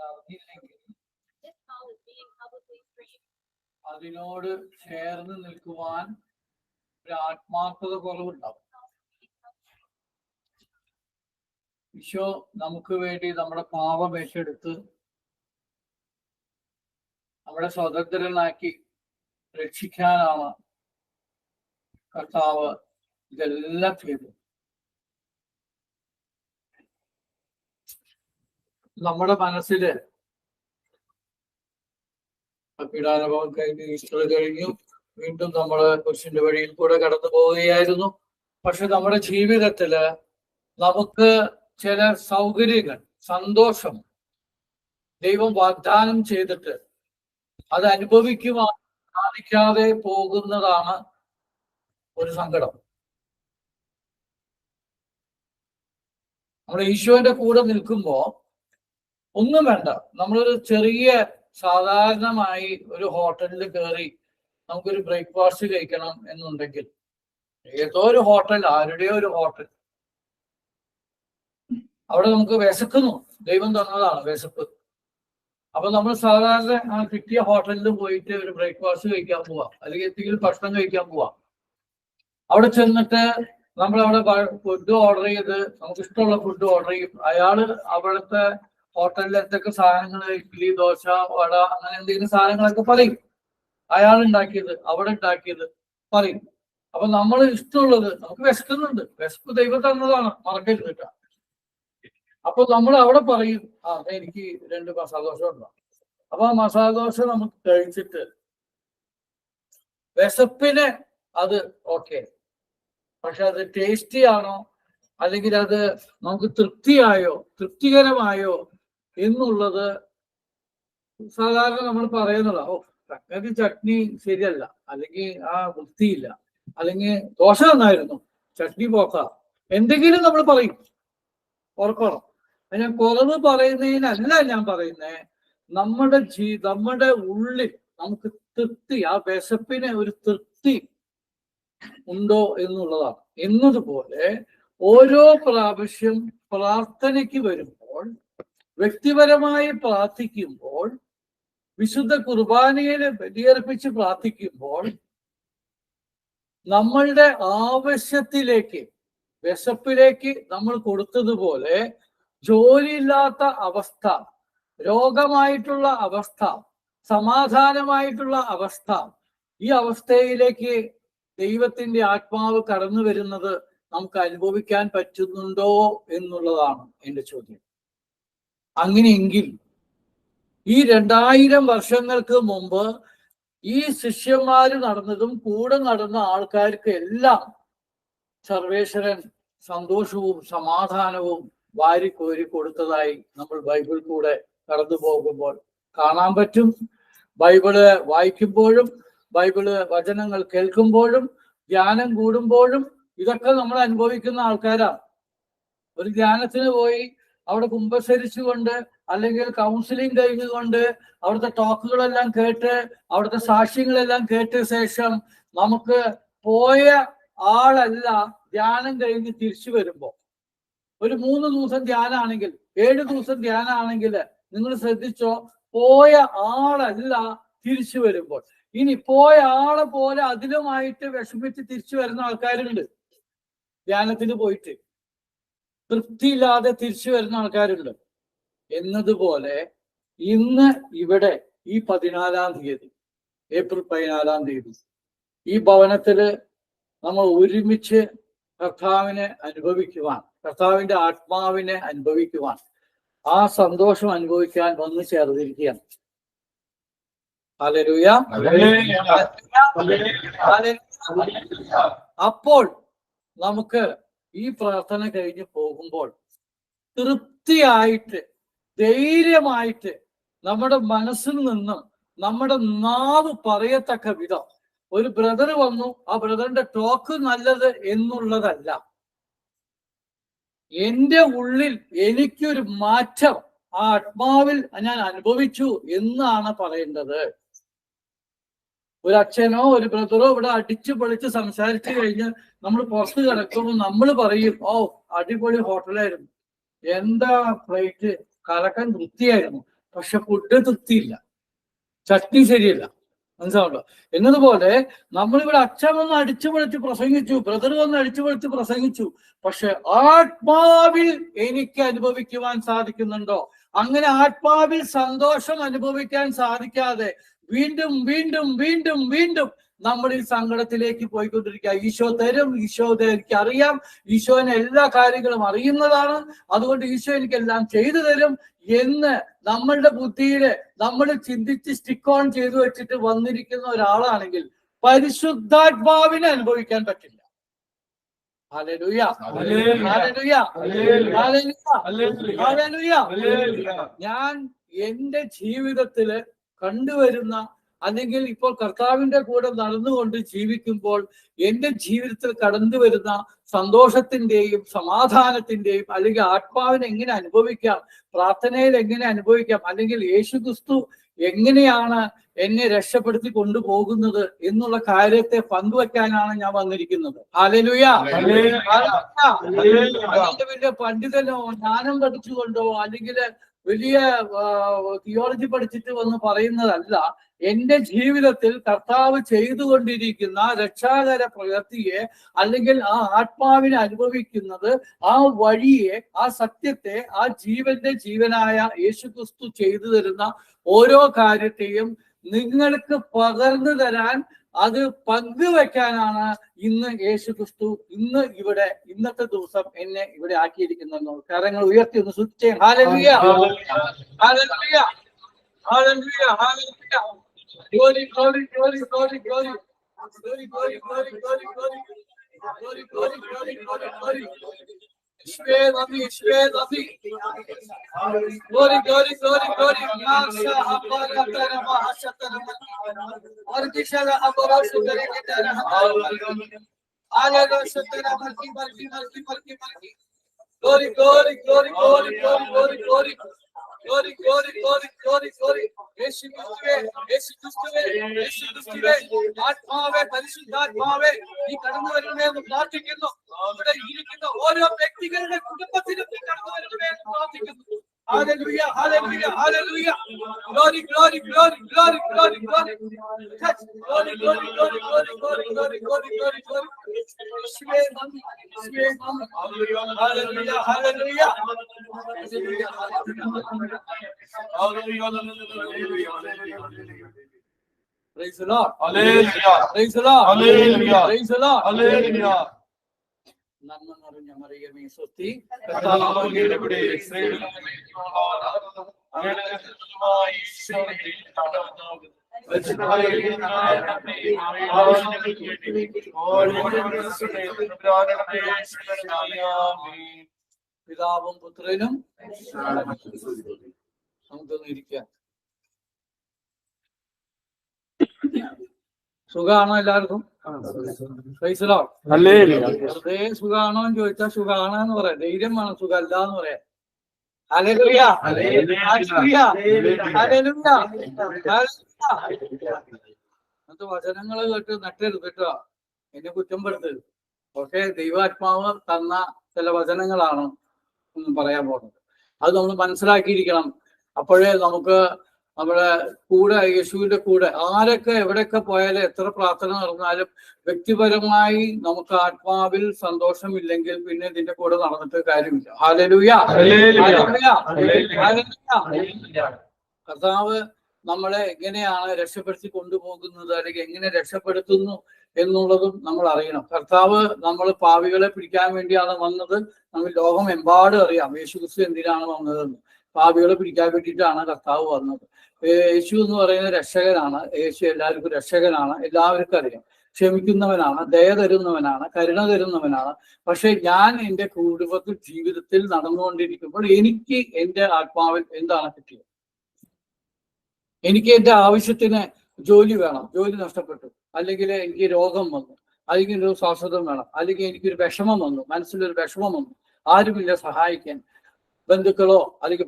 അറിഞ്ഞില്ലെങ്കിൽ അതിനോട് ചേർന്ന് നിൽക്കുവാൻ ഒരു ആത്മാർത്ഥത കുറവുണ്ടാവും. ഈശോ നമുക്ക് വേണ്ടി നമ്മുടെ പാപം ഏറ്റെടുത്ത് നമ്മളെ സ്വതന്ത്രനാക്കി രക്ഷിക്കാനാണ് കർത്താവ് ഇതെല്ലാം ചെയ്തു. നമ്മുടെ മനസ്സില് പീഡാനുഭവം കഴിഞ്ഞു, ഈസ്റ്റർ കഴിഞ്ഞു, വീണ്ടും നമ്മള് കുരിശിന്റെ വഴിയിൽ കൂടെ കടന്നു പോവുകയായിരുന്നു. പക്ഷെ നമ്മുടെ ജീവിതത്തില് നമുക്ക് ചില സൗകര്യങ്ങൾ, സന്തോഷം ദൈവം വാഗ്ദാനം ചെയ്തിട്ട് അത് അനുഭവിക്കുവാൻ സാധിക്കാതെ പോകുന്നതാണ് ഒരു സങ്കടം. നമ്മൾ ഈശോന്റെ കൂടെ നിൽക്കുമ്പോ ഒന്നും വേണ്ട, നമ്മളൊരു ചെറിയ സാധാരണമായി ഒരു ഹോട്ടലിൽ കയറി നമുക്കൊരു ബ്രേക്ക്ഫാസ്റ്റ് കഴിക്കണം എന്നുണ്ടെങ്കിൽ, ഏതോ ഒരു ഹോട്ടൽ, ആരുടെയോ ഒരു ഹോട്ടൽ, അവിടെ നമുക്ക് വിശക്കുന്നു, ദൈവം തന്നതാണ് വിശപ്പ്. അപ്പൊ നമ്മൾ സാധാരണ ആ കിട്ടിയ ഹോട്ടലിൽ പോയിട്ട് ഒരു ബ്രേക്ക്ഫാസ്റ്റ് കഴിക്കാൻ പോവാം, അല്ലെങ്കിൽ എന്തെങ്കിലും ഭക്ഷണം കഴിക്കാൻ പോവാം. അവിടെ ചെന്നിട്ട് നമ്മൾ അവിടെ ഫുഡ് ഓർഡർ ചെയ്ത് നമുക്ക് ഇഷ്ടമുള്ള ഫുഡ് ഓർഡർ ചെയ്യും. അയാള് അവിടുത്തെ ഹോട്ടലിൽ എന്തൊക്കെ സാധനങ്ങൾ, ഇഡ്ഡലി, ദോശ, വട, അങ്ങനെ എന്തെങ്കിലും സാധനങ്ങളൊക്കെ പറയും. അയാൾ ഉണ്ടാക്കിയത്, അവിടെ ഉണ്ടാക്കിയത് പറയും. അപ്പൊ നമ്മൾ ഇഷ്ടമുള്ളത്, നമുക്ക് വിശക്കുന്നുണ്ട്, വിശപ്പ് ദൈവം തന്നതാണ്, മറക്കരുത് കേട്ടോ. അപ്പൊ നമ്മൾ അവിടെ പറയും, എനിക്ക് 2 മസാല ദോശ ഉണ്ടാവും. അപ്പൊ ആ മസാല ദോശ നമുക്ക് കഴിച്ചിട്ട് വിശപ്പിന് അത് ഓക്കെ, പക്ഷെ അത് ടേസ്റ്റി ആണോ, അല്ലെങ്കിൽ അത് നമുക്ക് തൃപ്തികരമായോ എന്നുള്ളത് സാധാരണ നമ്മൾ പറയുന്നതാ. സംഗതി ചട്നി ശരിയല്ല, അല്ലെങ്കിൽ വൃത്തിയില്ല, അല്ലെങ്കിൽ ദോശ നന്നായിരുന്നു, ചട്നി പോക്ക, എന്തെങ്കിലും നമ്മൾ പറയും. ഓർക്കണം, ഞാൻ കുറവ് പറയുന്നതിനല്ല ഞാൻ പറയുന്നേ, നമ്മുടെ ഉള്ളിൽ നമുക്ക് തൃപ്തി, ആ വിശപ്പിന് ഒരു തൃപ്തി ഉണ്ടോ എന്നുള്ളതാണ്. എന്നതുപോലെ ഓരോ പ്രാവശ്യം പ്രാർത്ഥനയ്ക്ക് വരുമ്പോൾ, വ്യക്തിപരമായി പ്രാർത്ഥിക്കുമ്പോൾ, വിശുദ്ധ കുർബാനയിൽ ബലിയർപ്പിച്ച് പ്രാർത്ഥിക്കുമ്പോൾ, നമ്മളുടെ ആവശ്യത്തിലേക്ക്, വിശപ്പിലേക്ക് നമ്മൾ കൊടുത്തതുപോലെ ജോലിയില്ലാത്ത അവസ്ഥ, രോഗമായിട്ടുള്ള അവസ്ഥ, സമാധാനമായിട്ടുള്ള അവസ്ഥ, ഈ അവസ്ഥയിലേക്ക് ദൈവത്തിന്റെ ആത്മാവ് കടന്നു വരുന്നത് നമുക്ക് അനുഭവിക്കാൻ പറ്റുന്നുണ്ടോ എന്നുള്ളതാണ് എൻ്റെ ചോദ്യം. അങ്ങനെയെങ്കിൽ ഈ 2000 വർഷങ്ങൾക്ക് മുമ്പ് ഈ ശിഷ്യന്മാര് നടന്നതും കൂടെ നടന്ന ആൾക്കാർക്ക് എല്ലാം സർവേശ്വരൻ സന്തോഷവും സമാധാനവും വാരിക്കോരി കൊടുത്തതായി നമ്മൾ ബൈബിൾ കൂടെ കടന്നു പോകുമ്പോൾ കാണാൻ പറ്റും. ബൈബിള് വായിക്കുമ്പോഴും, ബൈബിള് വചനങ്ങൾ കേൾക്കുമ്പോഴും, ധ്യാനം കൂടുമ്പോഴും ഇതൊക്കെ നമ്മൾ അനുഭവിക്കുന്ന ആൾക്കാരാണ്. ഒരു ധ്യാനത്തിന് പോയി അവിടെ കുമ്പസരിച്ചുകൊണ്ട്, അല്ലെങ്കിൽ കൗൺസിലിംഗ് കഴിഞ്ഞുകൊണ്ട്, അവിടുത്തെ ടോക്കുകളെല്ലാം കേട്ട്, അവിടുത്തെ സാക്ഷ്യങ്ങളെല്ലാം കേട്ട ശേഷം നമുക്ക് പോയ ആളല്ല ധ്യാനം കഴിഞ്ഞ് തിരിച്ചു വരുമ്പോ. ഒരു 3 ദിവസം ധ്യാനാണെങ്കിൽ, 7 ദിവസം ധ്യാനാണെങ്കിൽ നിങ്ങൾ ശ്രദ്ധിച്ചോ, പോയ ആളല്ല തിരിച്ചു വരുമ്പോൾ. ഇനി പോയ ആളെ പോലെ അതിലുമായിട്ട് വിഷമിച്ച് തിരിച്ചു വരുന്ന ആൾക്കാരുണ്ട്. ധ്യാനത്തിന് പോയിട്ട് തൃപ്തിയില്ലാതെ തിരിച്ചു വരുന്ന ആൾക്കാരുണ്ട്. എന്നതുപോലെ ഇന്ന് ഇവിടെ ഈ 14-ാം തീയതി, ഏപ്രിൽ 14-ാം തീയതി ഈ ഭവനത്തില് നമ്മൾ ഒരുമിച്ച് കർത്താവിനെ അനുഭവിക്കുവാൻ, കർത്താവിന്റെ ആത്മാവിനെ അനുഭവിക്കുവാൻ, ആ സന്തോഷം അനുഭവിക്കാൻ വന്നു ചേർന്നിരിക്കുകയാണ്. ഹല്ലേലൂയ. അപ്പോൾ നമുക്ക് ഈ പ്രാർത്ഥന കഴിഞ്ഞ് പോകുമ്പോൾ തൃപ്തിയായിട്ട്, ധൈര്യമായിട്ട് നമ്മുടെ മനസ്സിൽ നിന്നും നമ്മുടെ നാവ് പറയത്തക്ക വിധം, ഒരു ബ്രദർ വന്നു, ആ ബ്രദറിന്റെ ടോക്ക് നല്ലത് എന്നുള്ളതല്ല, എൻ്റെ ഉള്ളിൽ എനിക്കൊരു മാറ്റം ആ ആത്മാവിൽ ഞാൻ അനുഭവിച്ചു എന്നാണ് പറയേണ്ടത്. ഒരു അച്ഛനോ ഒരു ബ്രദറോ ഇവിടെ അടിച്ചു പൊളിച്ച് സംസാരിച്ചു കഴിഞ്ഞ് നമ്മൾ പുറത്ത് കിടക്കുമ്പോൾ നമ്മൾ പറയും, അടിപൊളി ഹോട്ടലായിരുന്നു, എന്താ പ്ലേറ്റ്, കലക്കൻ വൃത്തിയായിരുന്നു, പക്ഷെ ഫുഡ് തൃപ്തിയില്ല, ചട്നി ശരിയല്ല. മനസ്സിലാവല്ലോ? എന്നതുപോലെ നമ്മളിവിടെ അച്ഛൻ വന്ന് അടിച്ചുപൊളിച്ച് പ്രസംഗിച്ചു, ബ്രദർ വന്ന് അടിച്ചുപൊളിച്ച് പ്രസംഗിച്ചു, പക്ഷെ ആത്മാവിൽ എനിക്ക് അനുഭവിക്കുവാൻ സാധിക്കുന്നുണ്ടോ? അങ്ങനെ ആത്മാവിൽ സന്തോഷം അനുഭവിക്കാൻ സാധിക്കാതെ വീണ്ടും വീണ്ടും വീണ്ടും വീണ്ടും നമ്മൾ ഈ സങ്കടത്തിലേക്ക് പോയിക്കൊണ്ടിരിക്കുക. ഈശോ തരും, ഈശോ എനിക്ക് അറിയാം, ഈശോനെ എല്ലാ കാര്യങ്ങളും അറിയുന്നതാണ്, അതുകൊണ്ട് ഈശോ എനിക്കെല്ലാം ചെയ്തു തരും എന്ന് നമ്മളുടെ ബുദ്ധിയില് നമ്മൾ ചിന്തിച്ച് സ്റ്റിക്ക് ഓൺ ചെയ്തു വെച്ചിട്ട് വന്നിരിക്കുന്ന ഒരാളാണെങ്കിൽ പരിശുദ്ധാത്മാവിനെ അനുഭവിക്കാൻ പറ്റില്ല. Hallelujah, hallelujah, hallelujah. ഞാൻ എന്റെ ജീവിതത്തില് കണ്ടുവരുന്ന, അല്ലെങ്കിൽ ഇപ്പോൾ കർത്താവിന്റെ കൂടെ നടന്നുകൊണ്ട് ജീവിക്കുമ്പോൾ എന്റെ ജീവിതത്തിൽ കടന്നു വരുന്ന സന്തോഷത്തിന്റെയും സമാധാനത്തിന്റെയും, അല്ലെങ്കിൽ ആത്മാവിനെ എങ്ങനെ അനുഭവിക്കാം, പ്രാർത്ഥനയിൽ എങ്ങനെ അനുഭവിക്കാം, അല്ലെങ്കിൽ യേശുക്രിസ്തു എങ്ങനെയാണ് എന്നെ രക്ഷപ്പെടുത്തി കൊണ്ടുപോകുന്നത് എന്നുള്ള കാര്യത്തെ പങ്കുവെക്കാനാണ് ഞാൻ വന്നിരിക്കുന്നത്. ഹല്ലേലൂയ. വലിയ പണ്ഡിതനോ ജ്ഞാനം പഠിച്ചുകൊണ്ടോ അല്ലെങ്കിൽ വലിയ തിയോളജി പഠിച്ചിട്ട് വന്ന് പറയുന്നതല്ല. എന്റെ ജീവിതത്തിൽ കർത്താവ് ചെയ്തുകൊണ്ടിരിക്കുന്ന രക്ഷാകര പ്രവൃത്തിയെ, അല്ലെങ്കിൽ ആ ആത്മാവിനെ അനുഭവിക്കുന്നത്, ആ വഴിയെ, ആ സത്യത്തെ, ആ ജീവനായ യേശുക്രിസ്തു ചെയ്തു തരുന്ന ഓരോ കാര്യത്തെയും നിങ്ങൾക്ക് പകർന്നു തരാൻ, അത് പങ്കുവെക്കാനാണ് ഇന്ന് യേശുക്രിസ്തു ഇന്നത്തെ ദിവസം എന്നെ ഇവിടെ ആക്കിയിരിക്കുന്നത്. കരങ്ങൾ ഉയർത്തി ഒന്ന് സ്തുതിച്ചേ. Hallelujah, hallelujah, hallelujah, hallelujah. Glory, glory, glory, glory, glory. Glory, glory, glory, glory, glory. Glory, glory, glory, glory, glory. Ishwe Nabi. Glory, glory, glory, glory. Masha Abara Tarama Hashatarama. Artishala Abara Sudare Kitara. Alaga Shatara Marki. Glory, glory, glory, glory, glory, glory, glory. Glory, glory, glory, glory, glory. യേശുക്രിസ്തുവേ, ആത്മാവേ, പരിശുദ്ധാത്മാവേ, നീ കടന്നു വരണമേ എന്ന് പ്രാർത്ഥിക്കുന്നു. ഇവിടെ ഇരിക്കുന്ന ഓരോ വ്യക്തികളുടെ കുടുംബത്തിലും നീ കടന്നു വരണമേ എന്ന് പ്രാർത്ഥിക്കുന്നു. Hallelujah, hallelujah, hallelujah. Glory, glory, glory, glory, glory, glory. Touch. Glory, glory, glory, glory, glory, glory, glory, glory, glory. യേശുവേ നന്ദി, യേശുവേ നന്ദി. Hallelujah, hallelujah. Praise the Lord. Hallelujah. Praise the Lord. Hallelujah. Praise the Lord. Hallelujah. നന്മ നിറഞ്ഞ മറിയമേ സ്വസ്തി, പിതാവും പുത്രനും നമുക്കൊന്ന് ഇരിക്കാം. സുഖാണോ എല്ലാവർക്കും? വെറുതെ സുഖാണോ എന്ന് ചോദിച്ചാൽ സുഖാണെന്ന് പറയാം. ധൈര്യം വേണം, സുഖമല്ല എന്ന് പറയാം. Hallelujah, hallelujah, hallelujah. അങ്ങനത്തെ വചനങ്ങൾ കേട്ട് നട്ടരുത് കേട്ടോ, എന്നെ കുറ്റം പെടുത്തരുത്. പക്ഷേ ദൈവാത്മാവ് തന്ന ചില വചനങ്ങളാണ് പറയാൻ പോകുന്നത്. അത് നമ്മൾ മനസ്സിലാക്കിയിരിക്കണം. അപ്പോഴേ നമുക്ക് നമ്മുടെ കൂടെ, യേശുവിന്റെ കൂടെ ആരൊക്കെ എവിടെയൊക്കെ പോയാലും, എത്ര പ്രാർത്ഥന നടന്നാലും, വ്യക്തിപരമായി നമുക്ക് ആത്മാവിൽ സന്തോഷമില്ലെങ്കിൽ പിന്നെ ഇതിന്റെ കൂടെ നടന്നിട്ട് കാര്യമില്ല. Hallelujah, hallelujah, hallelujah. കർത്താവ് നമ്മളെ എങ്ങനെയാണ് രക്ഷപ്പെടുത്തി കൊണ്ടുപോകുന്നത്, അല്ലെങ്കിൽ എങ്ങനെ രക്ഷപ്പെടുത്തുന്നു എന്നുള്ളതും നമ്മൾ അറിയണം. കർത്താവ് നമ്മൾ പാപികളെ പിടിക്കാൻ വേണ്ടിയാണ് വന്നത്. നമ്മൾ ലോകമെമ്പാടും അറിയാം യേശുക്രിസ്തു എന്തിനാണ് വന്നതെന്ന്. പാപികളെ പിടിക്കാൻ വേണ്ടിയിട്ടാണ് കർത്താവ് വന്നത്. യേശു എന്ന് പറയുന്ന രക്ഷകനാണ്. യേശു എല്ലാവർക്കും രക്ഷകനാണ്, എല്ലാവർക്കും അറിയാം. ക്ഷമിക്കുന്നവനാണ്, ദയ തരുന്നവനാണ്, കരുണ തരുന്നവനാണ്. പക്ഷെ ഞാൻ എൻ്റെ കുടുംബത്തിൽ ജീവിതത്തിൽ നടന്നുകൊണ്ടിരിക്കുമ്പോൾ എനിക്ക് എൻ്റെ ആത്മാവിൽ എന്താണ് കിട്ടിയത്? എനിക്ക് എൻ്റെ ആവശ്യത്തിന് ജോലി വേണം, ജോലി നഷ്ടപ്പെട്ടു, അല്ലെങ്കിൽ എനിക്ക് രോഗം വന്നു, അല്ലെങ്കിൽ ഒരു ശ്വാസതം വേണം, അല്ലെങ്കിൽ എനിക്കൊരു വിഷമം വന്നു, മനസ്സിലൊരു വിഷമം വന്നു, ആരുമില്ല സഹായിക്കാൻ, ബന്ധുക്കളോ അല്ലെങ്കിൽ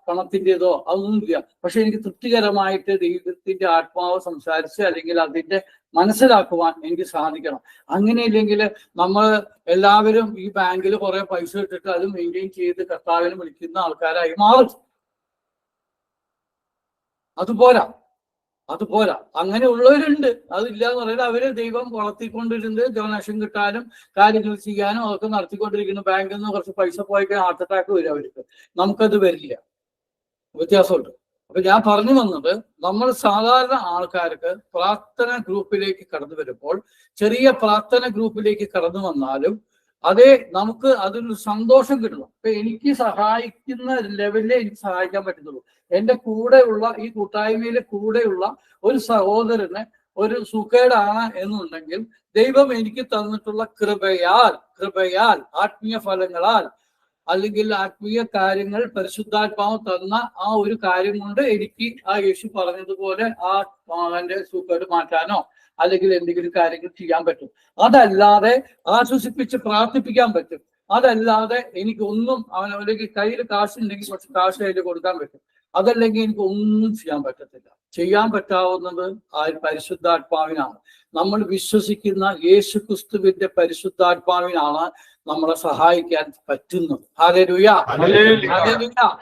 പണത്തിൻ്റെതോ അതൊന്നുമില്ല. പക്ഷെ എനിക്ക് തൃപ്തികരമായിട്ട് ദൈവത്തിന്റെ ആത്മാവ് സംസാരിച്ച് അല്ലെങ്കിൽ അതിന്റെ മനസ്സിലാക്കുവാൻ എനിക്ക് സാധിക്കണം. അങ്ങനെയില്ലെങ്കിൽ നമ്മൾ എല്ലാവരും ഈ ബാങ്കിൽ കുറെ പൈസ ഇട്ടിട്ട് അത് മെയിൻറ്റെയിൻ ചെയ്ത് കർത്താവിനെ വിളിക്കുന്ന ആൾക്കാരായി മാറും. അതുപോരാ അങ്ങനെയുള്ളവരുണ്ട്. അതില്ല എന്ന് പറയുന്നത് അവര് ദൈവം വളർത്തിക്കൊണ്ടിരുന്നത് ഡൊണേഷൻ കിട്ടാനും കാര്യങ്ങൾ ചെയ്യാനും അതൊക്കെ നടത്തിക്കൊണ്ടിരിക്കുന്നു. ബാങ്കിൽ നിന്ന് കുറച്ച് പൈസ പോയിക്കാൻ ഹാർട്ട് അറ്റാക്ക് വരും അവർക്ക്. നമുക്കത് വരില്ല, വ്യത്യാസമുണ്ട്. അപ്പൊ ഞാൻ പറഞ്ഞു വന്നത്, നമ്മൾ സാധാരണ ആൾക്കാർക്ക് പ്രാർത്ഥന ഗ്രൂപ്പിലേക്ക് കടന്നു വരുമ്പോൾ, ചെറിയ പ്രാർത്ഥന ഗ്രൂപ്പിലേക്ക് കടന്നു വന്നാലും അതേ നമുക്ക് അതിനൊരു സന്തോഷം കിട്ടണം. ഇപ്പൊ എനിക്ക് സഹായിക്കുന്ന ലെവലിലേ എനിക്ക് സഹായിക്കാൻ പറ്റുന്നുള്ളൂ. എന്റെ കൂടെയുള്ള ഈ കൂട്ടായ്മയിലെ കൂടെയുള്ള ഒരു സഹോദരന് ഒരു സുഖേടാണ് എന്നുണ്ടെങ്കിൽ ദൈവം എനിക്ക് തന്നിട്ടുള്ള കൃപയാൽ ആത്മീയ ഫലങ്ങളാൽ അല്ലെങ്കിൽ ആത്മീയ കാര്യങ്ങൾ പരിശുദ്ധാത്മാവ് തന്ന ആ ഒരു കാര്യം കൊണ്ട് എനിക്ക് ആ യേശു പറഞ്ഞതുപോലെ ആ എന്റെ സുഖേട് മാറ്റാനോ അല്ലെങ്കിൽ എന്തെങ്കിലും കാര്യങ്ങൾ ചെയ്യാൻ പറ്റും. അതല്ലാതെ ആശ്വസിപ്പിച്ച് പ്രാർത്ഥിപ്പിക്കാൻ പറ്റും. അതല്ലാതെ എനിക്കൊന്നും അവനവലേക്ക് കയ്യിൽ കാശുണ്ടെങ്കിൽ കുറച്ച് കാശ് കയ്യിൽ കൊടുക്കാൻ പറ്റും. അതല്ലെങ്കിൽ എനിക്ക് ഒന്നും ചെയ്യാൻ പറ്റത്തില്ല. ചെയ്യാൻ പറ്റാവുന്നത് ആ പരിശുദ്ധാത്മാവിനാണ്. നമ്മൾ വിശ്വസിക്കുന്ന യേശു ക്രിസ്തുവിന്റെ പരിശുദ്ധാത്മാവിനാണ് നമ്മളെ സഹായിക്കാൻ പറ്റുന്നത്. ഹല്ലേലൂയ.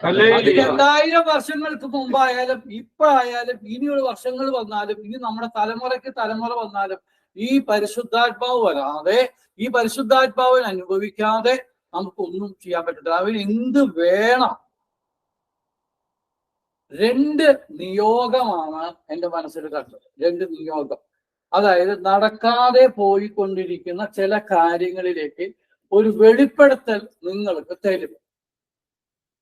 അത് 2000 വർഷങ്ങൾക്ക് മുമ്പായാലും ഇപ്പോഴായാലും ഇനിയുള്ള വർഷങ്ങൾ വന്നാലും ഇനി നമ്മുടെ തലമുറയ്ക്ക് തലമുറ വന്നാലും ഈ പരിശുദ്ധാത്മാവ് വരാതെ, ഈ പരിശുദ്ധാത്മാവിനെ അനുഭവിക്കാതെ നമുക്കൊന്നും ചെയ്യാൻ പറ്റത്തില്ല. അവന് എന്ത് വേണം? 2 നിയോഗമാണ് എൻ്റെ മനസ്സിൽ കണ്ടത്. 2 നിയോഗം. അതായത് നടക്കാതെ പോയിക്കൊണ്ടിരിക്കുന്ന ചില കാര്യങ്ങളിലേക്ക് ഒരു വെളിപ്പെടുത്തൽ നിങ്ങൾക്ക് തരും.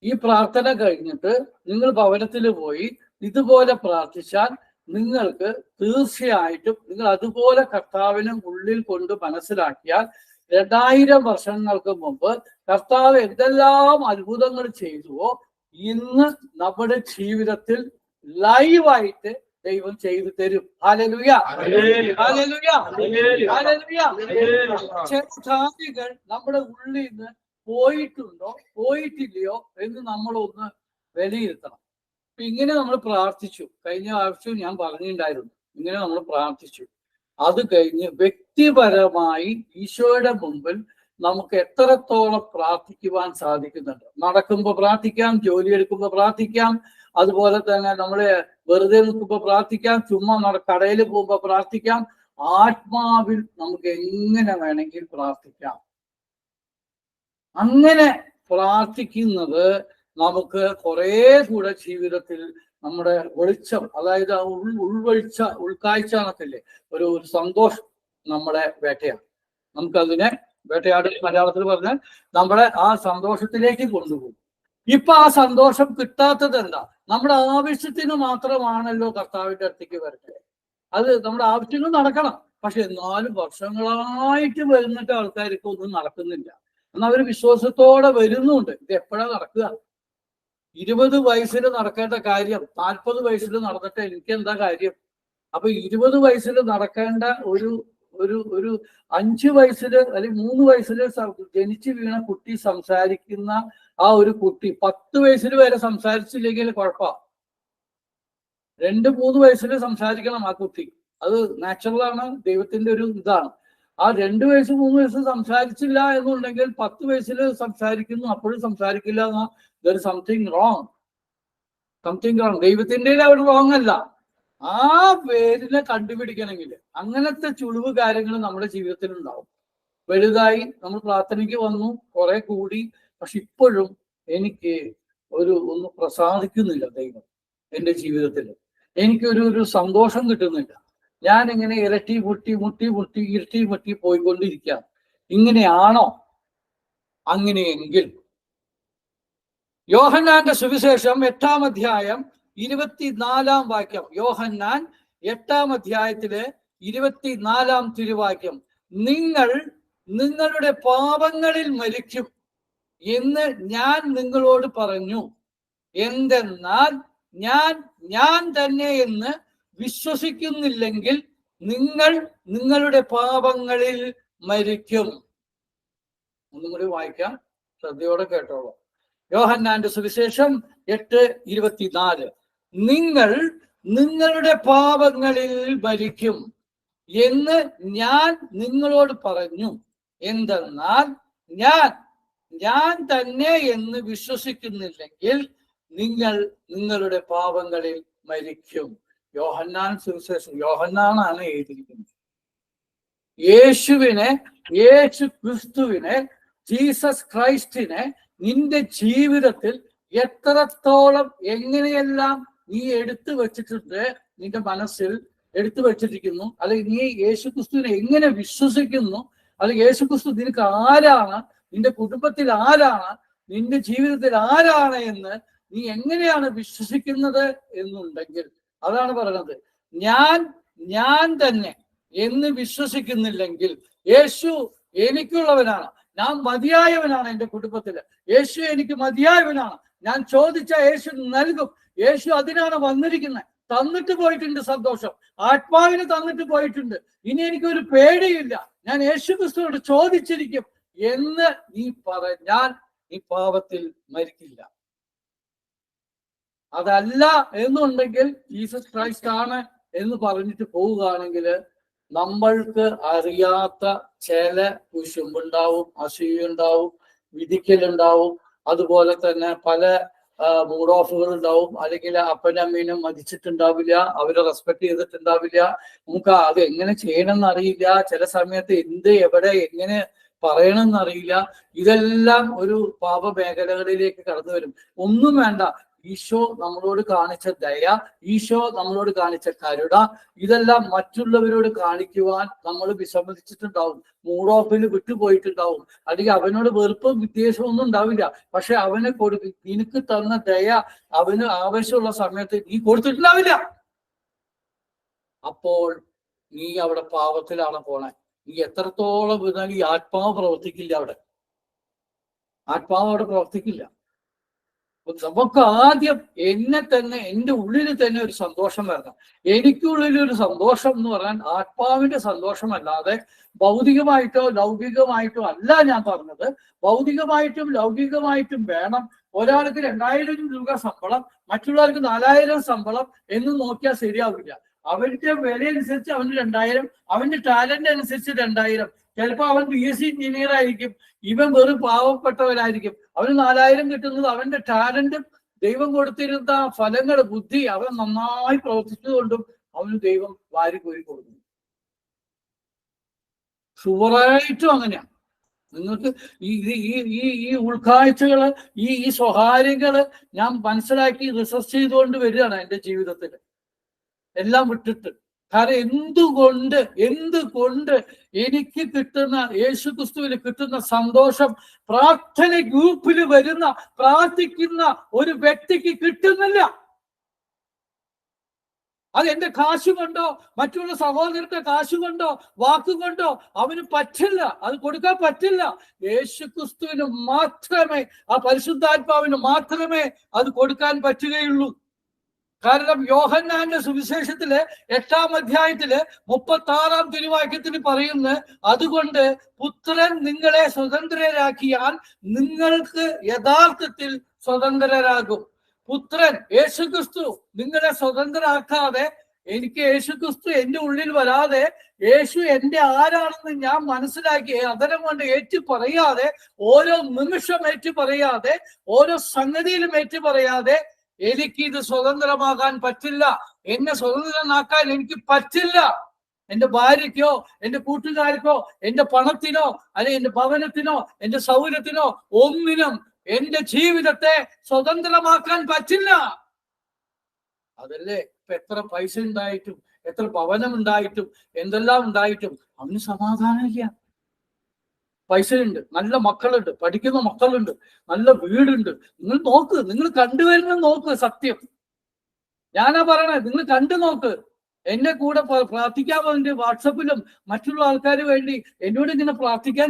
ഈ പ്രാർത്ഥന കഴിഞ്ഞിട്ട് നിങ്ങൾ ഭവനത്തിൽ പോയി ഇതുപോലെ പ്രാർത്ഥിച്ചാൽ നിങ്ങൾക്ക് തീർച്ചയായിട്ടും നിങ്ങൾ അതുപോലെ കർത്താവിനെ ഉള്ളിൽ കൊണ്ട് മനസ്സിലാക്കിയാൽ 2000 വർഷങ്ങൾക്ക് മുമ്പ് കർത്താവ് എന്തെല്ലാം അത്ഭുതങ്ങൾ ചെയ്തുവോ ഇന്ന് നമ്മുടെ ജീവിതത്തിൽ ലൈവായിട്ട് ദൈവം ചെയ്തു തരും. ഹല്ലേലൂയ. ഹല്ലേലൂയ. ഹല്ലേലൂയ. ചില കാര്യങ്ങൾ നമ്മുടെ ഉള്ളിൽ നിന്ന് പോയിട്ടുണ്ടോ പോയിട്ടില്ലയോ എന്ന് നമ്മളൊന്ന് വിലയിരുത്തണം. ഇങ്ങനെ നമ്മൾ പ്രാർത്ഥിച്ചു. കഴിഞ്ഞ ആഴ്ചയും ഞാൻ പറഞ്ഞിട്ടുണ്ടായിരുന്നു, ഇങ്ങനെ നമ്മൾ പ്രാർത്ഥിച്ചു. അത് കഴിഞ്ഞ് വ്യക്തിപരമായി ഈശോയുടെ മുമ്പിൽ നമുക്ക് എത്രത്തോളം പ്രാർത്ഥിക്കുവാൻ സാധിക്കുന്നുണ്ട്. നടക്കുമ്പോൾ പ്രാർത്ഥിക്കാം, ജോലി എടുക്കുമ്പോൾ പ്രാർത്ഥിക്കാം, അതുപോലെ തന്നെ നമ്മള് വെറുതെ നിൽക്കുമ്പോൾ പ്രാർത്ഥിക്കാം, ചുമ്മാ കടയിൽ പോകുമ്പോൾ പ്രാർത്ഥിക്കാം. ആത്മാവിൽ നമുക്ക് എങ്ങനെ വേണമെങ്കിൽ പ്രാർത്ഥിക്കാം. അങ്ങനെ പ്രാർത്ഥിക്കുന്നത് നമുക്ക് കുറെ കൂടെ ജീവിതത്തിൽ നമ്മുടെ വെളിച്ചം, അതായത് ഉൾക്കാഴ്ച എന്നൊക്കെ ഒരു സന്തോഷം നമ്മുടെ വേട്ടയാണ്. നമുക്കതിനെ വേട്ടയാട് മലയാളത്തിൽ പറഞ്ഞാൽ നമ്മളെ ആ സന്തോഷത്തിലേക്ക് കൊണ്ടുപോകും. ഇപ്പൊ ആ സന്തോഷം കിട്ടാത്തത് എന്താ? നമ്മുടെ ആവശ്യത്തിന് മാത്രമാണല്ലോ കർത്താവിന്റെ അടുത്തേക്ക് വരട്ടെ. അത് നമ്മുടെ ആവശ്യങ്ങൾ നടക്കണം. പക്ഷെ എന്നാലും വർഷങ്ങളായിട്ട് വരുന്നിട്ട് ആൾക്കാർക്ക് ഒന്നും നടക്കുന്നില്ല. എന്നാൽ അവർ വിശ്വാസത്തോടെ വരുന്നുണ്ട്. ഇത് എപ്പോഴാ നടക്കുക? 20 വയസ്സിൽ നടക്കേണ്ട കാര്യം 40 വയസ്സിൽ നടന്നിട്ട് എനിക്ക് എന്താ കാര്യം? അപ്പൊ 20 വയസ്സിൽ നടക്കേണ്ട ഒരു 5 വയസ്സിൽ അല്ലെങ്കിൽ 3 വയസ്സിൽ ജനിച്ചു വീണ കുട്ടി സംസാരിക്കുന്ന ആ ഒരു കുട്ടി 10 വയസ്സിൽ വരെ സംസാരിച്ചില്ലെങ്കിൽ കുഴപ്പമാണ്. 2-3 വയസ്സിൽ സംസാരിക്കണം ആ കുട്ടി. അത് നാച്ചുറലാണ്, ദൈവത്തിന്റെ ഒരു ഇതാണ്. ആ 2 വയസ്സ് 3 വയസ്സ് സംസാരിച്ചില്ല എന്നുണ്ടെങ്കിൽ 10 വയസ്സിൽ സംസാരിക്കുന്നു, അപ്പോഴും സംസാരിക്കില്ല എന്നാ സംതിങ് റോങ്. ദൈവത്തിന്റെ അവിടെ റോങ് അല്ല. ആ പേരിനെ കണ്ടുപിടിക്കണമെങ്കിൽ അങ്ങനത്തെ ചുളിവ് കാര്യങ്ങൾ നമ്മുടെ ജീവിതത്തിൽ ഉണ്ടാവും. വലുതായി നമ്മൾ പ്രാർത്ഥനയ്ക്ക് വന്നു, കുറെ കൂടി, പക്ഷെ ഇപ്പോഴും എനിക്ക് ഒന്നും പ്രസാദിക്കുന്നില്ല ദൈവം എൻ്റെ ജീവിതത്തിൽ. എനിക്കൊരു സന്തോഷം കിട്ടുന്നില്ല. ഞാൻ ഇങ്ങനെ ഇരട്ടി മുട്ടി പോയിക്കൊണ്ടിരിക്കാം. ഇങ്ങനെയാണോ? അങ്ങനെയെങ്കിൽ യോഹന്നാന്റെ സുവിശേഷം 8-ാം അധ്യായം 24-ാം വാക്യം. യോഹന്നാൻ 8-ാം അധ്യായത്തിലെ 24-ാം തിരുവാക്യം. നിങ്ങൾ നിങ്ങളുടെ പാപങ്ങളിൽ മരിക്കും എന്ന് ഞാൻ നിങ്ങളോട് പറഞ്ഞു. എന്തെന്നാൽ ഞാൻ തന്നെ എന്ന് വിശ്വസിക്കുന്നില്ലെങ്കിൽ നിങ്ങൾ നിങ്ങളുടെ പാപങ്ങളിൽ മരിക്കും. ഒന്നും കൂടി വായിക്കാം, ശ്രദ്ധയോടെ കേട്ടോളൂ. യോഹന്നാന്റെ സുവിശേഷം 8:24. നിങ്ങൾ നിങ്ങളുടെ പാപങ്ങളിൽ മരിക്കും എന്ന് ഞാൻ നിങ്ങളോട് പറഞ്ഞു. എന്തെന്നാൽ ഞാൻ തന്നെ എന്ന് വിശ്വസിക്കുന്നില്ലെങ്കിൽ നിങ്ങൾ നിങ്ങളുടെ പാപങ്ങളിൽ മരിക്കും. യോഹന്നാൻ സുവിശേഷം, യോഹന്നാനാണ് എഴുതിയിരിക്കുന്നത്. യേശു ക്രിസ്തുവിനെ, ജീസസ് ക്രൈസ്റ്റിനെ നിന്റെ ജീവിതത്തിൽ എത്രത്തോളം എങ്ങനെയെല്ലാം നീ എടുത്തു വെച്ചിട്ടുണ്ട്, നിന്റെ മനസ്സിൽ എടുത്തു വെച്ചിരിക്കുന്നു, അല്ലെങ്കിൽ നീ യേശു ക്രിസ്തുവിനെ എങ്ങനെ വിശ്വസിക്കുന്നു, അല്ലെങ്കിൽ യേശു ക്രിസ്തു നിനക്ക് ആരാണ്, നിന്റെ കുടുംബത്തിൽ ആരാണ്, നിന്റെ ജീവിതത്തിൽ ആരാണ് എന്ന് നീ എങ്ങനെയാണ് വിശ്വസിക്കുന്നത് എന്നുണ്ടെങ്കിൽ, അതാണ് പറയുന്നത്, ഞാൻ തന്നെ എന്ന് വിശ്വസിക്കുന്നില്ലെങ്കിൽ, യേശു എനിക്കുള്ളവനാണ്, ഞാൻ മതിയായവനാണ്, എൻ്റെ കുടുംബത്തില് യേശു എനിക്ക് മതിയായവനാണ്, ഞാൻ ചോദിച്ച യേശു നൽകും, യേശു അതിനാണ് വന്നിരിക്കുന്നത്, തന്നിട്ട് പോയിട്ടുണ്ട് സന്തോഷം, ആത്മാവിന് തന്നിട്ട് പോയിട്ടുണ്ട്, ഇനി എനിക്കൊരു പേടിയില്ല, ഞാൻ യേശു ക്രിസ്തുവോട് ചോദിച്ചിരിക്കും എന്ന് നീ പറഞ്ഞാൽ നീ പാപത്തിൽ മരിക്കില്ല. അതല്ല എന്നുണ്ടെങ്കിൽ ജീസസ് ക്രൈസ്റ്റ് ആണ് എന്ന് പറഞ്ഞിട്ട് പോവുകയാണെങ്കിൽ നമ്മൾക്ക് അറിയാത്ത ചില കുശുമ്പുണ്ടാവും, അസൂയുണ്ടാവും, വിധിക്കലുണ്ടാവും, അതുപോലെ തന്നെ പല മൂഡ് ഓഫുകൾ ഉണ്ടാവും, അല്ലെങ്കിൽ അപ്പനും അമ്മീനും മതിച്ചിട്ടുണ്ടാവില്ല, അവരെ റെസ്പെക്ട് ചെയ്തിട്ടുണ്ടാവില്ല, നമുക്ക് അത് എങ്ങനെ ചെയ്യണമെന്ന് അറിയില്ല, ചില സമയത്ത് എന്ത് എവിടെ എങ്ങനെ പറയണമെന്നറിയില്ല. ഇതെല്ലാം ഒരു പാപ മേഖലകളിലേക്ക് കടന്നു വരും. ഒന്നും വേണ്ട, ഈശോ നമ്മളോട് കാണിച്ച ദയ, ഈശോ നമ്മളോട് കാണിച്ച കരുണ, ഇതെല്ലാം മറ്റുള്ളവരോട് കാണിക്കുവാൻ നമ്മൾ വിസമ്മതിച്ചിട്ടുണ്ടാവും, മൂഡ് ഓഫിൽ വിട്ടുപോയിട്ടുണ്ടാവും, അല്ലെങ്കിൽ അവനോട് വെറുപ്പും വിദ്വേഷവും ഒന്നും ഉണ്ടാവില്ല, പക്ഷെ അവനെ നിനക്ക് തന്ന ദയ അവന് ആവശ്യമുള്ള സമയത്ത് നീ കൊടുത്തിട്ടുണ്ടാവില്ല. അപ്പോൾ നീ അവിടെ പാപത്തിലാണ് പോണേ. നീ എത്രത്തോളം ഇരുന്നാൽ ഈ ആത്മാവ് പ്രവർത്തിക്കില്ല, ആത്മാവ് അവിടെ പ്രവർത്തിക്കില്ല. നമുക്ക് ആദ്യം എന്നെ തന്നെ, എൻ്റെ ഉള്ളിൽ തന്നെ ഒരു സന്തോഷം വരണം. എനിക്കുള്ളിൽ ഒരു സന്തോഷം എന്ന് പറഞ്ഞാൽ ആത്മാവിന്റെ സന്തോഷമല്ലാതെ ഭൗതികമായിട്ടോ ലൗകികമായിട്ടോ അല്ല ഞാൻ പറഞ്ഞത്. ഭൗതികമായിട്ടും ലൗകികമായിട്ടും വേണം. ഒരാൾക്ക് 2000 രൂപ ശമ്പളം, മറ്റുള്ളവർക്ക് 4000 ശമ്പളം എന്ന് നോക്കിയാൽ ശരിയാവില്ല. അവന്റെ വില അനുസരിച്ച് അവന് 2000, അവന്റെ ടാലന്റ് അനുസരിച്ച് 2000. ചിലപ്പോൾ അവൻ BSc എഞ്ചിനീയർ ആയിരിക്കും, ഇവൻ വെറും പാവപ്പെട്ടവരായിരിക്കും. അവന് 4000 കിട്ടുന്നത് അവന്റെ ടാലന്റും ദൈവം കൊടുത്തിരുന്ന ഫലങ്ങൾ, ബുദ്ധി അവൻ നന്നായി പ്രവർത്തിച്ചതുകൊണ്ടും അവന് ദൈവം വാരിക്കോരി കൊടുക്കുന്നു. ഷുവറായിട്ടും അങ്ങനെയാണ്. നിങ്ങൾക്ക് ഈ ഉൾക്കാഴ്ചകള്, ഈ സ്വകാര്യങ്ങള് ഞാൻ മനസ്സിലാക്കി റിസർച്ച് ചെയ്തുകൊണ്ട് വരികയാണ് എൻ്റെ ജീവിതത്തിൽ എല്ലാം വിട്ടിട്ട്. കാരണം എന്തുകൊണ്ട് എനിക്ക് കിട്ടുന്ന, യേശു ക്രിസ്തുവിൽ കിട്ടുന്ന സന്തോഷം പ്രാർത്ഥന ഗ്രൂപ്പിൽ വരുന്ന പ്രാർത്ഥിക്കുന്ന ഒരു വ്യക്തിക്ക് കിട്ടുന്നില്ല. അത് എന്റെ കാശ് കൊണ്ടോ മറ്റുള്ള സഹോദരന്റെ കാശ് കൊണ്ടോ വാക്കുകൊണ്ടോ അവന് പറ്റില്ല, അത് കൊടുക്കാൻ പറ്റില്ല. യേശു ക്രിസ്തുവിന് മാത്രമേ, ആ പരിശുദ്ധാത്മാവിന് മാത്രമേ അത് കൊടുക്കാൻ പറ്റുകയുള്ളൂ. കാരണം യോഹന്നാന്റെ സുവിശേഷത്തില് 8-ാം അധ്യായത്തില് 36-ാം തിരുവാക്യത്തിൽ പറയുന്ന, അതുകൊണ്ട് പുത്രൻ നിങ്ങളെ സ്വതന്ത്രരാക്കിയാൽ നിങ്ങൾക്ക് യഥാർത്ഥത്തിൽ സ്വതന്ത്രരാകും. പുത്രൻ യേശുക്രിസ്തു നിങ്ങളെ സ്വതന്ത്രരാക്കാതെ, എനിക്ക് യേശുക്രിസ്തു എൻ്റെ ഉള്ളിൽ വരാതെ, യേശു എൻ്റെ ആരാണെന്ന് ഞാൻ മനസ്സിലാക്കി അതരം കൊണ്ട് ഏറ്റു പറയാതെ, ഓരോ നിമിഷം ഏറ്റു പറയാതെ, ഓരോ സംഗതിയിലും ഏറ്റു പറയാതെ എനിക്ക് ഇത് സ്വതന്ത്രമാകാൻ പറ്റില്ല. എന്നെ സ്വതന്ത്രനാക്കാൻ എനിക്ക് പറ്റില്ല. എൻ്റെ ഭാര്യയ്ക്കോ എൻ്റെ കൂട്ടുകാർക്കോ എൻ്റെ പണത്തിനോ അല്ലെങ്കിൽ എൻ്റെ ഭവനത്തിനോ എൻ്റെ സൗകര്യത്തിനോ ഒന്നിനും എൻ്റെ ജീവിതത്തെ സ്വതന്ത്രമാക്കാൻ പറ്റില്ല. അതല്ലേ ഇപ്പൊ എത്ര പൈസ ഉണ്ടായിട്ടും, എത്ര ഭവനം ഉണ്ടായിട്ടും, എന്തെല്ലാം ഉണ്ടായിട്ടും അവന് സമാധാനമില്ല. പൈസയുണ്ട്, നല്ല മക്കളുണ്ട്, പഠിക്കുന്ന മക്കളുണ്ട്, നല്ല വീടുണ്ട്. നിങ്ങൾ നോക്ക്, നിങ്ങൾ കണ്ടുവരുന്ന നോക്ക്. സത്യം ഞാനാ പറയണേ, നിങ്ങൾ കണ്ടു നോക്ക്. എന്നെ കൂടെ പ്രാർത്ഥിക്കാൻ വേണ്ടി വാട്സപ്പിലും മറ്റുള്ള ആൾക്കാർ വേണ്ടി എന്നോട് ഇങ്ങനെ പ്രാർത്ഥിക്കാൻ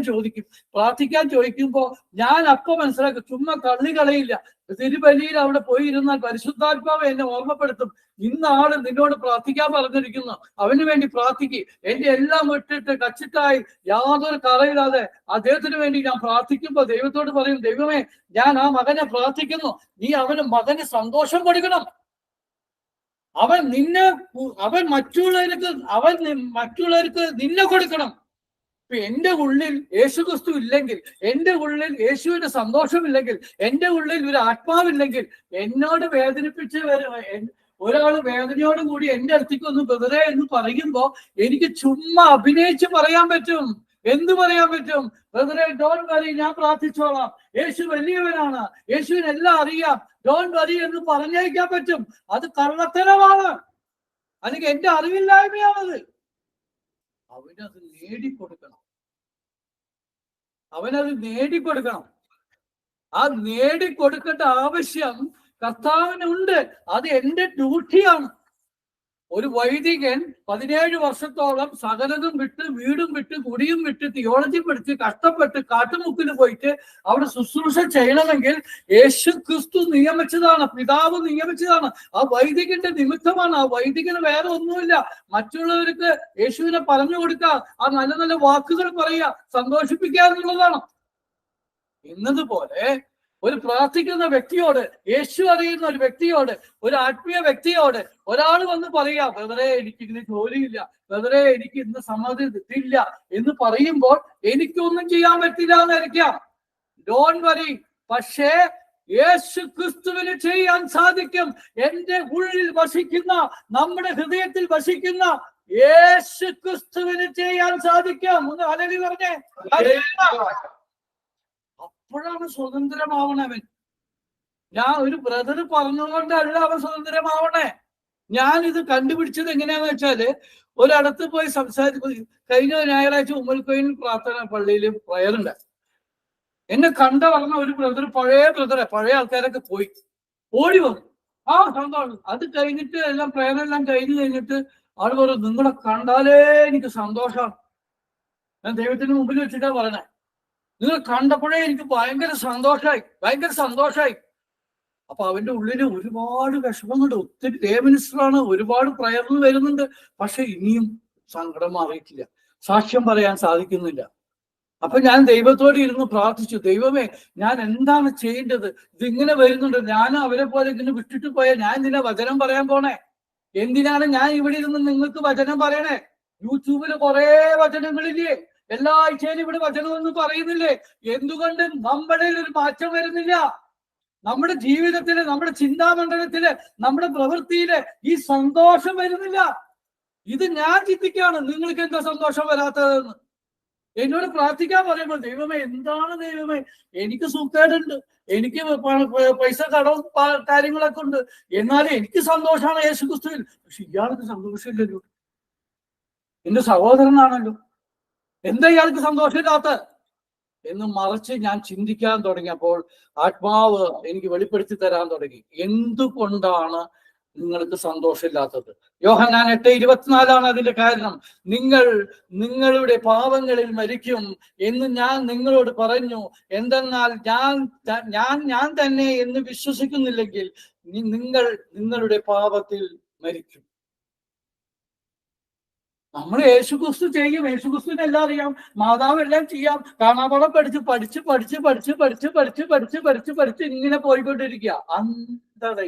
ചോദിക്കുമ്പോൾ ഞാൻ അപ്പം മനസ്സിലാക്കും, ചുമ്മാ കളയില്ല. തിരുബലിയിൽ അവിടെ പോയി ഇരുന്നാൽ പരിശുദ്ധാത്മാവ് എന്നെ ഓർമ്മപ്പെടുത്തും, ഇന്ന ആള് നിന്നോട് പ്രാർത്ഥിക്കാൻ പറഞ്ഞിരിക്കുന്നു, അവന് വേണ്ടി പ്രാർത്ഥിക്കും. എന്റെ എല്ലാം വിട്ടിട്ട് കച്ചിട്ടായി യാതൊരു കറയില്ലാതെ അദ്ദേഹത്തിന് വേണ്ടി ഞാൻ പ്രാർത്ഥിക്കുമ്പോൾ ദൈവത്തോട് പറയും, ദൈവമേ ഞാൻ ആ മകനെ പ്രാർത്ഥിക്കുന്നു, നീ മകന് സന്തോഷം കൊടുക്കണം. അവൻ മറ്റുള്ളവർക്ക് നിന്നെ കൊടുക്കണം. ഇപ്പൊ എന്റെ ഉള്ളിൽ യേശുക്രിസ്തു ഇല്ലെങ്കിൽ, എന്റെ ഉള്ളിൽ യേശുവിന്റെ സന്തോഷമില്ലെങ്കിൽ, എന്റെ ഉള്ളിൽ ഒരു ആത്മാവില്ലെങ്കിൽ, എന്നോട് വേദനിപ്പിച്ച് ഒരാൾ വേദനയോടും കൂടി എന്റെ അടുത്തേക്ക് ഒന്ന് ബ്രദറെ എന്ന് പറയുമ്പോ എനിക്ക് ചുമ്മാ അഭിനയിച്ച് പറയാൻ പറ്റും. എന്ത് പറയാൻ പറ്റും? ബ്രദറെ ഡോണ്ട് വറി, ഞാൻ പ്രാർത്ഥിച്ചോളാം, യേശു വലിയവനാണ്, യേശുവിന് എല്ലാം അറിയാം, ഡോണ്ട് വറി എന്ന് പറഞ്ഞേക്കാൻ പറ്റും. അത് കള്ളത്തരമാണ്, അല്ലെങ്കിൽ എന്റെ അറിവില്ലായ്മയാണത്. അവനത് നേടിക്കൊടുക്കണം, അവനത് നേടിക്കൊടുക്കണം. ആ നേടിക്കൊടുക്കേണ്ട ആവശ്യം കർത്താവിനുണ്ട്. അത് എന്റെ ഡ്യൂട്ടിയാണ്. ഒരു വൈദികൻ 17 വർഷത്തോളം സകലതും വിട്ട്, വീടും വിട്ട്, കുടിയും വിട്ട്, തിയോളജി പഠിച്ച് കഷ്ടപ്പെട്ട് കാട്ടുമുക്കിന് പോയിട്ട് അവിടെ ശുശ്രൂഷ ചെയ്യണമെങ്കിൽ യേശു ക്രിസ്തു നിയമിച്ചതാണ്, പിതാവ് നിയമിച്ചതാണ്. ആ വൈദികന്റെ നിമിത്തമാണ്. ആ വൈദികന് വേറെ ഒന്നുമില്ല. മറ്റുള്ളവർക്ക് യേശുവിനെ പറഞ്ഞു കൊടുക്കുക, ആ നല്ല നല്ല വാക്കുകൾ പറയുക, സന്തോഷിപ്പിക്കുക എന്നുള്ളതാണ്. എന്നതുപോലെ ഒരു പ്രാർത്ഥിക്കുന്ന വ്യക്തിയോട്, യേശു അറിയുന്ന ഒരു വ്യക്തിയോട്, ഒരു ആത്മീയ വ്യക്തിയോട് ഒരാൾ വന്ന് പറയാ, ബ്രദറെ എനിക്ക് ഇതിന് ജോലിയില്ല, ബ്രദറെ എനിക്ക് ഇന്ന് സമ്മതി ഇല്ല എന്ന് പറയുമ്പോൾ എനിക്കൊന്നും ചെയ്യാൻ പറ്റില്ല എന്നായിരിക്കാം. Don't worry. പക്ഷേ യേശു ക്രിസ്തുവിന് ചെയ്യാൻ സാധിക്കും. എന്റെ ഉള്ളിൽ വസിക്കുന്ന, നമ്മുടെ ഹൃദയത്തിൽ വസിക്കുന്ന യേശു ക്രിസ്തുവിന് ചെയ്യാൻ സാധിക്കും. ഒന്ന് ഹല്ലേലൂയ പറഞ്ഞേ. അപ്പോഴാണ് സ്വതന്ത്രമാവണവൻ. ഞാൻ ഒരു ബ്രദർ പറഞ്ഞുകൊണ്ടല്ല അവൻ സ്വതന്ത്രമാവണേ. ഞാൻ ഇത് കണ്ടുപിടിച്ചത് എങ്ങനെയാന്ന് വെച്ചാല്, ഒരിടത്ത് പോയി കഴിഞ്ഞ ഞായറാഴ്ച ഉമ്മൽക്കോയിൽ പ്രാർത്ഥന പള്ളിയിൽ പ്രയർ ഉണ്ട്. എന്നെ പറഞ്ഞ ഒരു ബ്രദർ, പഴയ ആൾക്കാരൊക്കെ പോയി ഓടി വന്നു. ആ സന്തോഷം. അത് കഴിഞ്ഞിട്ട് എല്ലാം പ്രയറെല്ലാം കഴിഞ്ഞിട്ട് ആൾ പറഞ്ഞു, നിങ്ങളെ കണ്ടാലേ എനിക്ക് സന്തോഷമാണ്. ഞാൻ ദൈവത്തിന് മുമ്പിൽ വെച്ചിട്ടാ പറഞ്ഞേ, നിങ്ങൾ കണ്ടപ്പോഴേ എനിക്ക് ഭയങ്കര സന്തോഷായി. അപ്പൊ അവന്റെ ഉള്ളില് ഒരുപാട് വിഷമങ്ങളുണ്ട്. ഒത്തിരി ഡേ മിനിസ്റ്ററാണ്, ഒരുപാട് പ്രയറിൽ വരുന്നുണ്ട്. പക്ഷെ ഇനിയും സങ്കടം മാറിയിട്ടില്ല, സാക്ഷ്യം പറയാൻ സാധിക്കുന്നില്ല. അപ്പൊ ഞാൻ ദൈവത്തോട് ഇരുന്ന് പ്രാർത്ഥിച്ചു, ദൈവമേ ഞാൻ എന്താണ് ചെയ്യേണ്ടത്? ഇതിങ്ങനെ വരുന്നുണ്ട്, ഞാൻ അവരെ പോലെ ഇങ്ങനെ വിട്ടിട്ട് പോയാൽ ഞാൻ എന്തിനാ വചനം പറയാൻ പോണേ? എന്തിനാണ് ഞാൻ ഇവിടെ ഇരുന്ന് നിങ്ങൾക്ക് വചനം പറയണേ? യൂട്യൂബില് കുറെ വചനങ്ങളില്ലേ, എല്ലാ ആഴ്ചയിലും ഇവിടെ വചനമൊന്നും പറയുന്നില്ലേ? എന്തുകൊണ്ട് നമ്മുടെ ഒരു മാറ്റം വരുന്നില്ല? നമ്മുടെ ജീവിതത്തില്, നമ്മുടെ ചിന്താമണ്ഡലത്തില്, നമ്മുടെ പ്രവൃത്തിയില് ഈ സന്തോഷം വരുന്നില്ല. ഇത് ഞാൻ ചിന്തിക്കാണ്, നിങ്ങൾക്ക് എന്താ സന്തോഷം വരാത്തതെന്ന്. എന്നോട് പ്രാർത്ഥിക്കാൻ പറയുമ്പോൾ, ദൈവമേ എന്താണ് ദൈവമേ, എനിക്ക് സുഖേടുണ്ട്, എനിക്ക് പൈസ കടവും കാര്യങ്ങളൊക്കെ ഉണ്ട്, എന്നാലും എനിക്ക് സന്തോഷമാണ് യേശു ക്രിസ്തുവിൽ. പക്ഷെ ഇയാൾക്ക് സന്തോഷമില്ലല്ലോ, എന്റെ സഹോദരനാണല്ലോ, എന്താ ഇയാൾക്ക് സന്തോഷമില്ലാത്ത എന്ന് മറിച്ച് ഞാൻ ചിന്തിക്കാൻ തുടങ്ങിയപ്പോൾ ആത്മാവ് എനിക്ക് വെളിപ്പെടുത്തി തരാൻ തുടങ്ങി, എന്തുകൊണ്ടാണ് നിങ്ങൾക്ക് സന്തോഷമില്ലാത്തത്. യോഹന്നാൻ 8:24 അതിന്റെ കാരണം. നിങ്ങൾ നിങ്ങളുടെ പാപങ്ങളിൽ മരിക്കും എന്ന് ഞാൻ നിങ്ങളോട് പറഞ്ഞു, എന്തെന്നാൽ ഞാൻ തന്നെ എന്ന് വിശ്വസിക്കുന്നില്ലെങ്കിൽ നിങ്ങൾ നിങ്ങളുടെ പാപത്തിൽ മരിക്കും. നമ്മൾ യേശുക്രിസ്തു ചെയ്യും, യേശുക്രിസ്തുവിന് എല്ലാം അറിയാം, മാതാവ് എല്ലാം ചെയ്യാം, കാണാപാഠം പഠിച്ച് ഇങ്ങനെ പോയിക്കൊണ്ടിരിക്കുക. അന്ധത.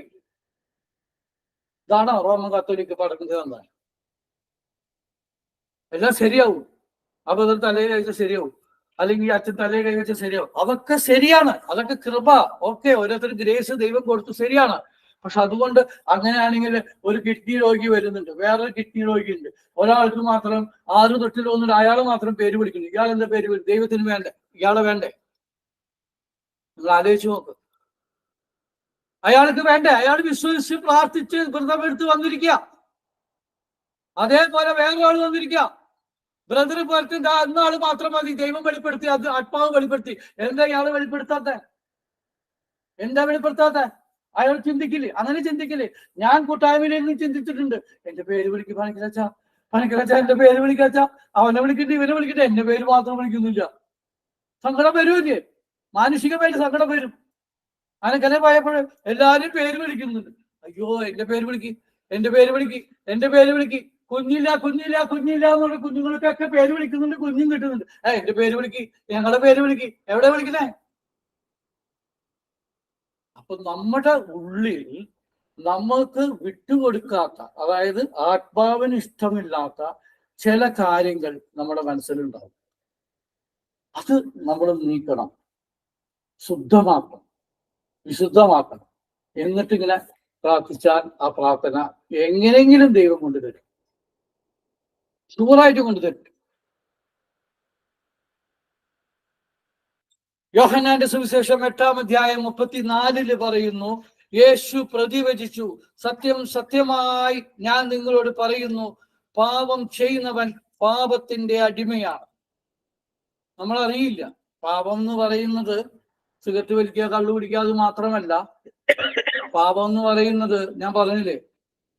ഇതാണോ റോമൻ കത്തോലിക്ക് പഠിക്കുന്നത്? എല്ലാം ശരിയാവും, അപ്പൊ അത് തലയിൽ കഴിച്ചാൽ ശരിയാവും, അല്ലെങ്കിൽ അച്ഛൻ തലയിൽ കഴിച്ചാൽ ശരിയാവും. അതൊക്കെ ശരിയാണ്, അതൊക്കെ കൃപ, ഓക്കെ, ഓരോരുത്തർ ഗ്രേസ് ദൈവം കൊടുത്തു, ശരിയാണ്. പക്ഷെ അതുകൊണ്ട് അങ്ങനെയാണെങ്കിൽ ഒരു കിഡ്നി രോഗി വരുന്നുണ്ട്, വേറൊരു കിഡ്നി രോഗി ഉണ്ട്, ഒരാൾക്ക് മാത്രം 6 തൊട്ടിൽ ഒന്നിട്ട് അയാൾ മാത്രം പേര് വിളിക്കുന്നു. ഇയാൾ എന്താ പേര് വിളിക്കും? ദൈവത്തിന് വേണ്ടേ? ഇയാളെ വേണ്ടേ? നിങ്ങൾ ആലോചിച്ച് നോക്ക്. അയാൾക്ക് വേണ്ടേ? അയാൾ വിശ്വസിച്ച് പ്രാർത്ഥിച്ച് വ്രതമെടുത്ത് വന്നിരിക്കുക. അതേപോലെ വേറൊരാൾ വന്നിരിക്കുക, ബ്രദർ പോലത്തെ അന്നാള് മാത്രം മതി, ദൈവം വെളിപ്പെടുത്തി, അത് ആത്മാവ് വെളിപ്പെടുത്തി. എന്താ ഇയാള് വെളിപ്പെടുത്താത്ത? എന്താ വെളിപ്പെടുത്താത്ത? അയാൾ ചിന്തിക്കില്ലേ? അങ്ങനെ ചിന്തിക്കില്ലേ? ഞാൻ കൂട്ടായ്മയിൽ നിന്ന് ചിന്തിച്ചിട്ടുണ്ട്, എന്റെ പേര് വിളിക്കും പണിക്കരച്ച, എന്റെ പേര് വിളിക്കച്ച, അവനെ വിളിക്കട്ടെ, ഇവനെ വിളിക്കട്ടെ, എന്റെ പേര് മാത്രം വിളിക്കുന്നില്ല. സങ്കടം വരുമില്ലേ? മാനുഷികമായിട്ട് സങ്കടം വരും. അങ്ങനെ പോയപ്പോൾ എല്ലാരും പേര് വിളിക്കുന്നുണ്ട്. അയ്യോ എന്റെ പേര് വിളിക്ക്, കുഞ്ഞില്ല എന്നുള്ള കുഞ്ഞുങ്ങൾക്കൊക്കെ പേര് വിളിക്കുന്നുണ്ട്, കുഞ്ഞും കിട്ടുന്നുണ്ട്. എന്റെ പേര് വിളിക്ക്, ഞങ്ങളുടെ പേര് വിളിക്ക്, എവിടെ വിളിക്കണേ? അപ്പൊ നമ്മുടെ ഉള്ളിൽ നമുക്ക് വിട്ടുകൊടുക്കാത്ത, അതായത് ആത്മാവിന് ഇഷ്ടമില്ലാത്ത ചില കാര്യങ്ങൾ നമ്മുടെ മനസ്സിലുണ്ടാവും. അത് നമ്മൾ നീക്കണം, ശുദ്ധമാക്കണം, വിശുദ്ധമാക്കണം. എന്നിട്ട് ഇങ്ങനെ പ്രാർത്ഥിച്ചാൽ ആ പ്രാർത്ഥന എങ്ങനെയെങ്കിലും ദൈവം കൊണ്ടുതരും, ഷുവറായിട്ട് കൊണ്ടുതരും. യോഹന്നാന്റെ സുവിശേഷം 8-ാം അധ്യായം 34 പറയുന്നു, യേശു പ്രതിവചിച്ചു, സത്യം സത്യമായി ഞാൻ നിങ്ങളോട് പറയുന്നു, പാപം ചെയ്യുന്നവൻ പാപത്തിന്റെ അടിമയാണ്. നമ്മളറിയില്ല പാപം എന്ന് പറയുന്നത് സിഗരറ്റ് വലിക്കുക, കള്ളു പിടിക്കുക, അത് മാത്രമല്ല. പാപം എന്ന് പറയുന്നത് ഞാൻ പറഞ്ഞില്ലേ,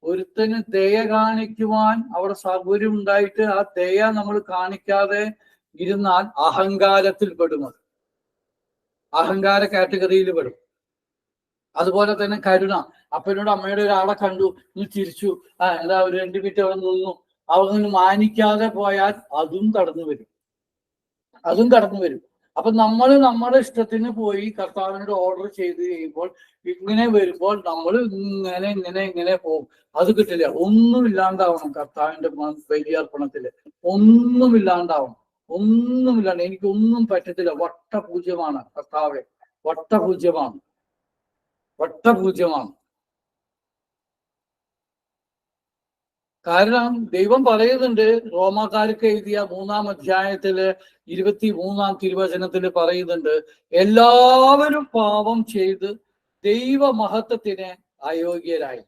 ഒരുത്തന് ദയ കാണിക്കുവാൻ അവിടെ സൗകര്യം ഉണ്ടായിട്ട് ആ ദയ നമ്മൾ കാണിക്കാതെ ഇരുന്നാൽ അഹങ്കാരത്തിൽ പെടുന്നത്, അഹങ്കാര കാറ്റഗറിയിൽ പെടും. അതുപോലെ തന്നെ കരുണ. അപ്പനോട് അമ്മയുടെ ഒരാളെ കണ്ടു, നീ ചിരിച്ചു, എന്താ ഒരു 2 മിനിറ്റ് അവിടെ നിന്നു, അവന്ന് മാനിക്കാതെ പോയാൽ അതും കടന്നു വരും, അതും കടന്നു വരും. അപ്പൊ നമ്മൾ നമ്മുടെ ഇഷ്ടത്തിന് പോയി കർത്താവിനോട് ഓർഡർ ചെയ്ത് കഴിയുമ്പോൾ ഇങ്ങനെ വരുമ്പോൾ നമ്മൾ ഇങ്ങനെ പോകും. അത് കിട്ടില്ല. ഒന്നുമില്ലാണ്ടാവണം കർത്താവിന്റെ ബലിയർപ്പണത്തില്, ഒന്നുമില്ലാണ്ടാവണം, ഒന്നുമില്ലാണ്ട്. എനിക്കൊന്നും പറ്റത്തില്ല, വട്ടപൂജ്യമാണ് കർത്താവെ, വട്ടപൂജ്യമാണ്, വട്ടപൂജ്യമാണ്. കാരണം ദൈവം പറയുന്നുണ്ട്, റോമാക്കാർക്ക് എഴുതിയ 3-ാം അധ്യായത്തില് 23-ാം തിരുവചനത്തില് പറയുന്നുണ്ട്, എല്ലാവരും പാപം ചെയ്ത് ദൈവമഹത്വത്തിന് അയോഗ്യരായി.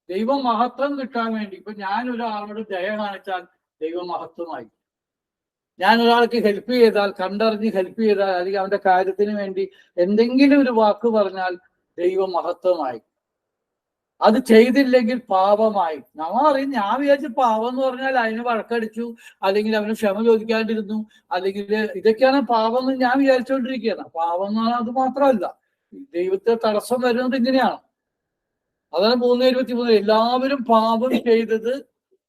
ദൈവമഹത്വം കിട്ടാൻ വേണ്ടി ഇപ്പൊ ഞാൻ ഒരാളോട് ദയ കാണിച്ചാൽ ദൈവമഹത്വമായി. ഞാൻ ഒരാൾക്ക് ഹെൽപ്പ് ചെയ്താൽ, കണ്ടറിഞ്ഞ് ഹെൽപ്പ് ചെയ്താൽ, അല്ലെങ്കിൽ അവന്റെ കാര്യത്തിന് വേണ്ടി എന്തെങ്കിലും ഒരു വാക്ക് പറഞ്ഞാൽ ദൈവമഹത്വമായി. അത് ചെയ്തില്ലെങ്കിൽ പാപമായി. നമ്മൾ അറിയും, ഞാൻ വിചാരിച്ചു പാപം എന്ന് പറഞ്ഞാൽ അതിന് വഴക്കടിച്ചു, അല്ലെങ്കിൽ അവന് ക്ഷമ ചോദിക്കാണ്ടിരുന്നു, അല്ലെങ്കിൽ ഇതൊക്കെയാണ് പാപം എന്ന് ഞാൻ വിചാരിച്ചുകൊണ്ടിരിക്കുകയാണ്. പാപം എന്ന് പറഞ്ഞാൽ അത് മാത്രമല്ല, ദൈവത്തെ തടസ്സം വരുന്നത് ഇങ്ങനെയാണ്. അതാണ് 3:23. എല്ലാവരും പാപം ചെയ്തത്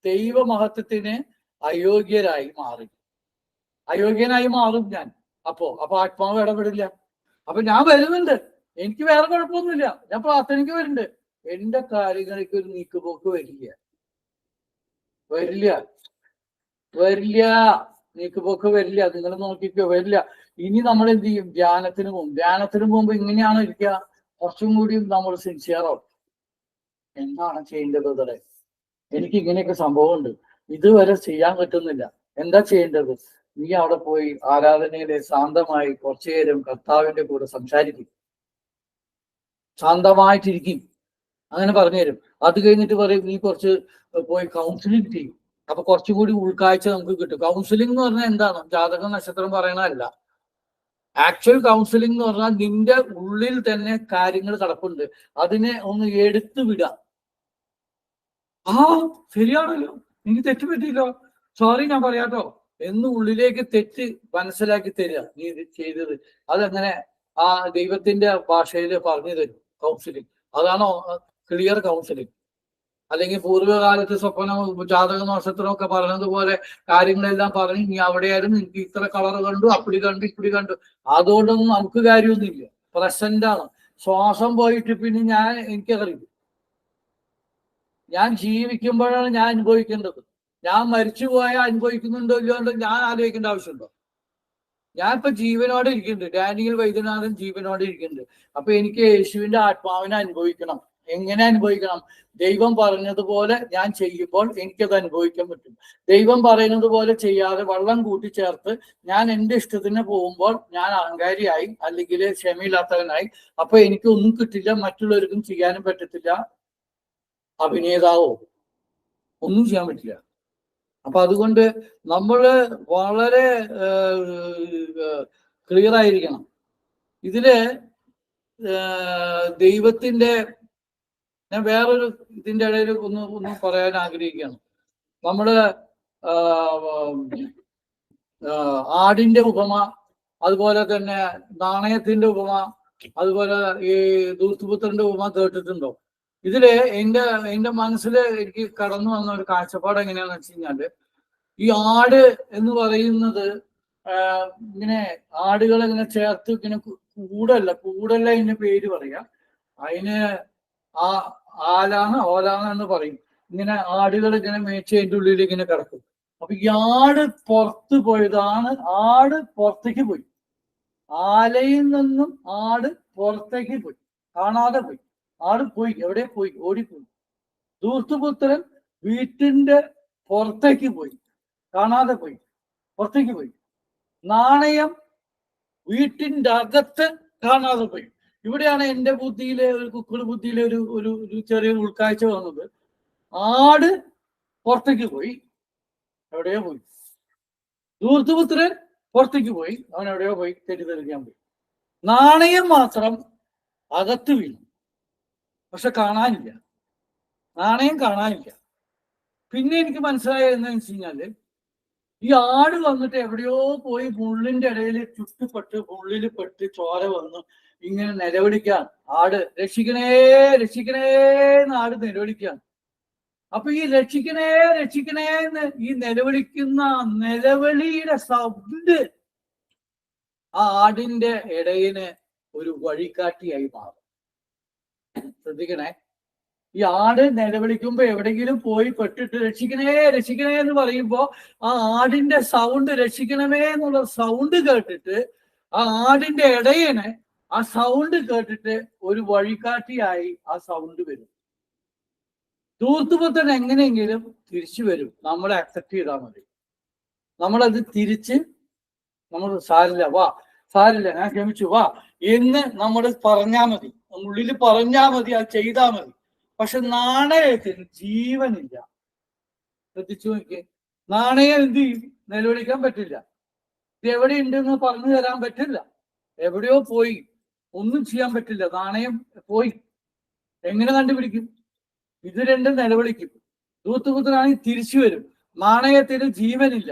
ദൈവമഹത്വത്തിന് അയോഗ്യരായി മാറി. അയോഗ്യനായി മാറും ഞാൻ. അപ്പൊ ആത്മാവ് ഇടപെടില്ല. അപ്പൊ ഞാൻ വരുന്നുണ്ട്, എനിക്ക് വേറെ കുഴപ്പമൊന്നുമില്ല, ഞാൻ പ്രാർത്ഥനയ്ക്ക് വരുന്നുണ്ട്, എന്റെ കാര്യങ്ങൾക്ക് ഒരു നീക്കുപോക്ക് വരില്ല, നീക്കുപോക്ക് വരില്ല. നിങ്ങൾ നോക്കിക്കോ, വരില്ല. ഇനി നമ്മൾ എന്ത് ചെയ്യും? ധ്യാനത്തിന് പോകുമ്പോൾ ഇങ്ങനെയാണ് ഇരിക്കുക, കുറച്ചും കൂടി നമ്മൾ സിൻസിയറാവും. എന്താണ് ചെയ്യേണ്ടത്? ഇവിടെ എനിക്ക് ഇങ്ങനെയൊക്കെ സംഭവമുണ്ട്, ഇതുവരെ ചെയ്യാൻ പറ്റുന്നില്ല, എന്താ ചെയ്യേണ്ടത്? നീ അവിടെ പോയി ആരാധനയിലെ ശാന്തമായി കുറച്ചു നേരം കർത്താവിന്റെ കൂടെ സംസാരിക്കും, ശാന്തമായിട്ടിരിക്കും, അങ്ങനെ പറഞ്ഞു തരും. അത് കഴിഞ്ഞിട്ട് പറയും, നീ കുറച്ച് പോയി കൗൺസിലിംഗ് ചെയ്യും. അപ്പൊ കുറച്ചും കൂടി ഉൾക്കാഴ്ച നമുക്ക് കിട്ടും. കൗൺസിലിംഗ് എന്ന് പറഞ്ഞാൽ എന്താണ്? ജാതക നക്ഷത്രം പറയണതല്ല. ആക്ച്വൽ കൗൺസിലിംഗ് എന്ന് പറഞ്ഞാൽ നിന്റെ ഉള്ളിൽ തന്നെ കാര്യങ്ങൾ കിടപ്പുണ്ട്, അതിനെ ഒന്ന് എടുത്തു വിടുക. ശരിയാണല്ലോ, എനിക്ക് തെറ്റ് പറ്റിയില്ലോ, സോറി ഞാൻ പറയാട്ടോ എന്ന് ഉള്ളിലേക്ക് തെറ്റ് മനസ്സിലാക്കി തരിക. നീ ഇത് ചെയ്തത് അതെങ്ങനെ ആ ദൈവത്തിന്റെ ഭാഷയിൽ പറഞ്ഞു തരും കൗൺസിലിംഗ്. അതാണോ ക്ലിയർ കൗൺസിലിംഗ്? അല്ലെങ്കിൽ പൂർവ്വകാലത്ത് സ്വപ്നം, ജാതക നക്ഷത്രമൊക്കെ പറഞ്ഞതുപോലെ കാര്യങ്ങളെല്ലാം പറഞ്ഞ് നീ അവിടെയായിരുന്നു, എനിക്ക് ഇത്ര കളർ കണ്ടു, അപ്പടി കണ്ടു, ഇപ്പടി കണ്ടു, അതുകൊണ്ടൊന്നും നമുക്ക് കാര്യമൊന്നുമില്ല. പ്രസന്റാണ്. ശ്വാസം പോയിട്ട് പിന്നെ എനിക്കറിയില്ല. ഞാൻ ജീവിക്കുമ്പോഴാണ് ഞാൻ അനുഭവിക്കേണ്ടത്. ഞാൻ മരിച്ചു പോയാൽ അനുഭവിക്കുന്നുണ്ടോ ഇല്ലയോ ഞാൻ ആലോചിക്കേണ്ട ആവശ്യമുണ്ടോ? ഞാൻ ഇപ്പൊ ജീവനോടെ ഇരിക്കുന്നുണ്ട്, ഡാനിയൽ വൈദ്യനാഥൻ ജീവനോടെ ഇരിക്കുന്നുണ്ട്. അപ്പൊ എനിക്ക് യേശുവിന്റെ ആത്മാവിനെ അനുഭവിക്കണം. എങ്ങനെ അനുഭവിക്കണം? ദൈവം പറഞ്ഞതുപോലെ ഞാൻ ചെയ്യുമ്പോൾ എനിക്കത് അനുഭവിക്കാൻ പറ്റും. ദൈവം പറയുന്നത് പോലെ ചെയ്യാതെ വെള്ളം കൂട്ടിച്ചേർത്ത് ഞാൻ എൻ്റെ ഇഷ്ടത്തിന് പോകുമ്പോൾ ഞാൻ അഹങ്കാരിയായി, അല്ലെങ്കിൽ ക്ഷമയില്ലാത്തവനായി. അപ്പൊ എനിക്കൊന്നും കിട്ടില്ല, മറ്റുള്ളവർക്കും ചെയ്യാനും പറ്റത്തില്ല, അഭിനേതാവോ ഒന്നും ചെയ്യാൻ പറ്റില്ല. അപ്പൊ അതുകൊണ്ട് നമ്മള് വളരെ ക്ലിയർ ആയിരിക്കണം. ഇതില് ദൈവത്തിന്റെ, ഞാൻ വേറൊരു ഇതിന്റെ ഇടയിൽ ഒന്ന് പറയാൻ ആഗ്രഹിക്കുകയാണ്. നമ്മള് ആടിന്റെ ഉപമ, അതുപോലെ തന്നെ നാണയത്തിന്റെ ഉപമ, അതുപോലെ ഈ ദൂർത്തുപുത്രന്റെ ഉപമ കേട്ടിട്ടുണ്ടോ? ഇതില് എന്റെ മനസ്സില് എനിക്ക് കടന്നു വന്ന ഒരു കാഴ്ചപ്പാട് എങ്ങനെയാന്ന് വെച്ച് കഴിഞ്ഞാല്, ഈ ആട് എന്ന് പറയുന്നത് ഇങ്ങനെ ആടുകളെ ഇങ്ങനെ ചേർത്ത് ഇങ്ങനെ കൂടല്ല ഇതിന്റെ പേര് പറയാ, അതിന് ഓലാന്ന് എന്ന് പറയും. ഇങ്ങനെ ആടുകൾ ഇങ്ങനെ മേച്ചതിന്റെ ഉള്ളിൽ ഇങ്ങനെ കിടക്കും. അപ്പൊ ഈ ആട് പുറത്ത് പോയതാണ്, ആട് പുറത്തേക്ക് പോയി, ആലയിൽ നിന്നും ആട് പുറത്തേക്ക് പോയി, കാണാതെ പോയി. ആള് പോയി. എവിടെ പോയി? ഓടിപ്പോയി. ധൂർത്തുപുത്രൻ വീട്ടിന്റെ പുറത്തേക്ക് പോയി, കാണാതെ പോയി, പുറത്തേക്ക് പോയി. നാണയം വീട്ടിന്റെ അകത്ത് കാണാതെ പോയി. ഇവിടെയാണ് എൻ്റെ ബുദ്ധിയിലെ ഒരു കുക്കിള് ബുദ്ധിയിലെ ഒരു ചെറിയൊരു ഉൾക്കാഴ്ച വന്നത്. ആട് പുറത്തേക്ക് പോയി, എവിടെയോ പോയി. ധൂർത്തുപുത്രൻ പുറത്തേക്ക് പോയി, അവൻ എവിടെയോ പോയി തെറ്റിദ്ധരിക്കാൻ പോയി. നാണയം മാത്രം അകത്ത് വീണു, പക്ഷെ കാണാനില്ല. നാണയം കാണാനില്ല. പിന്നെ എനിക്ക് മനസ്സിലായത് എന്താണെന്ന് വെച്ച് കഴിഞ്ഞാല്, ഈ ആട് വന്നിട്ട് എവിടെയോ പോയി മുള്ളിന്റെ ഇടയിൽ ചുറ്റുപെട്ട് മുള്ളിൽ പെട്ട് ചോര വന്ന് ഇങ്ങനെ നിലവിളിക്കാൻ. ആട് രക്ഷിക്കണേ രക്ഷിക്കണേ എന്ന് ആട് നിലവിളിക്കാണ്. അപ്പൊ ഈ രക്ഷിക്കണേ രക്ഷിക്കണേ എന്ന് ഈ നിലവിളിക്കുന്ന നിലവിളിയുടെ സൗണ്ട് ആ ആടിന്റെ ഇടയിന് ഒരു വഴികാട്ടിയായി മാറും. ശ്രദ്ധിക്കണേ, ഈ ആട് നിലവിളിക്കുമ്പോ എവിടെയെങ്കിലും പോയി പെട്ടിട്ട് രക്ഷിക്കണേ രക്ഷിക്കണേ എന്ന് പറയുമ്പോ ആ ആടിന്റെ സൗണ്ട്, രക്ഷിക്കണമേ എന്നുള്ള സൗണ്ട് കേട്ടിട്ട് ആ ആടിന്റെ ഇടയന് ആ സൗണ്ട് കേട്ടിട്ട് ഒരു വഴികാട്ടിയായി ആ സൗണ്ട് വരും. ധൂർത്തുപുത്രൻ എങ്ങനെയെങ്കിലും തിരിച്ചു വരും, നമ്മളെ അക്സെപ്റ്റ് ചെയ്താൽ മതി. നമ്മളത് തിരിച്ച് നമ്മൾ സാരില്ല, വാ സാരില്ല, ഞാൻ ക്ഷമിച്ചു, വാ എന്ന് നമ്മൾ പറഞ്ഞാൽ മതി, ഉള്ളിൽ പറഞ്ഞാൽ മതി, അത് ചെയ്താൽ മതി. പക്ഷെ നാണയത്തിന് ജീവനില്ല. ശ്രദ്ധിച്ചു നോക്കിയേ, നാണയം എന്ത് ചെയ്യും? നിലവിളിക്കാൻ പറ്റില്ല. ഇത് എവിടെ ഉണ്ടെന്ന് പറഞ്ഞു തരാൻ പറ്റില്ല. എവിടെയോ പോയി, ഒന്നും ചെയ്യാൻ പറ്റില്ല. നാണയം പോയി, എങ്ങനെ കണ്ടുപിടിക്കും? ഇത് രണ്ടും നിലവിളിക്കും. ധൂർത്തുപുത്രനാണെങ്കിൽ തിരിച്ചു വരും. നാണയത്തിന് ജീവനില്ല.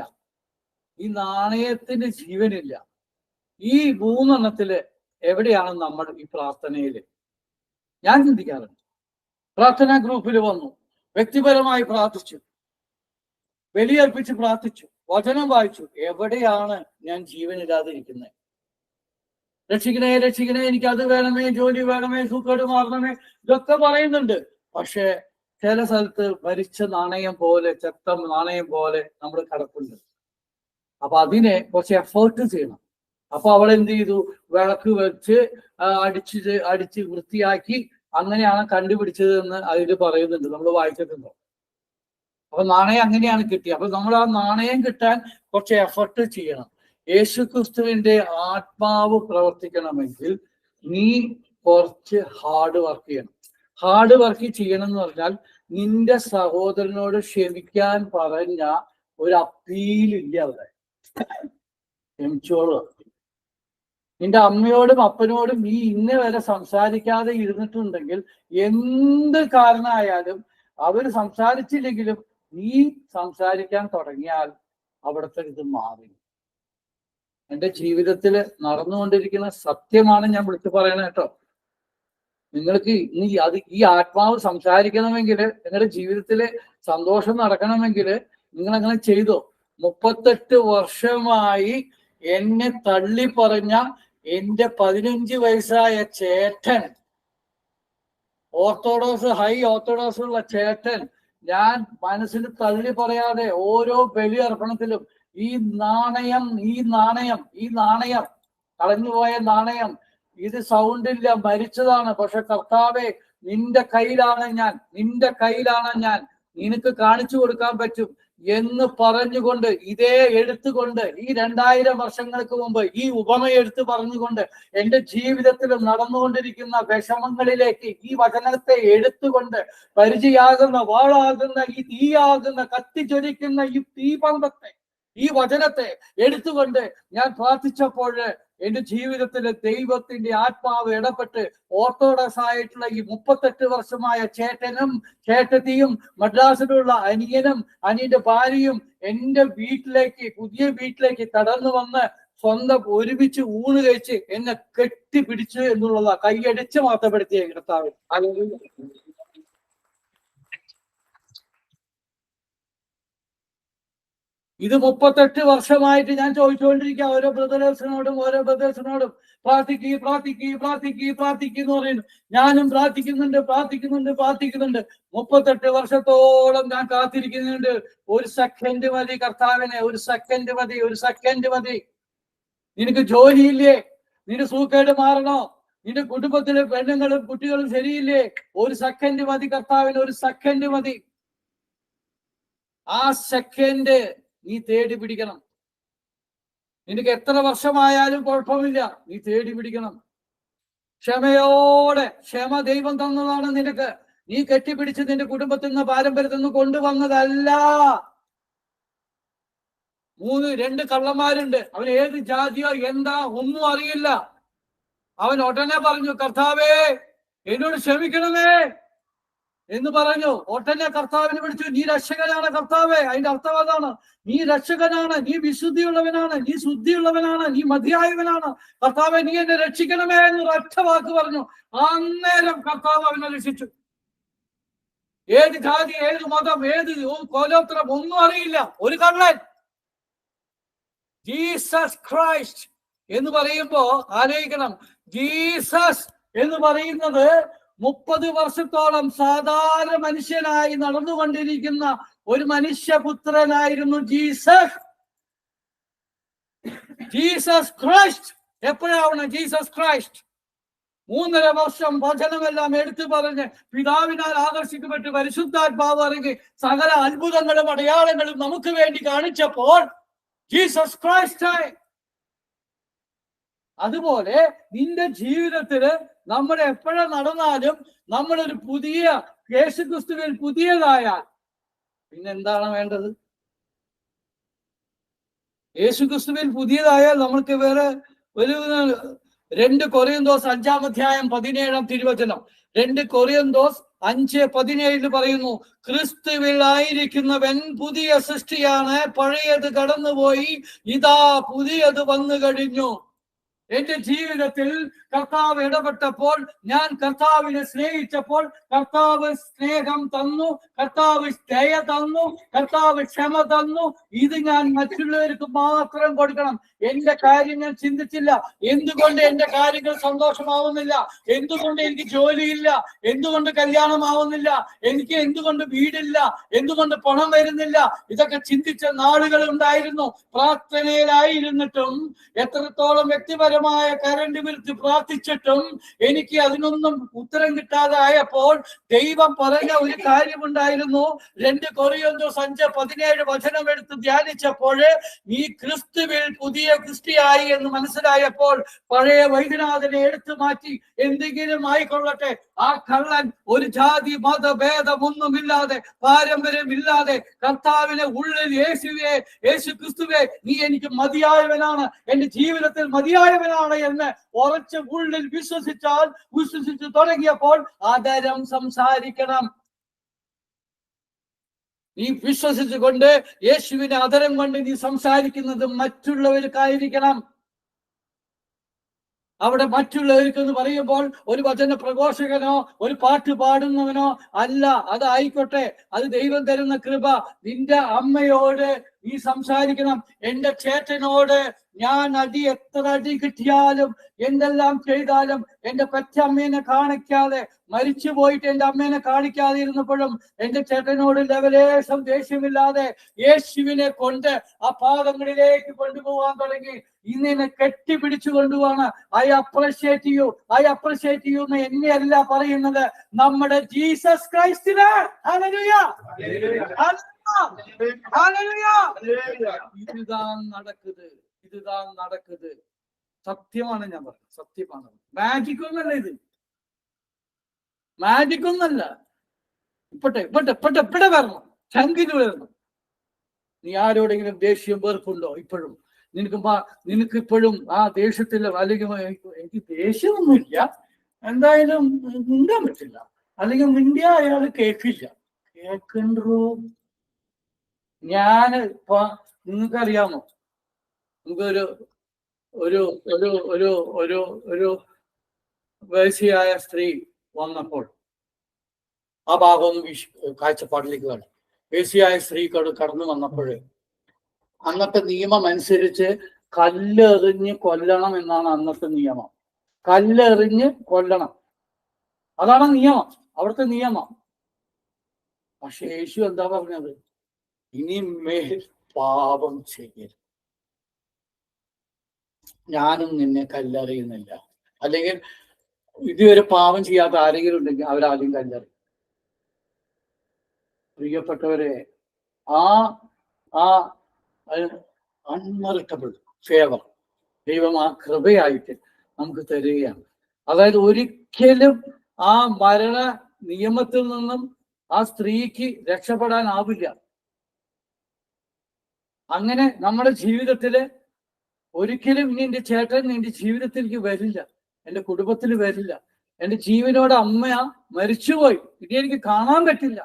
ഈ നാണയത്തിന് ജീവനില്ല. ഈ മൂന്നെണ്ണത്തില് എവിടെയാണ് നമ്മൾ ഈ പ്രാർത്ഥനയില്? ഞാൻ ചിന്തിക്കാറുണ്ട്. പ്രാർത്ഥനാ ഗ്രൂപ്പിൽ വന്നു, വ്യക്തിപരമായി പ്രാർത്ഥിച്ചു, ബലിയർപ്പിച്ച് പ്രാർത്ഥിച്ചു, വചനം വായിച്ചു. എവിടെയാണ് ഞാൻ ജീവനില്ലാതിരിക്കുന്നത്? രക്ഷിക്കണേ രക്ഷിക്കണേ, എനിക്ക് അത് വേണമേ, ജോലി വേണമേ, സുഖേട് മാറണമേ, ഇതൊക്കെ പറയുന്നുണ്ട്. പക്ഷെ ചില സ്ഥലത്ത് മരിച്ച നാണയം പോലെ, ചെത്ത നാണയം പോലെ നമ്മൾ കിടപ്പുണ്ട്. അപ്പൊ അതിനെ കുറച്ച് എഫേർട്ട് ചെയ്യണം. അപ്പൊ അവൾ എന്ത് ചെയ്തു? വിളക്ക് വെച്ച് അടിച്ച് വൃത്തിയാക്കി, അങ്ങനെയാണ് കണ്ടുപിടിച്ചത് എന്ന് അതിൽ പറയുന്നുണ്ട്, നമ്മൾ വായിച്ചിട്ടുണ്ടോ? അപ്പൊ നാണയം അങ്ങനെയാണ് കിട്ടിയത്. അപ്പൊ നമ്മൾ ആ നാണയം കിട്ടാൻ കുറച്ച് എഫർട്ട് ചെയ്യണം. യേശുക്രിസ്തുവിന്റെ ആത്മാവ് പ്രവർത്തിക്കണമെങ്കിൽ നീ കുറച്ച് ഹാർഡ് വർക്ക് ചെയ്യണം. ഹാർഡ് വർക്ക് ചെയ്യണം എന്ന് പറഞ്ഞാൽ, നിന്റെ സഹോദരനോട് ക്ഷമിക്കാൻ പറഞ്ഞ ഒരു അപ്പീലില്ല അവിടെ. ക്ഷമിച്ചോളൂ. നിന്റെ അമ്മയോടും അപ്പനോടും നീ ഇന്ന് വരെ സംസാരിക്കാതെ ഇരുന്നിട്ടുണ്ടെങ്കിൽ, എന്ത് കാരണമായാലും അവര് സംസാരിച്ചില്ലെങ്കിലും നീ സംസാരിക്കാൻ തുടങ്ങിയാൽ അവിടുത്തെ ഇത് മാറി. എൻ്റെ ജീവിതത്തിൽ നടന്നുകൊണ്ടിരിക്കുന്ന സത്യമാണ് ഞാൻ വിളിച്ചു പറയണ കേട്ടോ. നിങ്ങൾക്ക് ഈ ആത്മാവ് സംസാരിക്കണമെങ്കിൽ, നിങ്ങളുടെ ജീവിതത്തിലെ സന്തോഷം നടക്കണമെങ്കിൽ നിങ്ങൾ അങ്ങനെ ചെയ്തോ. 38 വർഷമായി എന്നെ തള്ളി പറഞ്ഞ എൻ്റെ 15 വയസ്സായ ചേട്ടൻ, ഓർത്തഡോക്സ്, ഹൈ ഓർത്തഡോക്സ് ഉള്ള ചേട്ടൻ, ഞാൻ മനസ്സിൽ തള്ളി പറയാതെ ഓരോ ബലി അർപ്പണത്തിലും ഈ നാണയം കളഞ്ഞുപോയ നാണയം, ഇത് സൗണ്ടില്ല, മരിച്ചതാണ്, പക്ഷെ കർത്താവേ നിന്റെ കയ്യിലാണ് ഞാൻ, നിനക്ക് കാണിച്ചു കൊടുക്കാൻ പറ്റും എന്ന് പറഞ്ഞുകൊണ്ട്, ഇതേ എടുത്തുകൊണ്ട്, ഈ 2000 വർഷങ്ങൾക്ക് മുമ്പ് ഈ ഉപമയെടുത്ത് പറഞ്ഞുകൊണ്ട്, എൻ്റെ ജീവിതത്തിൽ നടന്നുകൊണ്ടിരിക്കുന്ന വിഷമങ്ങളിലേക്ക് ഈ വചനത്തെ എടുത്തുകൊണ്ട്, പരിചയാകുന്ന വാളാകുന്ന ഈ തീയാകുന്ന കത്തിച്ചൊരിക്കുന്ന ഈ തീപന്തത്തെ, ഈ വചനത്തെ എടുത്തുകൊണ്ട് ഞാൻ പ്രാർത്ഥിച്ചപ്പോൾ എന്റെ ജീവിതത്തിലെ ദൈവത്തിന്റെ ആത്മാവ് ഇടപെട്ട് ഓർത്തഡോക്സ് ആയിട്ടുള്ള ഈ 38 വർഷമായ ചേട്ടനും ചേട്ടത്തിയും, മദ്രാസിലുള്ള അനിയനും അനിയന്റെ ഭാര്യയും എൻ്റെ പുതിയ വീട്ടിലേക്ക് കടന്നു വന്ന് സ്വന്തം ഒരുമിച്ച് ഊണ് കഴിച്ച് എന്നെ കെട്ടിപ്പിടിച്ചു എന്നുള്ളതാ. കൈയടിച്ച് മാത്രപ്പെടുത്തിയ കർത്താവ്. ഇത് 38 വർഷമായിട്ട് ഞാൻ ചോദിച്ചുകൊണ്ടിരിക്കുക ഓരോ ബ്രദേഴ്സിനോടും പ്രാർത്ഥിക്ക് എന്ന് പറയുന്നു. ഞാനും പ്രാർത്ഥിക്കുന്നുണ്ട്. 38 വർഷത്തോളം ഞാൻ കാത്തിരിക്കുന്നുണ്ട്. ഒരു സെക്കൻഡ് മതി കർത്താവിനെ, ഒരു സെക്കൻഡ് മതി. നിനക്ക് ജോലിയില്ലേ? നിന്റെ സൂക്കേട് മാറണോ? നിന്റെ കുടുംബത്തിലെ പെണ്ണുങ്ങളും കുട്ടികളും ശരിയില്ലേ? ഒരു സെക്കൻഡ് മതി കർത്താവിന്, ഒരു സെക്കൻഡ് മതി. ആ സെക്കൻഡ് നീ തേടി പിടിക്കണം. നിനക്ക് എത്ര വർഷമായാലും കുഴപ്പമില്ല, നീ തേടി പിടിക്കണം. ക്ഷമയോടെ, ക്ഷമ ദൈവം തന്നതാണ് നിനക്ക്. നീ കെട്ടിപ്പിടിച്ച് നിന്റെ കുടുംബത്തിൽ നിന്ന് പാരമ്പര്യത്തിൽ നിന്ന് കൊണ്ടുവന്നതല്ല. 2 കള്ളന്മാരുണ്ട്. അവൻ ഏത് ജാതിയോ എന്താ ഒന്നും അറിയില്ല. അവൻ ഉടനെ പറഞ്ഞു, കർത്താവേ എന്നോട് ക്ഷമിക്കണമേ എന്ന് പറഞ്ഞു. ഉടനെ കർത്താവിനെ വിളിച്ചു. നീ രക്ഷകനാണ് കർത്താവേ. അതിന്റെ അർത്ഥം അതാണ്, നീ രക്ഷകനാണ്, നീ വിശുദ്ധിയുള്ളവനാണ്, നീ ശുദ്ധിയുള്ളവനാണ്, നീ മതിയായവനാണ്. കർത്താവെ നീ എന്നെ രക്ഷിക്കണമേ എന്നൊരു ഒറ്റ വാക്ക് പറഞ്ഞു. അന്നേരം കർത്താവ് അവനെ രക്ഷിച്ചു. ഏത് ജാതി, ഏത് മതം, ഏത് കോലോത്രം ഒന്നും അറിയില്ല. ഒരു കള്ളൻ. ജീസസ് ക്രൈസ്റ്റ് എന്ന് പറയുമ്പോ ആലോചിക്കണം, ജീസസ് എന്ന് പറയുന്നത് 30 വർഷത്തോളം സാധാരണ മനുഷ്യനായി നടന്നുകൊണ്ടിരിക്കുന്ന ഒരു മനുഷ്യപുത്രനായിരുന്നു ജീസസ്. ജീസസ് ക്രൈസ്റ്റ് എപ്പോഴാവണം? ജീസസ് ക്രൈസ്റ്റ് 3.5 വർഷം വചനമെല്ലാം എടുത്തു പറഞ്ഞ് പിതാവിനാൽ ആകർഷിക്കപ്പെട്ട് പരിശുദ്ധാത്മാവ് ഇറങ്ങി സകല അത്ഭുതങ്ങളും അടയാളങ്ങളും നമുക്ക് വേണ്ടി കാണിച്ചപ്പോൾ ജീസസ് ക്രൈസ്റ്റ് ആയി. അതുപോലെ നിന്റെ ജീവിതത്തില് നമ്മൾ എപ്പോഴും നടന്നാലും നമ്മളൊരു പുതിയ യേശുക്രിസ്തുവിൽ പുതിയതായാൽ പിന്നെന്താണ് വേണ്ടത്? യേശുക്രിസ്തുവിൽ പുതിയതായാൽ നമ്മൾക്ക് വേറെ ഒരു 2 കൊറിന്തോസ് 5-ാം അധ്യായം 17-ാം തിരുവചനം 2 കൊറിന്തോസ് 5:17 പറയുന്നു, ക്രിസ്തുവിൽ ആയിരിക്കുന്നവൻ പുതിയ സൃഷ്ടിയാണ്, പഴയത് കടന്നുപോയി, ഇതാ പുതിയത് വന്നു കഴിഞ്ഞു. എന്റെ ജീവിതത്തിൽ കർത്താവ് ഇടപെട്ടപ്പോൾ, ഞാൻ കർത്താവിനെ സ്നേഹിച്ചപ്പോൾ കർത്താവ് സ്നേഹം തന്നു, കർത്താവ് ദയ തന്നു, കർത്താവ് ക്ഷമ തന്നു. ഇത് ഞാൻ മറ്റുള്ളവർക്ക് മാത്രം കൊടുക്കണം. എന്റെ കാര്യം ഞാൻ ചിന്തിച്ചില്ല. എന്തുകൊണ്ട് എന്റെ കാര്യങ്ങൾ സന്തോഷമാവുന്നില്ല? എന്തുകൊണ്ട് എനിക്ക് ജോലിയില്ല? എന്തുകൊണ്ട് കല്യാണമാവുന്നില്ല? എനിക്ക് എന്തുകൊണ്ട് വീടില്ല? എന്തുകൊണ്ട് പണം വരുന്നില്ല? ഇതൊക്കെ ചിന്തിച്ച നാളുകൾ ഉണ്ടായിരുന്നു. പ്രാർത്ഥനയിലായിരുന്നിട്ടും, എത്രത്തോളം വ്യക്തിപരമായ കരണ്ട് വിളിച്ച് പ്രാർത്ഥിച്ചിട്ടും എനിക്ക് അതിനൊന്നും ഉത്തരം കിട്ടാതെ ആയപ്പോൾ ദൈവം പറഞ്ഞ ഒരു കാര്യമുണ്ടായിരുന്നു. 2 കൊറിന്തോസ് 5:17 വചനം എടുത്ത് ധ്യാനിച്ചപ്പോൾ നീ ക്രിസ്തുവിൽ പുതിയ ക്രിസ്റ്റിയായി എന്ന് മനസ്സിലായപ്പോൾ പഴയ വൈദ്യനാഥനെ എടുത്തു മാറ്റി. എന്തെങ്കിലും ആയിക്കൊള്ളട്ടെ, ആ കള്ളൻ ഒരു ജാതി മതഭേദമൊന്നുമില്ലാതെ പാരമ്പര്യമില്ലാതെ കർത്താവിനെ ഉള്ളിൽ യേശു ക്രിസ്തുവേ നീ എനിക്ക് മതിയായവനാണ്, എന്റെ ജീവിതത്തിൽ മതിയായവനാണ് എന്ന് ഉറച്ച് ഉള്ളിൽ വിശ്വസിച്ചു തുടങ്ങിയപ്പോൾ ആദരം സംസാരിക്കണം. നീ വിശ്വസിച്ചുകൊണ്ട് യേശുവിനെ ആദരം കൊണ്ട് നീ സംസാരിക്കുന്നത് മറ്റുള്ളവർക്കായിരിക്കണം. അവിടെ മറ്റുള്ളവർക്ക് എന്ന് പറയുമ്പോൾ ഒരു വചന പ്രഘോഷകനോ ഒരു പാട്ട് പാടുന്നവനോ അല്ല. അതായിക്കോട്ടെ, അത് ദൈവം തരുന്ന കൃപ. നിന്റെ അമ്മയോട് നീ സംസാരിക്കണം. എന്റെ ചേട്ടനോട് ഞാൻ എത്ര അടി കിട്ടിയാലും എന്തെല്ലാം ചെയ്താലും എന്റെ പെറ്റമ്മേനെ കാണിക്കാതെ, മരിച്ചു പോയിട്ട് എന്റെ അമ്മേനെ കാണിക്കാതെ ഇരുന്നപ്പോഴും എന്റെ ചേട്ടനോട് ലെവലേശം ദേഷ്യമില്ലാതെ യേശുവിനെ കൊണ്ട് ആ പാദങ്ങളിലേക്ക് കൊണ്ടുപോകാൻ തുടങ്ങി. ഇന്നെ കെട്ടിപ്പിടിച്ചു കൊണ്ടുപോവാണ്. ഐ അപ്രിഷിയേറ്റ് യു എന്ന് എന്നെയല്ല പറയുന്നത്, നമ്മുടെ ജീസസ് ക്രൈസ്റ്റിന്. Hallelujah, hallelujah. ഇതുதான் നടക്കുന്നത്. സത്യമാണ് ഞാൻ പറഞ്ഞത്, സത്യമാണ്. മാജിക് ഒന്നല്ല ഇത്, മാജിക് ഒന്നല്ല. ഇപ്പട്ടെ വരണം, ചങ്കിന് വരണം. നീ ആരോടെങ്കിലും ദേഷ്യം വെറുപ്പുണ്ടോ? ഇപ്പോഴും നിനക്ക് ഇപ്പോഴും ആ ദേഷ്യത്തിൽ, അല്ലെങ്കിൽ എനിക്ക് ദേഷ്യമൊന്നുമില്ല, എന്തായാലും മിണ്ടാൻ പറ്റില്ല, അല്ലെങ്കിൽ മിണ്ടിയ അയാൾ കേൾക്കില്ല. കേൾക്കണ്ടോ? നിങ്ങൾക്കറിയാമോ, നമുക്കൊരു ഒരു ഒരു ഒരു ഒരു ഒരു വയസ്സിയായ സ്ത്രീ വന്നപ്പോൾ, ആ ഭാഗം കാഴ്ചപ്പാടിലേക്ക് വേണം. വേശ്യയായ സ്ത്രീ കടന്നു വന്നപ്പോൾ അന്നത്തെ നിയമം അനുസരിച്ച് കല്ലെറിഞ്ഞ് കൊല്ലണം എന്നാണ് അന്നത്തെ നിയമം. കല്ലെറിഞ്ഞ് കൊല്ലണം, അതാണ് നിയമം, അവിടുത്തെ നിയമം. പക്ഷെ യേശു എന്താ പറഞ്ഞത്? ഇനിമേൽ പാപം ചെയ്യരുത്, ഞാനും നിന്നെ കല്ലെറിയുന്നില്ല. അല്ലെങ്കിൽ ഇതുവരെ പാപം ചെയ്യാത്ത ആരെങ്കിലും ഉണ്ടെങ്കിൽ അവരാദ്യം കല്ലെറിയും. പ്രിയപ്പെട്ടവരെ, ആ ആ അൺമറിട്ടബിൾ ഫേവർ ദൈവം ആ കൃപയായിട്ട് നമുക്ക് തരികയാണ്. അതായത് ഒരിക്കലും ആ മരണ നിയമത്തിൽ നിന്നും ആ സ്ത്രീക്ക് രക്ഷപ്പെടാനാവില്ല. അങ്ങനെ നമ്മുടെ ജീവിതത്തില് ഒരിക്കലും ഇനി എൻ്റെ ചേട്ടൻ എൻ്റെ ജീവിതത്തിലേക്ക് വരില്ല, എൻ്റെ കുടുംബത്തിൽ വരില്ല. എൻ്റെ ജീവനോട് അമ്മ മരിച്ചുപോയി, ഇനി എനിക്ക് കാണാൻ പറ്റില്ല.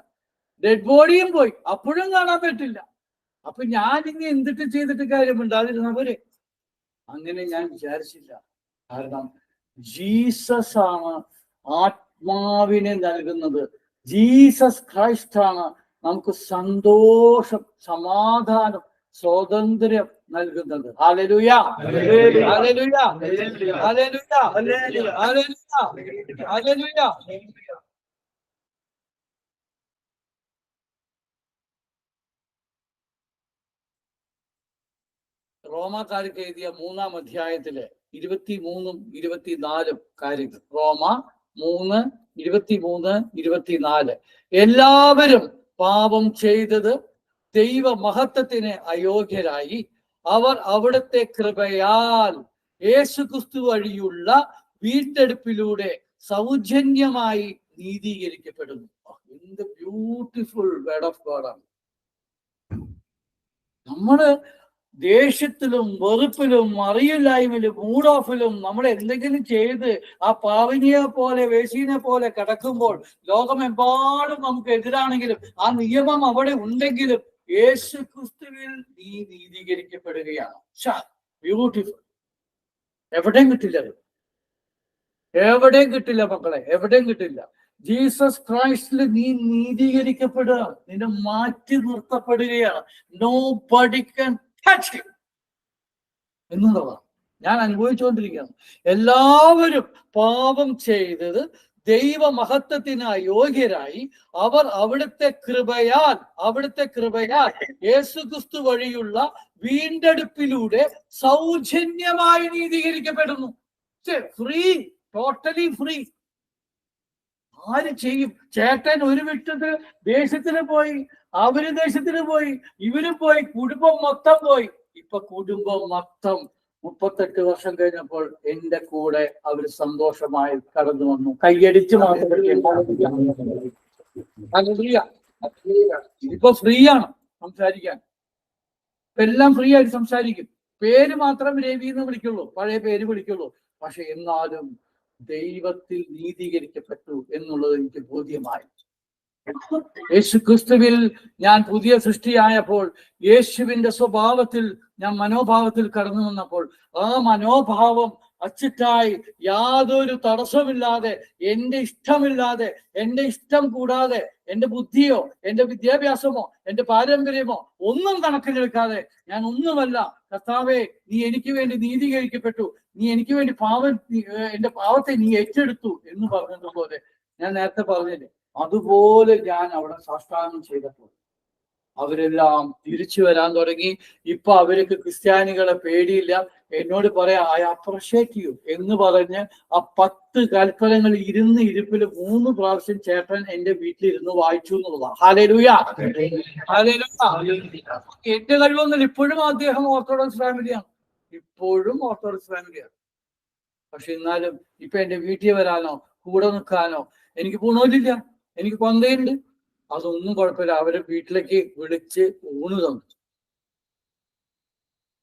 ഡെഡ് ബോഡിയും പോയി, അപ്പോഴും കാണാൻ പറ്റില്ല. അപ്പൊ ഞാൻ ഇനി എന്തിട്ട് ചെയ്തിട്ട് കാര്യമുണ്ടാതിരുന്നവര് അങ്ങനെ ഞാൻ വിചാരിച്ചില്ല. കാരണം ജീസസ് ആണ് ആത്മാവിനെ നൽകുന്നത്. ജീസസ് ക്രൈസ്റ്റ് ആണ് നമുക്ക് സന്തോഷം, സമാധാനം, സ്വാതന്ത്ര്യം നൽകുന്നത്. Hallelujah, hallelujah, hallelujah, hallelujah, hallelujah. റോമാക്കാർക്ക് എഴുതിയ 3-ാം അധ്യായത്തിലെ 23-ഉം 24-ഉം കാര്യങ്ങൾ. റോമ 3:23, 24. എല്ലാവരും പാപം ചെയ്തത് ദൈവ മഹത്വത്തിന് അയോഗ്യരായി അവർ അവിടുത്തെ കൃപയാൽ യേശുക്രിസ്തു വഴിയുള്ള വീണ്ടെടുപ്പിലൂടെ സൗജന്യമായി നീതീകരിക്കപ്പെടുന്നു. എന്ത് ബ്യൂട്ടിഫുൾ വേർഡ് ഓഫ് ഗോഡ് ആണ്. നമ്മള് ദേഷ്യത്തിലും വെറുപ്പിലും അറിയില്ലായ്മയിലും മൂഡ് ഓഫിലും നമ്മൾ എന്തെങ്കിലും ചെയ്ത് ആ പാവിനിയെ പോലെ വേശീനെ പോലെ കിടക്കുമ്പോൾ ലോകമെമ്പാടും നമുക്ക് എതിരാണെങ്കിലും ആ നിയമം അവിടെ ഉണ്ടെങ്കിലും യേശു ക്രിസ്തുവിൽ നീ നീതീകരിക്കപ്പെടുകയാണ്. ബ്യൂട്ടിഫുൾ. എവിടെയും കിട്ടില്ല, എവിടെയും കിട്ടില്ല മക്കളെ, എവിടെയും കിട്ടില്ല. ജീസസ് ക്രൈസ്റ്റിൽ നീ നീതീകരിക്കപ്പെടുക, നിന്നെ മാറ്റി നിർത്തപ്പെടുകയാണ്. Nobody can touch him എന്നുള്ളതാണ് ഞാൻ അനുഭവിച്ചുകൊണ്ടിരിക്കുകയാണ്. എല്ലാവരും പാപം ചെയ്തത് ദൈവ മഹത്വത്തിന് അയോഗ്യരായി അവർ അവിടുത്തെ കൃപയാൽ യേശുക്രിസ്തു വഴിയുള്ള വീണ്ടെടുപ്പിലൂടെ സൗജന്യമായി നീതീകരിക്കപ്പെടുന്നു. Free, totally free. ആര് ചെയ്യും? ചേട്ടൻ ഒരു വിട്ടത് ദേശത്തിന് പോയി, അവര് ദേശത്തിന് പോയി, ഇവരും പോയി, കുടുംബം മൊത്തം പോയി. ഇപ്പൊ കുടുംബം മൊത്തം 38 വർഷം കഴിഞ്ഞപ്പോൾ എന്റെ കൂടെ അവർ സന്തോഷമായി കടന്നു വന്നു. കൈയടിച്ച് ഇപ്പൊ ഫ്രീ ആണ് സംസാരിക്കാൻ, എല്ലാം ഫ്രീ ആയിട്ട് സംസാരിക്കും. പേര് മാത്രം രവി എന്ന് വിളിക്കുള്ളൂ, പഴയ പേര് വിളിക്കുള്ളൂ. പക്ഷെ എന്നാലും ദൈവത്തിൽ നീതീകരിക്കപ്പെട്ടു എന്നുള്ളത് എനിക്ക് ബോധ്യമായി. യേശു ക്രിസ്തുവിൽ ഞാൻ പുതിയ സൃഷ്ടിയായപ്പോൾ, യേശുവിന്റെ സ്വഭാവത്തിൽ ഞാൻ മനോഭാവത്തിൽ കടന്നു വന്നപ്പോൾ, ആ മനോഭാവം അച്ചിട്ടായി യാതൊരു തടസ്സമില്ലാതെ, എന്റെ ഇഷ്ടമില്ലാതെ, എന്റെ ഇഷ്ടം കൂടാതെ, എന്റെ ബുദ്ധിയോ എന്റെ വിദ്യാഭ്യാസമോ എന്റെ പാരമ്പര്യമോ ഒന്നും കണക്കിലെടുക്കാതെ ഞാൻ ഒന്നുമല്ല, കർത്താവേ നീ എനിക്ക് വേണ്ടി നീതീകരിക്കപ്പെട്ടു, നീ എനിക്ക് വേണ്ടി എന്റെ പാവത്തെ നീ ഏറ്റെടുത്തു എന്ന് പറഞ്ഞതുപോലെ, ഞാൻ നേരത്തെ പറഞ്ഞില്ലേ, അതുപോലെ ഞാൻ അവിടെ സാഷ്ടാംഗം ചെയ്തപ്പോൾ അവരെല്ലാം തിരിച്ചു വരാൻ തുടങ്ങി. ഇപ്പൊ അവർക്ക് ക്രിസ്ത്യാനികളെ പേടിയില്ല. എന്നോട് പറയാ ഐ അപ്രിഷിയേറ്റ് യു എന്ന് പറഞ്ഞ് ആ 10 കൽപ്പനകൾ ഇരിപ്പിൽ 3 പ്രാവശ്യം ചേട്ടൻ എന്റെ വീട്ടിലിരുന്ന് വായിച്ചു എന്നുള്ളതാണ്. Hallelujah, hallelujah. എന്റെ കഴിവൊന്നുമില്ല. ഇപ്പോഴും അദ്ദേഹം ഓർത്തഡോക്സ് ഫാമിലിയാണ്, ഇപ്പോഴും ഓർത്തഡോക്സ് ഫാമിലിയാണ്. പക്ഷെ എന്നാലും ഇപ്പൊ എന്റെ വീട്ടിൽ വരാനോ കൂടെ നിൽക്കാനോ എനിക്ക് ഗുണമില്ല. എനിക്ക് കൊന്തയുണ്ട്, അതൊന്നും കുഴപ്പമില്ല. അവരെ വീട്ടിലേക്ക് വിളിച്ച് ഊണ് തന്നു.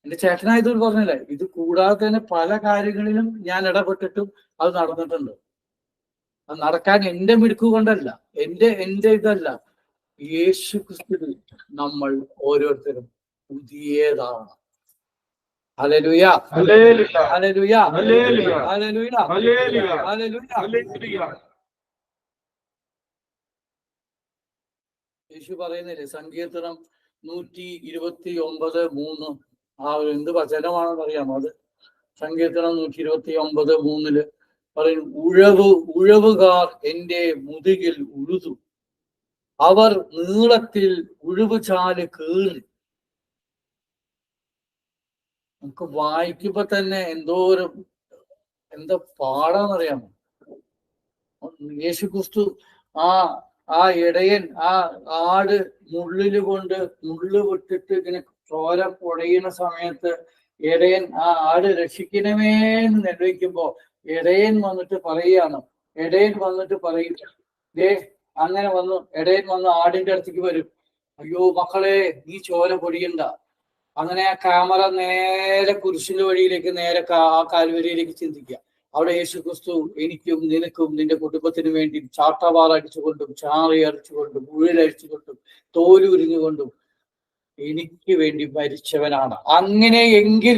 എന്റെ ചേട്ടനായതുകൊണ്ട് പറഞ്ഞില്ലേ, ഇത് കൂടാതെ തന്നെ പല കാര്യങ്ങളിലും ഞാൻ ഇടപെട്ടിട്ടും അത് നടന്നിട്ടുണ്ട്. അത് നടക്കാൻ എന്റെ മിടുക്ക് കൊണ്ടല്ല, എന്റെ ഇതല്ല. യേശു ക്രിസ്തുവിൽ നമ്മൾ ഓരോരുത്തരും പുതിയതാണ്. Hallelujah, hallelujah, hallelujah, hallelujah, hallelujah. Yeshu പറയുന്നില്ലേ, സങ്കീർത്തനം 129:3, ആ ഒരു എന്ത് വചനമാണെന്ന് അറിയാമോ? അത് സങ്കീർത്തനം 129:3 പറയും, ഉഴവുകാർ എന്റെ മുതുകിൽ ഉഴുതു, അവർ നീളത്തിൽ ഉഴുവുചാല് കീറി. നമുക്ക് വായിക്കുമ്പോ തന്നെ എന്താ പാടാന്നറിയാമോ? യേശു ക്രിസ്തു ആ ഇടയൻ ആ ആട് മുള്ളു വിട്ടിട്ട് ഇങ്ങനെ ചോര പൊടയുന്ന സമയത്ത് ഇടയൻ ആ ആട് രക്ഷിക്കണമേന്ന് നിർവഹിക്കുമ്പോ ഇടയൻ വന്നിട്ട് പറയും ദേ അങ്ങനെ ഇടയൻ വന്ന് ആടിന്റെ അടുത്തേക്ക് വരും. അയ്യോ മക്കളെ, നീ ചോര പൊടിയണ്ട. അങ്ങനെ ആ ക്യാമറ നേരെ കുരിശിന്റെ വഴിയിലേക്ക്, നേരെ ആ കാൽവരിയിലേക്ക് ചിന്തിക്കുക. അവിടെ യേശു ക്രിസ്തു എനിക്കും നിനക്കും നിന്റെ കുടുംബത്തിനു വേണ്ടി ചാട്ടവാർ അടിച്ചുകൊണ്ടും ചാറി അടിച്ചുകൊണ്ടും ഉഴിലടിച്ചുകൊണ്ടും തോലുരിഞ്ഞുകൊണ്ടും എനിക്ക് വേണ്ടി മരിച്ചവനാണ്. അങ്ങനെയെങ്കിൽ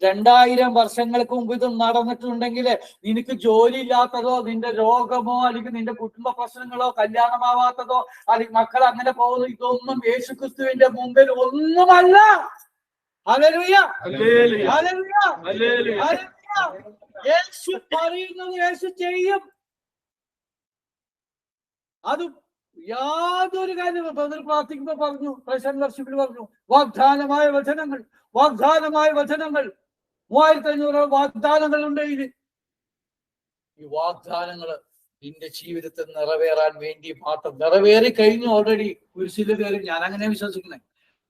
2000 വർഷങ്ങൾക്ക് മുമ്പ് ഇത് നടന്നിട്ടുണ്ടെങ്കിൽ നിനക്ക് ജോലി ഇല്ലാത്തതോ, നിന്റെ രോഗമോ, അല്ലെങ്കിൽ നിന്റെ കുടുംബ പ്രശ്നങ്ങളോ, കല്യാണമാവാത്തതോ, അല്ലെങ്കിൽ മക്കൾ അങ്ങനെ പോകുന്നു, ഇതൊന്നും യേശുക്രിസ്തുവിന്റെ മുമ്പിൽ ഒന്നുമല്ല. Hallelujah, hallelujah, hallelujah. യേശു പറയുന്നത് യേശു ചെയ്യും. അത് യാതൊരു കാര്യം പ്രാർത്ഥിക്കുമ്പോ പറഞ്ഞു, പ്രശൻ വർഷിപ്പിൽ പറഞ്ഞു, വാഗ്ദാനമായ വചനങ്ങൾ 3500 വാഗ്ദാനങ്ങളുണ്ട്. ഈ വാഗ്ദാനങ്ങള് നിന്റെ ജീവിതത്തിൽ നിറവേറാൻ വേണ്ടി മാത്രം. നിറവേറി കഴിഞ്ഞു ഓൾറെഡി. കുരിശില് കയറി. ഞാൻ അങ്ങനെ വിശ്വസിക്കണേ.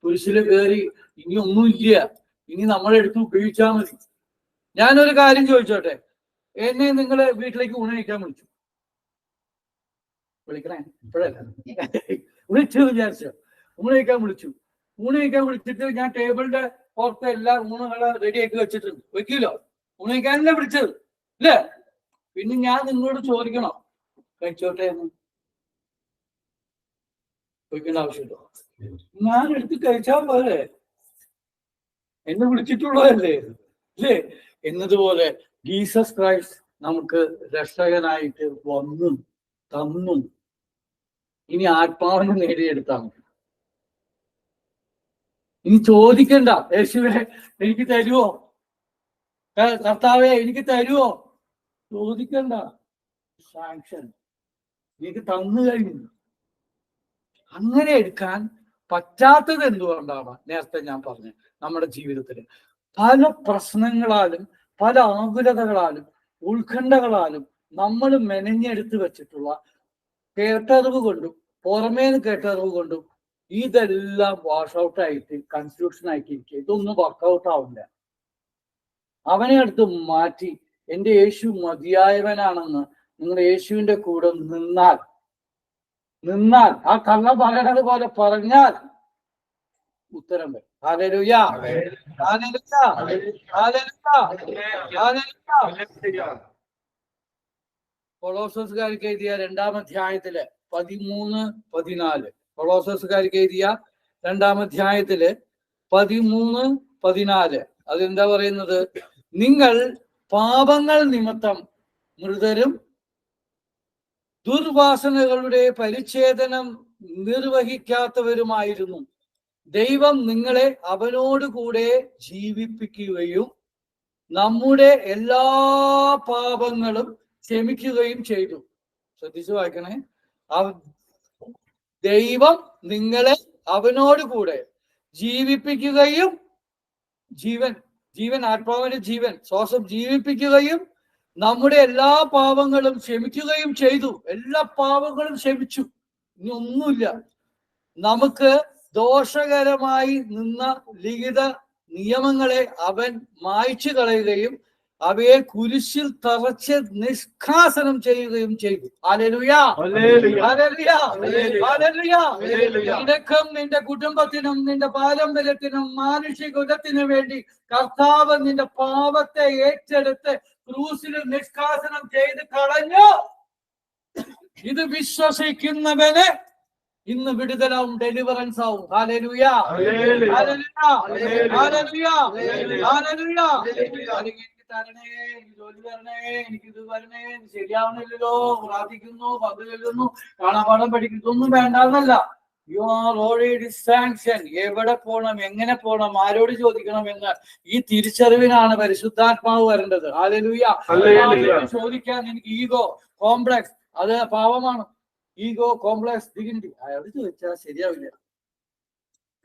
കുരിശില് കയറി. ഇനി ഒന്നുമില്ല. ഇനി നമ്മളെടുത്ത് ഉപയോഗിച്ചാൽ മതി. ഞാനൊരു കാര്യം ചോദിച്ചോട്ടെ. എന്നെ നിങ്ങള് വീട്ടിലേക്ക് ഊണ് കഴിക്കാൻ വിളിച്ചു. വിളിക്കണേ ഇപ്പോഴല്ല, വിളിച്ചു വിചാരിച്ചോ. ഊണ് കഴിക്കാൻ വിളിച്ചിട്ട് ഞാൻ ടേബിളിന്റെ പുറത്ത് എല്ലാ ഊണുകളെ റെഡിയാക്കി വെച്ചിട്ടുണ്ട്. വെക്കില്ലോ? ഊണ് കഴിക്കാനല്ലേ വിളിച്ചത് അല്ലേ? പിന്നെ ഞാൻ നിങ്ങളോട് ചോദിക്കണോ കഴിച്ചോട്ടെ എന്ന്? ചോദിക്കേണ്ട ആവശ്യമില്ലോ. ഞാൻ എടുത്ത് കഴിച്ചാൽ പോലെ എന്നെ വിളിച്ചിട്ടുള്ളതല്ലേ അല്ലേ? എന്നതുപോലെ ജീസസ് ക്രൈസ്റ്റ് നമുക്ക് രക്ഷകനായിട്ട് തന്നു. ഇനി ആത്മാവിനെ നേടിയെടുത്താൽ മതി. ഇനി ചോദിക്കണ്ട, യേശുവേ എനിക്ക് തരുവോ, കർത്താവേ എനിക്ക് തരുവോ, ചോദിക്കണ്ട. സാങ്ഷൻ എനിക്ക് തന്നു കഴിഞ്ഞു. അങ്ങനെ എടുക്കാൻ പറ്റാത്തത് എന്തുകൊണ്ടാണ്? നേരത്തെ ഞാൻ പറഞ്ഞു, നമ്മുടെ ജീവിതത്തിൽ പല പ്രശ്നങ്ങളാലും, പല ആകുലതകളാലും, ഉത്കണ്ഠകളാലും നമ്മൾ മെനഞ്ഞെടുത്ത് വെച്ചിട്ടുള്ള കേട്ടറിവ് കൊണ്ടും പുറമേന്ന് കേട്ടറിവ് കൊണ്ടും ഇതെല്ലാം വാഷ് ഔട്ട് ആയിട്ട് കൺഫ്യൂഷൻ ആയിട്ടിരിക്കുക. ഇതൊന്നും വർക്കൗട്ട് ആവില്ല. അവനെ എടുത്ത് മാറ്റി എൻ്റെ യേശു മതിയായവനാണെന്ന് നിങ്ങൾ യേശുവിന്റെ കൂടെ നിന്നാൽ ആ കള്ള പറയണത് പോലെ പറഞ്ഞാൽ ഉത്തരം വരും. Hallelujah, hallelujah, hallelujah. കൊളോസസ്കാർക്ക് എഴുതിയ 2-ാം അധ്യായത്തില് 13-14. കൊളോസസ്കാർക്ക് എഴുതിയ 2-ാം അധ്യായത്തില് 13-14. അതെന്താ പറയുന്നത്? നിങ്ങൾ പാപങ്ങൾ നിമിത്തം മൃതരും ദുർവാസനകളുടെ പരിച്ഛേദനം നിർവഹിക്കാത്തവരുമായിരുന്നു. ദൈവം നിങ്ങളെ അവനോടുകൂടെ ജീവിപ്പിക്കുകയും നമ്മുടെ എല്ലാ പാപങ്ങളും ക്ഷമിക്കുകയും ചെയ്തു. ശ്രദ്ധിച്ചു വായിക്കണേ. ദൈവം നിങ്ങളെ അവനോടുകൂടെ ജീവിപ്പിക്കുകയും, ജീവൻ ആത്മാവിന്റെ ജീവൻ ശ്വാസം ജീവിപ്പിക്കുകയും നമ്മുടെ എല്ലാ പാപങ്ങളും ക്ഷമിക്കുകയും ചെയ്തു. എല്ലാ പാപങ്ങളും ക്ഷമിച്ചു. ഇനി ഒന്നുമില്ല. നമുക്ക് ദോഷകരമായി നിന്ന ലിഖിത നിയമങ്ങളെ അവൻ മായ്ച്ചു കളയുകയും അവയെ കുരിശിൽ തറച്ച് നിഷ്കാസനം ചെയ്യുകയും ചെയ്തു. Hallelujah, hallelujah, hallelujah. നിനക്കും നിന്റെ കുടുംബത്തിനും നിന്റെ പാരമ്പര്യത്തിനും മാനുഷികുലത്തിനു വേണ്ടി കർത്താവ് നിന്റെ പാപത്തെ ഏറ്റെടുത്ത് ക്രൂസിൽ നിഷ്കാസനം ചെയ്ത് കളഞ്ഞു. ഇത് വിശ്വസിക്കുന്നവന് ഇന്ന് വിടുതലാവും, ഡെലിവറൻസ് ആവും. Hallelujah, hallelujah, hallelujah, hallelujah. എനിക്ക് തരണേ, എനിക്ക് ജോലി തരണേ, എനിക്കിത് തരണേ, ശരിയാവണില്ലല്ലോ, പ്രാർത്ഥിക്കുന്നു, പങ്കു ചെല്ലുന്നു, കാണാപാഠം പഠിക്കുന്നു, ഒന്നും വേണ്ടെന്നല്ല. You are already sanction. എവിടെ പോകണം, എങ്ങനെ പോകണം, ആരോട് ചോദിക്കണം എന്ന ഈ തിരിച്ചറിവിനാണ് പരിശുദ്ധാത്മാവ് വരേണ്ടത്. ഹല്ലേലൂയ. ചോദിക്കാൻ എനിക്ക് ഈഗോ കോംപ്ലക്സ്, അത് പാവമാണ്. ഈഗോ കോംപ്ലക്സ് ഡിഗ്നിറ്റി അയാളോട് ചോദിച്ചാൽ ശരിയാവില്ല.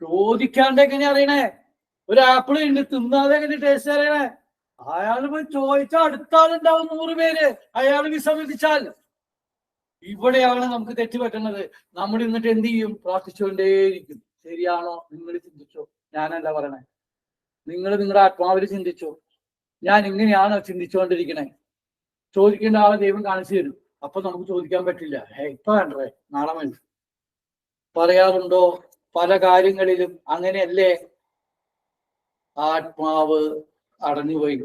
ചോദിക്കാണ്ട് എങ്ങനെ അറിയണേ? ഒരു ആപ്പിൾ ഉണ്ട്, തിന്നാതെ എങ്ങനെ ടേസ്റ്റ് അറിയണേ? അയാൾ പോയി ചോദിച്ചാൽ അടുത്താളുണ്ടാവും 100 പേര്. അയാൾ വിസമ്മതിച്ചാൽ ഇവിടെയാണ് നമുക്ക് തെറ്റുപറ്റുന്നത്. നമ്മൾ എന്നിട്ട് എന്ത് ചെയ്യും? പ്രാർത്ഥിച്ചുകൊണ്ടേയിരിക്കും. ശരിയാണോ? നിങ്ങൾ ചിന്തിച്ചോ? ഞാനല്ല പറയണേ, നിങ്ങൾ നിങ്ങളുടെ ആത്മാവിൽ ചിന്തിച്ചോ. ഞാൻ ഇങ്ങനെയാണോ ചിന്തിച്ചുകൊണ്ടിരിക്കണേ? ചോദിക്കേണ്ട ആളെ ദൈവം കാണിച്ചു തരും. അപ്പൊ നമുക്ക് ചോദിക്കാൻ പറ്റില്ല, ഇപ്പൊ വേണ്ടേ, നാളെ വേണ്ട. പറയാറുണ്ടോ? പല കാര്യങ്ങളിലും അങ്ങനെയല്ലേ? ആത്മാവ് അടഞ്ഞുപോയി.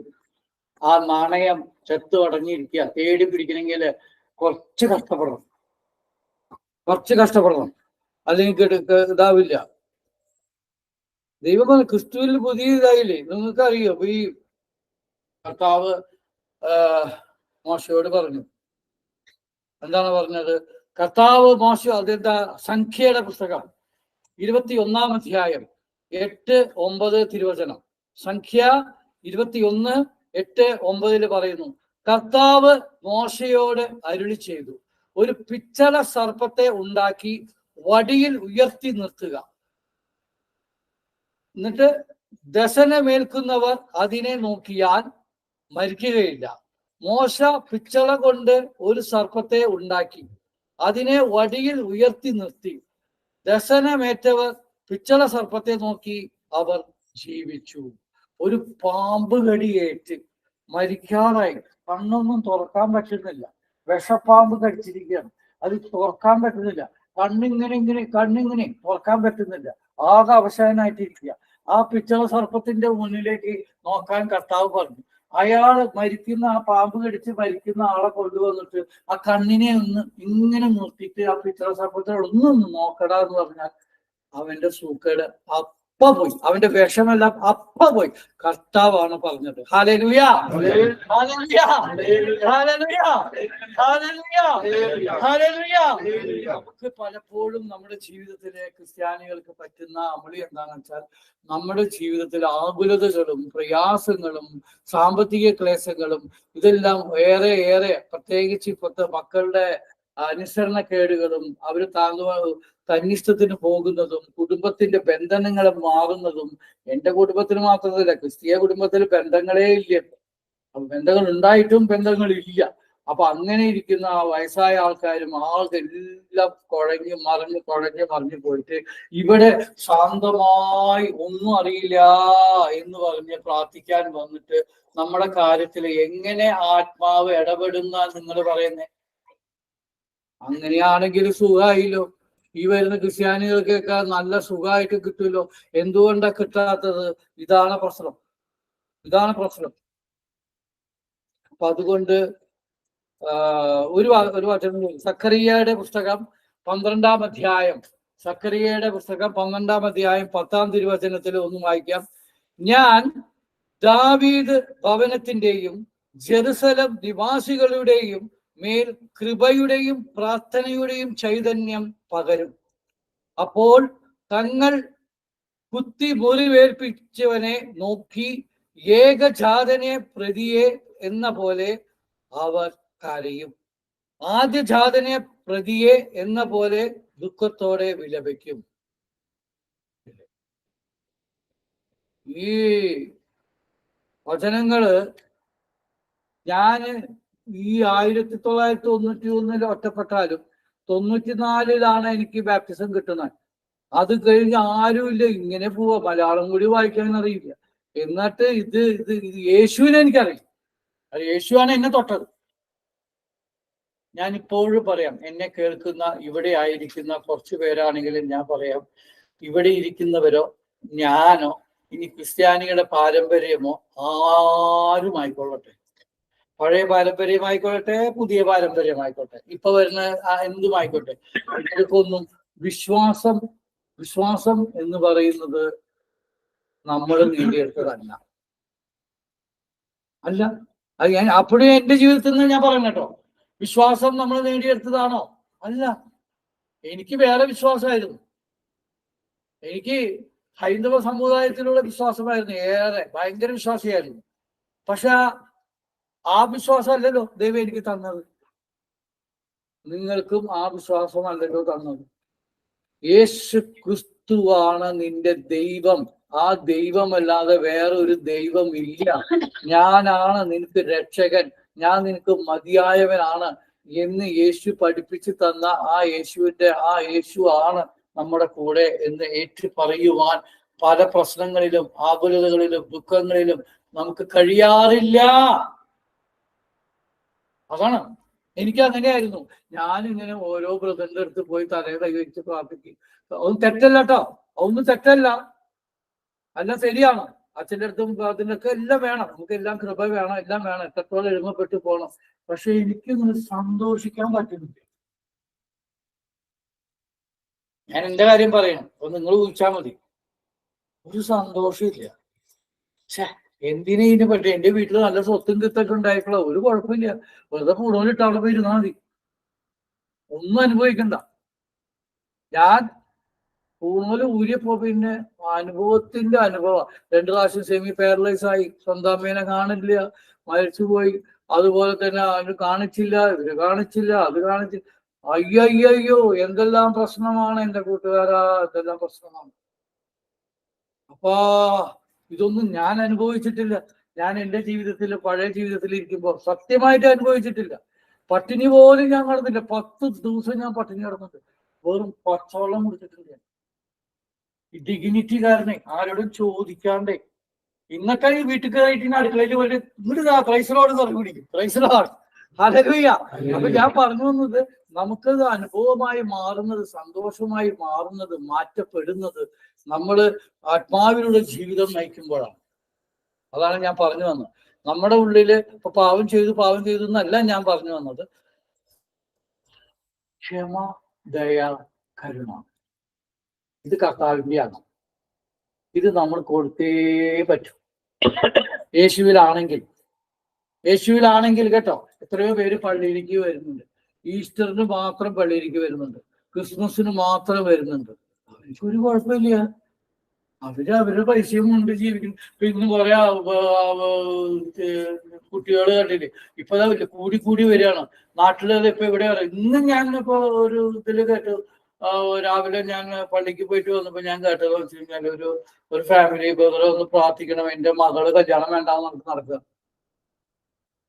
ആ നാണയം ചെത്തു അടഞ്ഞിരിക്കുക. തേടി പിടിക്കണമെങ്കിൽ കുറച്ച് കഷ്ടപ്പെടണം, അല്ലെങ്കിൽ ഇതാവില്ല. ദൈവം ക്രിസ്തുവിൽ പുതിയ ഇതായില്ലേ? നിങ്ങൾക്കറിയോ? ഈ കർത്താവ് മോശയോട് പറഞ്ഞു. എന്താണ് പറഞ്ഞത്? കർത്താവ് മോശ, അതെന്താ? സംഖ്യയുടെ പുസ്തകം 21-ാം അധ്യായം 8-9 തിരുവചനം. സംഖ്യ 21:8-9 പറയുന്നു, കർത്താവ് മോശയോട് അരുളി ചെയ്തു, ഒരു പിച്ചള സർപ്പത്തെ ഉണ്ടാക്കി വടിയിൽ ഉയർത്തി നിർത്തുക. എന്നിട്ട് ദശനമേൽക്കുന്നവർ അതിനെ നോക്കിയാൽ മരിക്കുകയില്ല. മോശ പിച്ചള കൊണ്ട് ഒരു സർപ്പത്തെ ഉണ്ടാക്കി അതിനെ വടിയിൽ ഉയർത്തി നിർത്തി. ദശനമേറ്റവർ പിച്ചള സർപ്പത്തെ നോക്കി അവർ ജീവിച്ചു. ഒരു പാമ്പ് കടിയേറ്റ് മരിക്കാറായി. കണ്ണൊന്നും തുറക്കാൻ പറ്റുന്നില്ല. വിഷപ്പാമ്പ് കടിച്ചിരിക്കുകയാണ്. അത് തുറക്കാൻ പറ്റുന്നില്ല. കണ്ണിങ്ങനെ തുറക്കാൻ പറ്റുന്നില്ല. ആകെ അവശനായിട്ടിരിക്കുക. ആ പിച്ചള സർപ്പത്തിന്റെ മുന്നിലേക്ക് നോക്കാൻ കർത്താവ് പറഞ്ഞു. അയാൾ മരിക്കുന്ന, ആ പാമ്പ് കടിച്ച് മരിക്കുന്ന ആളെ കൊണ്ടുവന്നിട്ട് ആ കണ്ണിനെ ഒന്ന് ഇങ്ങനെ നിർത്തിയിട്ട് ആ പിച്ചള സർപ്പത്തിനോട് ഒന്ന് നോക്കടാ എന്ന് പറഞ്ഞാൽ അവന്റെ സൂക്കേട് അപ്പ പോയി. അവന്റെ വിഷമെല്ലാം അപ്പ പോയി. കർത്താവാണ് പറഞ്ഞത്. Hallelujah, hallelujah, hallelujah, hallelujah, hallelujah. നമുക്ക് പലപ്പോഴും നമ്മുടെ ജീവിതത്തിലെ ക്രിസ്ത്യാനികൾക്ക് പറ്റുന്ന അമളി എന്താണെന്ന് വെച്ചാൽ, നമ്മുടെ ജീവിതത്തിൽ ആകുലതകളും പ്രയാസങ്ങളും സാമ്പത്തിക ക്ലേശങ്ങളും ഇതെല്ലാം ഏറെ പ്രത്യേകിച്ച് ഇപ്പോഴത്തെ മക്കളുടെ അനുസരണക്കേടുകളും അവര് തന്നിഷ്ടത്തിന് പോകുന്നതും കുടുംബത്തിന്റെ ബന്ധനങ്ങൾ മാറുന്നതും. എന്റെ കുടുംബത്തിന് മാത്രമല്ല, ക്രിസ്തീയ കുടുംബത്തിൽ ബന്ധങ്ങളേ ഇല്ല. ബന്ധങ്ങൾ ഉണ്ടായിട്ടും ബന്ധങ്ങളില്ല. അപ്പൊ അങ്ങനെ ഇരിക്കുന്ന ആ വയസ്സായ ആൾക്കാരും ആൾക്കെല്ലാം കുഴഞ്ഞു പോയിട്ട് ഇവിടെ ശാന്തമായി ഒന്നും അറിയില്ല എന്ന് പറഞ്ഞ് പ്രാർത്ഥിക്കാൻ വന്നിട്ട് നമ്മുടെ കാര്യത്തിൽ എങ്ങനെ ആത്മാവ് ഇടപെടുന്ന നിങ്ങൾ പറയുന്നേ? അങ്ങനെയാണെങ്കിൽ സുഖമായില്ലോ. ഈ വരുന്ന ക്രിസ്ത്യാനികൾക്കൊക്കെ നല്ല സുഖമായിട്ട് കിട്ടുമല്ലോ. എന്തുകൊണ്ടാ കിട്ടാത്തത്? ഇതാണ് പ്രശ്നം. അപ്പൊ അതുകൊണ്ട് ഒരു വചനം, സക്കറിയയുടെ പുസ്തകം 12-ാം അധ്യായം 10-ാം തിരുവചനത്തിൽ ഒന്ന് വായിക്കാം. ഞാൻ ദാവീദ് ഭവനത്തിന്റെയും ജെറുസലം നിവാസികളുടെയും മേൽ കൃപയുടെയും പ്രാർത്ഥനയുടെയും ചൈതന്യം പകരും. അപ്പോൾ തങ്ങൾ കുത്തി മുറിവേൽപ്പിച്ചവനെ നോക്കി ഏകജാതനെ പ്രതിയെ എന്ന പോലെ അവർ കരയും. ആദ്യജാതനെ പ്രതിയെ എന്ന പോലെ ദുഃഖത്തോടെ വിലപിക്കും. ഈ വചനങ്ങള് ഞാന് ഈ 1991 ഒറ്റപ്പെട്ടാലും 94 എനിക്ക് ബാപ്റ്റിസം കിട്ടുന്നത്. അത് കഴിഞ്ഞ് ആരുമില്ല, ഇങ്ങനെ പോവാ. മലയാളം കൂടി വായിക്കാൻ അറിയില്ല. എന്നിട്ട് ഇത് യേശുവിനെ എനിക്കറിയാം. യേശുവാണ് എന്നെ തൊട്ടത്. ഞാൻ ഇപ്പോഴും പറയാം, എന്നെ കേൾക്കുന്ന ഇവിടെ ആയിരിക്കുന്ന കുറച്ചു പേരാണെങ്കിലും ഞാൻ പറയാം, ഇവിടെ ഇരിക്കുന്നവരോ ഞാനോ ഇനി ക്രിസ്ത്യാനികളുടെ പാരമ്പര്യമോ ആരുമായിക്കൊള്ളട്ടെ, പഴയ പാരമ്പര്യമായിക്കൊള്ളട്ടെ, പുതിയ പാരമ്പര്യമായിക്കോട്ടെ, ഇപ്പൊ വരുന്ന എന്തുമായിക്കോട്ടെ, ഇവർക്കൊന്നും വിശ്വാസം എന്ന് പറയുന്നത് നമ്മൾ നേടിയെടുത്തതല്ല. അത് ഞാൻ അപ്പോഴും എന്റെ ജീവിതത്തിൽ നിന്ന് ഞാൻ പറയണം കേട്ടോ. വിശ്വാസം നമ്മൾ നേടിയെടുത്തതാണോ? അല്ല. എനിക്ക് വേറെ വിശ്വാസമായിരുന്നു. എനിക്ക് ഹൈന്ദവ സമുദായത്തിലുള്ള വിശ്വാസമായിരുന്നു. ഭയങ്കര വിശ്വാസിയായിരുന്നു. പക്ഷെ ആ വിശ്വാസമല്ലല്ലോ ദൈവം എനിക്ക് തന്നത്. നിങ്ങൾക്കും ആ വിശ്വാസമല്ലല്ലോ തന്നത്. യേശു ക്രിസ്തുവാണ് നിന്റെ ദൈവം. ആ ദൈവമല്ലാതെ വേറെ ഒരു ദൈവം ഇല്ല. ഞാനാണ് നിനക്ക് രക്ഷകൻ, ഞാൻ നിനക്ക് മതിയായവനാണ് എന്ന് യേശു പഠിപ്പിച്ചു തന്ന ആ യേശു ആണ് നമ്മുടെ കൂടെ എന്ന് ഏറ്റു പറയുവാൻ പല പ്രശ്നങ്ങളിലും ആകുലതകളിലും ദുഃഖങ്ങളിലും നമുക്ക് കഴിയാറില്ല. അതാണ്. എനിക്ക് അങ്ങനെയായിരുന്നു. ഞാനിങ്ങനെ ഓരോ ബ്രദറിന്റെ അടുത്ത് പോയി തലയെ കൈവച്ച് പ്രാർത്ഥിക്കും. ഒന്നും തെറ്റല്ല കേട്ടോ, ഒന്നും തെറ്റല്ല, എല്ലാം ശരിയാണ്. അച്ഛൻ്റെ അടുത്തും അതിൻ്റെ ഒക്കെ എല്ലാം വേണം, നമുക്ക് എല്ലാം കൃപ വേണം, എല്ലാം വേണം, എത്രത്തോളം എഴുമപ്പെട്ട് പോകണം. പക്ഷെ എനിക്കൊന്നും സന്തോഷിക്കാൻ പറ്റുന്നില്ല. ഞാൻ എന്റെ കാര്യം പറയണം, അപ്പൊ നിങ്ങൾ ഊഹിച്ചാൽ മതി. ഒരു സന്തോഷമില്ല. ഛേ, എന്തിനാ ഇതിനെ പറ്റി? എന്റെ വീട്ടിൽ നല്ല സ്വത്തും കിത്തൊക്കെ ഉണ്ടായിട്ടുള്ള ഒരു കുഴപ്പമില്ല. വെറുതെ കൂടുതലിട്ട് അവിടെ പോയി ഇരുന്നാൽ മതി, ഒന്നും അനുഭവിക്കണ്ട. ഞാൻ കൂടുതൽ ഊരിയപ്പോ പിന്നെ അനുഭവത്തിന്റെ അനുഭവം. 2 പ്രാവശ്യം സെമി പാരലൈസ് ആയി, സ്വന്തം അമ്മേനെ കാണില്ല, മരിച്ചുപോയി. അതുപോലെ തന്നെ അവര് കാണിച്ചില്ല, ഇവര് കാണിച്ചില്ല, അത് കാണിച്ചില്ല. അയ്യോ എന്തെല്ലാം പ്രശ്നമാണ് എന്റെ കൂട്ടുകാരാ, എന്തെല്ലാം പ്രശ്നമാണ്. അപ്പാ ഇതൊന്നും ഞാൻ അനുഭവിച്ചിട്ടില്ല. ഞാൻ എന്റെ ജീവിതത്തിൽ, പഴയ ജീവിതത്തിൽ ഇരിക്കുമ്പോൾ സത്യമായിട്ട് അനുഭവിച്ചിട്ടില്ല. പട്ടിണി പോലും ഞാൻ കിടന്നില്ല. 10 ദിവസം ഞാൻ പട്ടിണി കിടന്നിട്ട് വെറും പച്ചവെള്ളം കുടിച്ചിട്ടുണ്ട്. ഈ ഡിഗ്നിറ്റി കാരണേ, ആരോടും ചോദിക്കാണ്ടേ. ഇന്നൊക്കെ ഈ വീട്ടുകാരായിട്ട് അടുക്കളയിൽ പോയിട്ട് ഇങ്ങോട്ട് ക്രൈസ്തലോട് പറഞ്ഞു പിടിക്കും, ക്രൈസ്തലോട് ഹല്ലേലൂയ. അപ്പൊ ഞാൻ പറഞ്ഞു വന്നത്, നമുക്കത് അനുഭവമായി മാറുന്നത്, സന്തോഷമായി മാറുന്നത്, മാറ്റപ്പെടുന്നത് നമ്മള് ആത്മാവിലുള്ള ജീവിതം നയിക്കുമ്പോഴാണ്. അതാണ് ഞാൻ പറഞ്ഞു വന്നത്. നമ്മുടെ ഉള്ളില് ഇപ്പൊ പാവം ചെയ്തു എന്നല്ല ഞാൻ പറഞ്ഞു വന്നത്. ക്ഷമ, ദയ, കരുണ, ഇത് കർത്താവിന്റെയാണ്. ഇത് നമ്മൾ കൊടുത്തേ പറ്റൂ. യേശുവിലാണെങ്കിൽ കേട്ടോ. എത്രയോ പേര് പള്ളിയിലേക്ക് വരുന്നുണ്ട്, ഈസ്റ്ററിന് മാത്രം പള്ളിയിലേക്ക് വരുന്നുണ്ട്, ക്രിസ്മസിന് മാത്രം വരുന്നുണ്ട്. എനിക്കൊരു കുഴപ്പമില്ല. അവരുടെ പൈസയും കൊണ്ട് ജീവിക്കുന്നു. ഇന്ന് കുറെ കുട്ടികൾ കണ്ടില്ലേ, ഇപ്പൊ കൂടി വരികയാണ് നാട്ടിലത്. ഇപ്പൊ ഇവിടെ ഇന്ന് ഞാനിപ്പോ ഒരു ഇതില് കേട്ടു, രാവിലെ ഞാൻ പള്ളിക്ക് പോയിട്ട് വന്നപ്പോ ഞാൻ കേട്ടതെന്ന് വെച്ച് കഴിഞ്ഞാൽ ഒരു ഫാമിലി ബ്രദറെ ഒന്ന് പ്രാർത്ഥിക്കണം, എന്റെ മകള് കല്യാണം വേണ്ടാന്ന് നമുക്ക് നടക്കുക.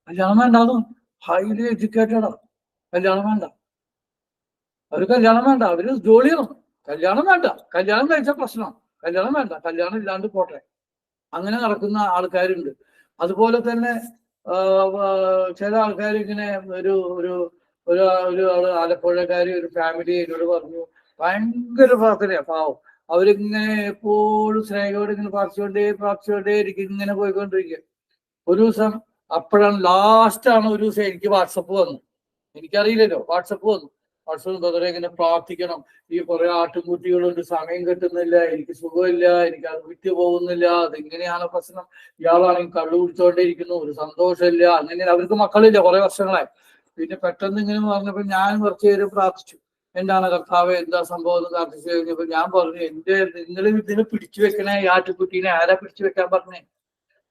കല്യാണം വേണ്ടാന്ന്, ഹൈലി എഡ്യൂക്കേറ്റഡാ, കല്യാണം വേണ്ട, അവര് ജോലിയാണ്, കല്യാണം വേണ്ട, കല്യാണം കഴിച്ച പ്രശ്നമാണ്, കല്യാണം വേണ്ട, കല്യാണം ഇല്ലാണ്ട് പോട്ടെ, അങ്ങനെ നടക്കുന്ന ആൾക്കാരുണ്ട്. അതുപോലെ തന്നെ ചില ആൾക്കാർ ഇങ്ങനെ ഒരു ആലപ്പുഴക്കാരി ഒരു ഫാമിലി എന്നോട് പറഞ്ഞു, ഭയങ്കര പ്രാർത്ഥനയാ, പാവം. അവരിങ്ങനെ എപ്പോഴും സ്നേഹയോടെ ഇങ്ങനെ പ്രാർത്ഥിച്ചുകൊണ്ടേ ഇരിക്കും, ഇങ്ങനെ പോയിക്കൊണ്ടിരിക്കുക. ഒരു ദിവസം അപ്പോഴാണ് ലാസ്റ്റാണ് ഒരു ദിവസം എനിക്ക് വാട്സപ്പ് വന്നു. എനിക്കറിയില്ലല്ലോ, വാട്സപ്പ് വന്നു. ബ്രദറെ ഇങ്ങനെ പ്രാർത്ഥിക്കണം, ഈ കുറെ ആട്ടുംകുട്ടികളുണ്ട്, സമയം കിട്ടുന്നില്ല, എനിക്ക് സുഖമില്ല, എനിക്ക് അത് വിട്ടു പോകുന്നില്ല, അതിങ്ങനെയാണ് പ്രശ്നം, ഇയാളാണെങ്കിൽ കള്ളു കുടിച്ചോണ്ടേയിരിക്കുന്നു, ഒരു സന്തോഷമില്ല, അങ്ങനെ. അവർക്ക് മക്കളില്ല, കുറെ വർഷങ്ങളായി. പിന്നെ പെട്ടെന്ന് ഇങ്ങനെ പറഞ്ഞപ്പോ ഞാൻ കുറച്ചു പേര് പ്രാർത്ഥിച്ചു, എന്താണ് കർത്താവ്, എന്താ സംഭവം എന്ന് പ്രാർത്ഥിച്ചു കഴിഞ്ഞപ്പോ ഞാൻ പറഞ്ഞു, നിങ്ങൾ ഇതിനെ പിടിച്ചു വെക്കണേ, ഈ ആട്ടുകുട്ടീനെ ആരാ പിടിച്ചു വെക്കാൻ പറഞ്ഞേ?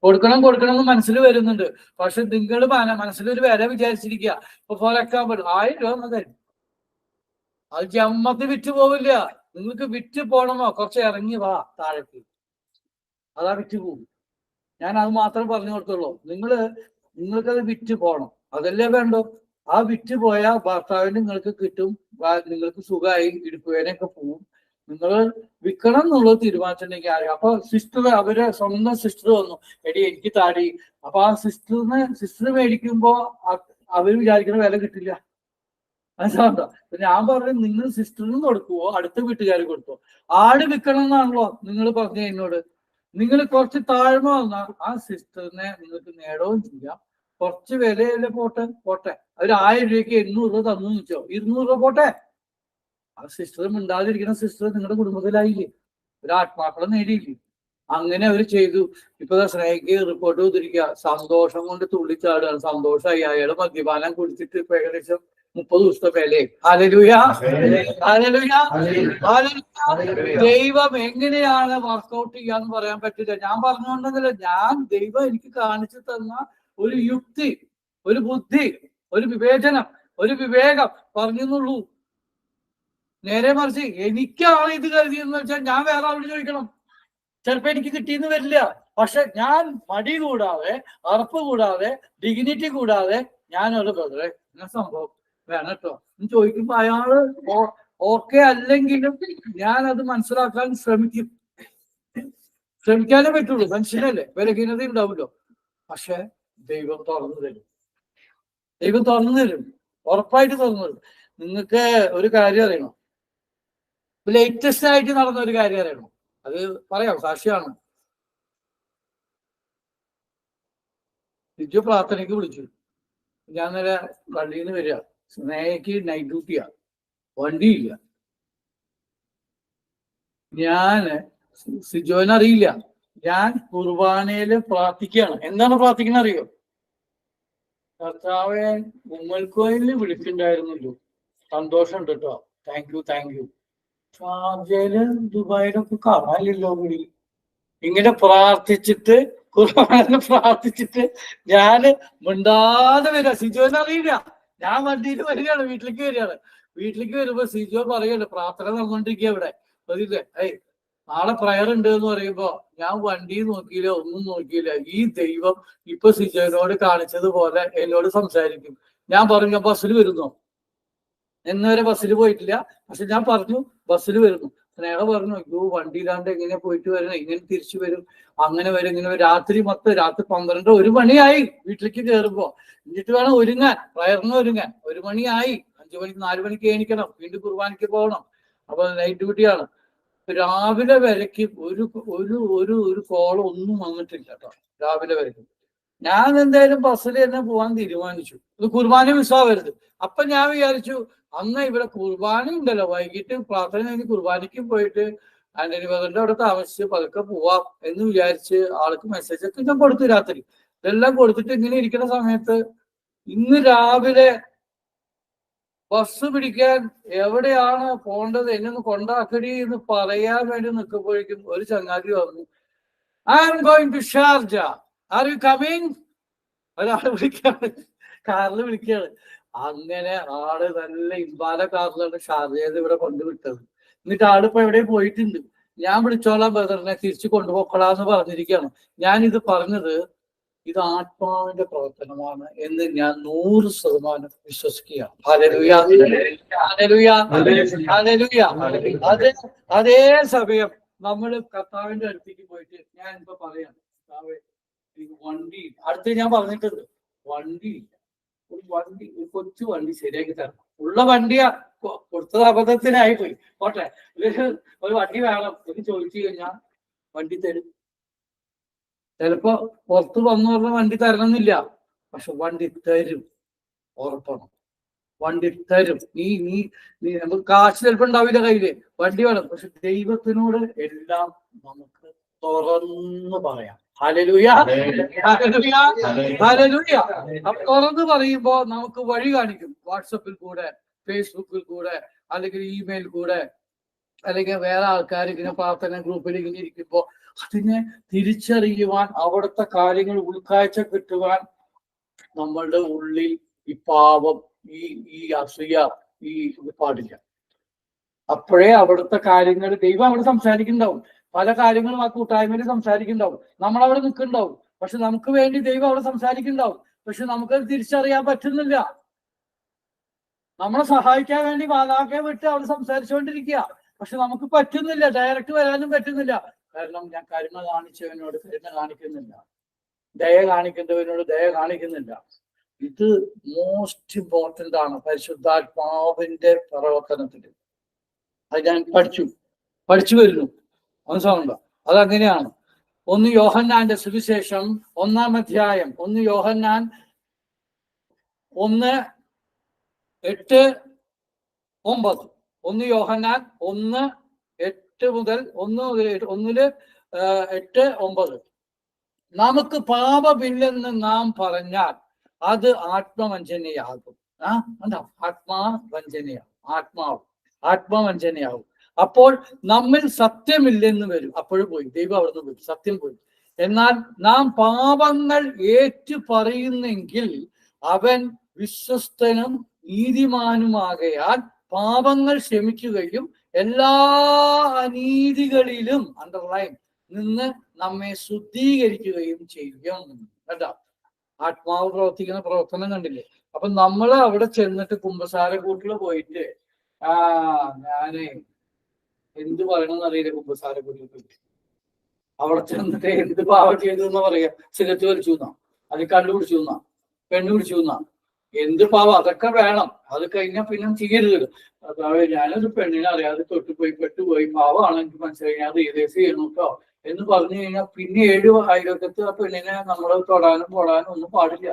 കൊടുക്കണം എന്ന് മനസ്സിൽ വരുന്നുണ്ട്, പക്ഷെ നിങ്ങൾ മനസ്സിലൊരു വില വിചാരിച്ചിരിക്കുക. ഇപ്പൊ ഫോർ എക്സാമ്പിൾ 1000 രൂപ മതി, അത് ജമ്മത്ത് വിറ്റ് പോവില്ല. നിങ്ങൾക്ക് വിറ്റ് പോകണമോ, കുറച്ച് ഇറങ്ങി വാ താഴേക്ക്, അതാ വിറ്റ് പോകും. ഞാൻ അത് മാത്രം പറഞ്ഞു കൊടുത്തുള്ളൂ. നിങ്ങൾക്കത് വിറ്റ് പോകണം, അതല്ലേ വേണ്ടോ? ആ വിറ്റ് പോയ ഭർത്താവിന് നിങ്ങൾക്ക് കിട്ടും, നിങ്ങൾക്ക് സുഖമായി ഇടുക്കുവേനൊക്കെ പോവും. നിങ്ങൾ വിൽക്കണം എന്നുള്ളത് തീരുമാനിച്ചിട്ടുണ്ടെങ്കിൽ ആരും. അപ്പൊ അവരെ സ്വന്തം സിസ്റ്റർ വന്നു, എടി എനിക്ക് താടി. അപ്പൊ ആ സിസ്റ്റർ മേടിക്കുമ്പോ അവര് വിചാരിക്കുന്ന വില കിട്ടില്ല, മനസ്സിലാവുണ്ടോ? ഞാൻ പറഞ്ഞു, നിങ്ങൾ സിസ്റ്ററിന് കൊടുക്കുവോ അടുത്ത വീട്ടുകാർ കൊടുക്കുവോ? ആട് വിൽക്കണം എന്നാണല്ലോ നിങ്ങൾ പറഞ്ഞ എന്നോട്. നിങ്ങൾ കുറച്ച് താഴ്മ വന്നാൽ ആ സിസ്റ്ററിനെ നിങ്ങൾക്ക് നേടവും ചെയ്യാം, കുറച്ച് വിലയല്ലേ പോട്ടെ. അവർ 1000 രൂപയ്ക്ക് 800 രൂപ തന്നു വെച്ചോ, 200 രൂപ പോട്ടെ. ആ സിസ്റ്റർ മിണ്ടാതിരിക്കുന്ന സിസ്റ്റർ നിങ്ങളുടെ കുടുംബത്തിലായില്ലേ, ഒരു ആത്മാക്കളെ നേടിയില്ലേ? അങ്ങനെ അവർ ചെയ്തു. ഇപ്പൊ സ്നേഹിക്ക് റിപ്പോർട്ട് ചെയ്തിരിക്കുക, സന്തോഷം കൊണ്ട് തുള്ളിച്ചാടുകയാണ്. സന്തോഷമായി, അയാള് മദ്യപാനം കുടിച്ചിട്ട് ഇപ്പൊ ഏകദേശം 30 ദിവസത്തെ വിലയെ. ഹല്ലേലൂയ. ദൈവം എങ്ങനെയാണ് വർക്കൗട്ട് ചെയ്യാന്ന് പറയാൻ പറ്റില്ല. ഞാൻ പറഞ്ഞുകൊണ്ടെന്നില്ല, ദൈവം എനിക്ക് കാണിച്ചു തന്ന ഒരു യുക്തി, ഒരു ബുദ്ധി, ഒരു വിവേചനം, ഒരു വിവേകം പറഞ്ഞെന്നുള്ളൂ. നേരെ മറിച്ച് എനിക്കാണ് ഇത് കരുതിയെന്ന് വെച്ചാൽ ഞാൻ വേറെ ആളോട് ചോദിക്കണം. ചിലപ്പോ എനിക്ക് കിട്ടിയെന്ന് വരില്ല. പക്ഷെ ഞാൻ മടി കൂടാതെ, അറപ്പ് കൂടാതെ, ഡിഗ്നിറ്റി കൂടാതെ ഞാനൊരു ബ്രദറെ ഇങ്ങനെ സംഭവം വേണം കേട്ടോ എന്ന് ചോദിക്കുമ്പോ അയാള് ഓക്കെ അല്ലെങ്കിലും ഞാൻ അത് മനസ്സിലാക്കാൻ ശ്രമിക്കാനേ പറ്റുള്ളൂ. മനുഷ്യനല്ലേ, ബലഹീനത ഉണ്ടാവുമല്ലോ. പക്ഷെ ദൈവം തുറന്നു തരും. ദൈവം തുറന്നു തരും, ഉറപ്പായിട്ട് തുറന്നു തരും. നിങ്ങൾക്ക് ഒരു കാര്യം അറിയണം, ലേറ്റസ്റ്റ് ആയിട്ട് നടന്ന ഒരു കാര്യം അറിയണം. അത് പറയാം, സാക്ഷിയാണ്. സിജു പ്രാർത്ഥനയ്ക്ക് വിളിച്ചു. ഞാൻ നേരെ പള്ളിയിൽ നിന്ന് വരിക, സ്നേഹയ്ക്ക് നൈറ്റ് ഡ്യൂട്ടിയാ, വണ്ടിയില്ല. ഞാന് സിജോനറിയില്ല, ഞാൻ കുർബാനയില് പ്രാർത്ഥിക്കുകയാണ്. എന്താണ് പ്രാർത്ഥിക്കുന്നത് അറിയോ? കർത്താവെ, ഉമ്മൽക്കോയില് വിളിച്ചിട്ടുണ്ടായിരുന്നല്ലോ, സന്തോഷമുണ്ട് കേട്ടോ, താങ്ക് യു. ഷാർജയില് ദുബായിലൊക്കെ കാണാനില്ലല്ലോ വിളി. ഇങ്ങനെ പ്രാർത്ഥിച്ചിട്ട്, കുർബാനയിൽ പ്രാർത്ഥിച്ചിട്ട് ഞാന് മിണ്ടാതെ വരിക. സിജോനെ അറിയില്ല, ഞാൻ വണ്ടിയിൽ വരികയാണ്, വീട്ടിലേക്ക് വരുമ്പോ സിജോ പറയാണ് പ്രാർത്ഥന നടന്നുകൊണ്ടിരിക്കുക ഇവിടെ. അതില്ലേ, നാളെ പ്രയർ ഉണ്ട് എന്ന് പറയുമ്പോ ഞാൻ വണ്ടി നോക്കിയില്ല, ഒന്നും നോക്കിയില്ല. ഈ ദൈവം ഇപ്പൊ സിജോനോട് കാണിച്ചതുപോലെ എന്നോട് സംസാരിക്കും. ഞാൻ പറഞ്ഞു ബസ്സിൽ വരുന്നോ, എന്നവരെ ബസ്സിൽ പോയിട്ടില്ല, പക്ഷെ ഞാൻ പറഞ്ഞു ബസ്സിൽ വരുന്നു. സ്നേഹ പറഞ്ഞു അയ്യോ വണ്ടിയിലാണ്ട് എങ്ങനെ പോയിട്ട് വരണം, ഇങ്ങനെ തിരിച്ചു വരും, അങ്ങനെ വരും, ഇങ്ങനെ വരും. രാത്രി 12 1 മണിയായി വീട്ടിലേക്ക് കയറുമ്പോ. എന്നിട്ട് വേണം ഒരുങ്ങാൻ, പ്രയറിന് ഒരുങ്ങാൻ. 1 മണിയായി. 5 മണിക്ക് 4 മണിക്ക് എണീക്കണം, വീണ്ടും കുർബാനയ്ക്ക് പോകണം. അപ്പൊ നൈറ്റ് ഡ്യൂട്ടിയാണ്. രാവിലെ വരയ്ക്ക് ഒരു ഒരു ഒരു ഒരു കോൾ ഒന്നും വന്നിട്ടില്ല കേട്ടോ, രാവിലെ വരയ്ക്കും. ഞാൻ എന്തായാലും ബസ്സിൽ തന്നെ പോകാൻ തീരുമാനിച്ചു. ഇത് കുർബാന മിസ്സാവരുത്. അപ്പൊ ഞാൻ വിചാരിച്ചു അന്ന് ഇവിടെ കുർബാന ഉണ്ടല്ലോ, വൈകിട്ട് പ്രാർത്ഥന കഴിഞ്ഞ് കുർബാനയ്ക്ക് പോയിട്ട് ആന്റണി ബദറിന്റെ അവിടെ താമസിച്ച് പതുക്കെ പോവാം എന്ന് വിചാരിച്ച് ആൾക്ക് മെസ്സേജ് ഒക്കെ ഞാൻ കൊടുത്തു. രാത്രി ഇതെല്ലാം കൊടുത്തിട്ട് ഇങ്ങനെ ഇരിക്കുന്ന സമയത്ത് ഇന്ന് രാവിലെ ബസ് പിടിക്കാൻ എവിടെയാണ് പോണ്ടത്, എന്നെ ഒന്ന് കൊണ്ടാക്കടി എന്ന് പറയാൻ വേണ്ടി നിൽക്കുമ്പോഴേക്കും ഒരു ചങ്ങാതി വന്നു, I am going to Sharjah, are you coming? ഒരാള് വിളിക്കാണ്, കാറിൽ വിളിക്കാണ്. അങ്ങനെ ആള് നല്ല ഇമ്പാല കാറിലാണ് ഷാർജയിൽ ഇവിടെ കൊണ്ടുവിട്ടത്. എന്നിട്ട് ആളിപ്പോ എവിടെ പോയിട്ടുണ്ട്. ഞാൻ വിളിച്ചോളാം ബ്രദറിനെ, തിരിച്ചു കൊണ്ടുപോക്കോളാന്ന് പറഞ്ഞിരിക്കുകയാണ്. ഞാനിത് പറഞ്ഞത് ഇത് ആത്മാവിന്റെ പ്രവർത്തനമാണ് എന്ന് ഞാൻ 100% വിശ്വസിക്കുകയാണ്. അതേ സമയം നമ്മൾ കർത്താവിന്റെ അടുത്തേക്ക് പോയിട്ട് ഞാൻ ഇപ്പൊ പറയാം, കർത്താവേ വണ്ടി അടുത്ത് ഞാൻ പറഞ്ഞിട്ടുണ്ട്, വണ്ടിയില്ല, ഒരു കൊച്ചു വണ്ടി ശരിയാക്കി തരണം. ഉള്ള വണ്ടിയാ കൊടുത്തത് അബദ്ധത്തിനായി പോയി, പോട്ടെ. ഒരു വണ്ടി വേണം എന്ന് ചോദിച്ചു കഴിഞ്ഞാൽ വണ്ടി തരും. ചിലപ്പോ പുറത്ത് വന്നു പറഞ്ഞ വണ്ടി തരണമെന്നില്ല, പക്ഷെ വണ്ടി തരും, ഉറപ്പാണ്. വണ്ടി തരും. നീ നീ നീ നമുക്ക് കാശ് ചിലപ്പോ ഉണ്ടാവില്ല കയ്യില്, വണ്ടി വേണം. പക്ഷെ ദൈവത്തിനോട് എല്ലാം നമുക്ക് തുറന്നു പറയാം. Hallelujah, hallelujah, hallelujah. അപ്പൊ തുറന്ന് പറയുമ്പോ നമുക്ക് വഴി കാണിക്കും. വാട്സപ്പിൽ കൂടെ, ഫേസ്ബുക്കിൽ കൂടെ, അല്ലെങ്കിൽ ഇമെയിൽ കൂടെ, അല്ലെങ്കിൽ വേറെ ആൾക്കാർ ഇങ്ങനെ പ്രാർത്ഥന ഗ്രൂപ്പിൽ ഇങ്ങനെ ഇരിക്കുമ്പോ അതിനെ തിരിച്ചറിയുവാൻ, അവിടുത്തെ കാര്യങ്ങൾ ഉൾക്കാഴ്ച കിട്ടുവാൻ നമ്മളുടെ ഉള്ളിൽ ഈ പാപം, ഈ അസൂയ, ഈ പാടില്ല. അപ്പോഴേ അവിടുത്തെ കാര്യങ്ങൾ ദൈവം അവിടെ സംസാരിക്കുന്നുണ്ടാവും. പല കാര്യങ്ങളും ആ കൂട്ടായ്മയിൽ സംസാരിക്കുന്നുണ്ടാവും. നമ്മളവിടെ നിൽക്കുന്നുണ്ടാവും. പക്ഷെ നമുക്ക് വേണ്ടി ദൈവം അവിടെ സംസാരിക്കുന്നുണ്ടാവും. പക്ഷെ നമുക്കത് തിരിച്ചറിയാൻ പറ്റുന്നില്ല. നമ്മളെ സഹായിക്കാൻ വേണ്ടി മാതാക്കെ വിട്ട് അവിടെ സംസാരിച്ചുകൊണ്ടിരിക്കുക. പക്ഷെ നമുക്ക് പറ്റുന്നില്ല, ഡയറക്റ്റ് വരാനും പറ്റുന്നില്ല. കാരണം ഞാൻ കരുണ കാണിച്ചവനോട് കരുണ കാണിക്കുന്നില്ല, ദയ കാണിക്കേണ്ടവനോട് ദയ കാണിക്കുന്നില്ല. ഇത് മോസ്റ്റ് ഇമ്പോർട്ടൻ്റ് ആണ് പരിശുദ്ധാത്മാവിന്റെ പ്രവർത്തനത്തിൽ. അത് ഞാൻ പഠിച്ചു വരുന്നു, മനസ്സിലാവുന്നുണ്ടോ? അതങ്ങനെയാണ്. 1 യോഹന്നാന്റെ സുവിശേഷം 1-ാം അധ്യായം, 1 യോഹന്നാൻ 1:8-9. 1 യോഹന്നാൻ 1:8 മുതൽ 1:8-9. നമുക്ക് പാപമില്ലെന്ന് നാം പറഞ്ഞാൽ അത് ആത്മവഞ്ചനയാകും. ആത്മവഞ്ചനയാകും. അപ്പോൾ നമ്മിൽ സത്യമില്ലെന്ന് വരും. അപ്പോഴും പോയി, ദൈവം അവിടുന്ന് പോയി, സത്യം പോയി. എന്നാൽ നാം പാപങ്ങൾ ഏറ്റു പറയുന്നെങ്കിൽ അവൻ വിശ്വസ്തനും നീതിമാനുമാകയാൽ പാപങ്ങൾ ക്ഷമിക്കുകയും എല്ലാ അനീതികളിലും, അണ്ടർലൈൻ, നിന്ന് നമ്മെ ശുദ്ധീകരിക്കുകയും ചെയ്യുകയാണ്. കേട്ടോ, ആത്മാവ് പ്രവർത്തിക്കുന്ന പ്രവർത്തനം കണ്ടില്ലേ? അപ്പൊ നമ്മൾ അവിടെ ചെന്നിട്ട് കുമ്പസാരക്കൂട്ടില് പോയിട്ട് ഞാന് എന്ത് പറയണമെന്ന് അറിയില്ല. കുമ്പസാരക്കൂട്ടിൽ പോയിട്ട് അവിടെ ചെന്നിട്ട് എന്ത് പാവം ചെയ്തു എന്നാ പറയാ? സിഗരറ്റ് വലിച്ചു എന്നാ, അത് കണ്ടുപിടിച്ചു എന്നാ, പെണ്ണ് പിടിച്ചു എന്നാ, എന്ത് പാവം? അതൊക്കെ വേണം. അത് കഴിഞ്ഞാൽ പിന്നെ ചെയ്യരുത്. ഞാനൊരു പെണ്ണിനെ അറിയാതെ തൊട്ടുപോയി പെട്ടുപോയി, പാവമാണ്, എനിക്ക് മനസ്സിലായി, ഞാൻ റിയലൈസ് ചെയ്യണം കേട്ടോ എന്ന് പറഞ്ഞു കഴിഞ്ഞാൽ പിന്നെ 7 അയൽവക്കത്ത് ആ പെണ്ണിനെ നമ്മൾ തൊടാനും പോടാനും ഒന്നും പാടില്ല.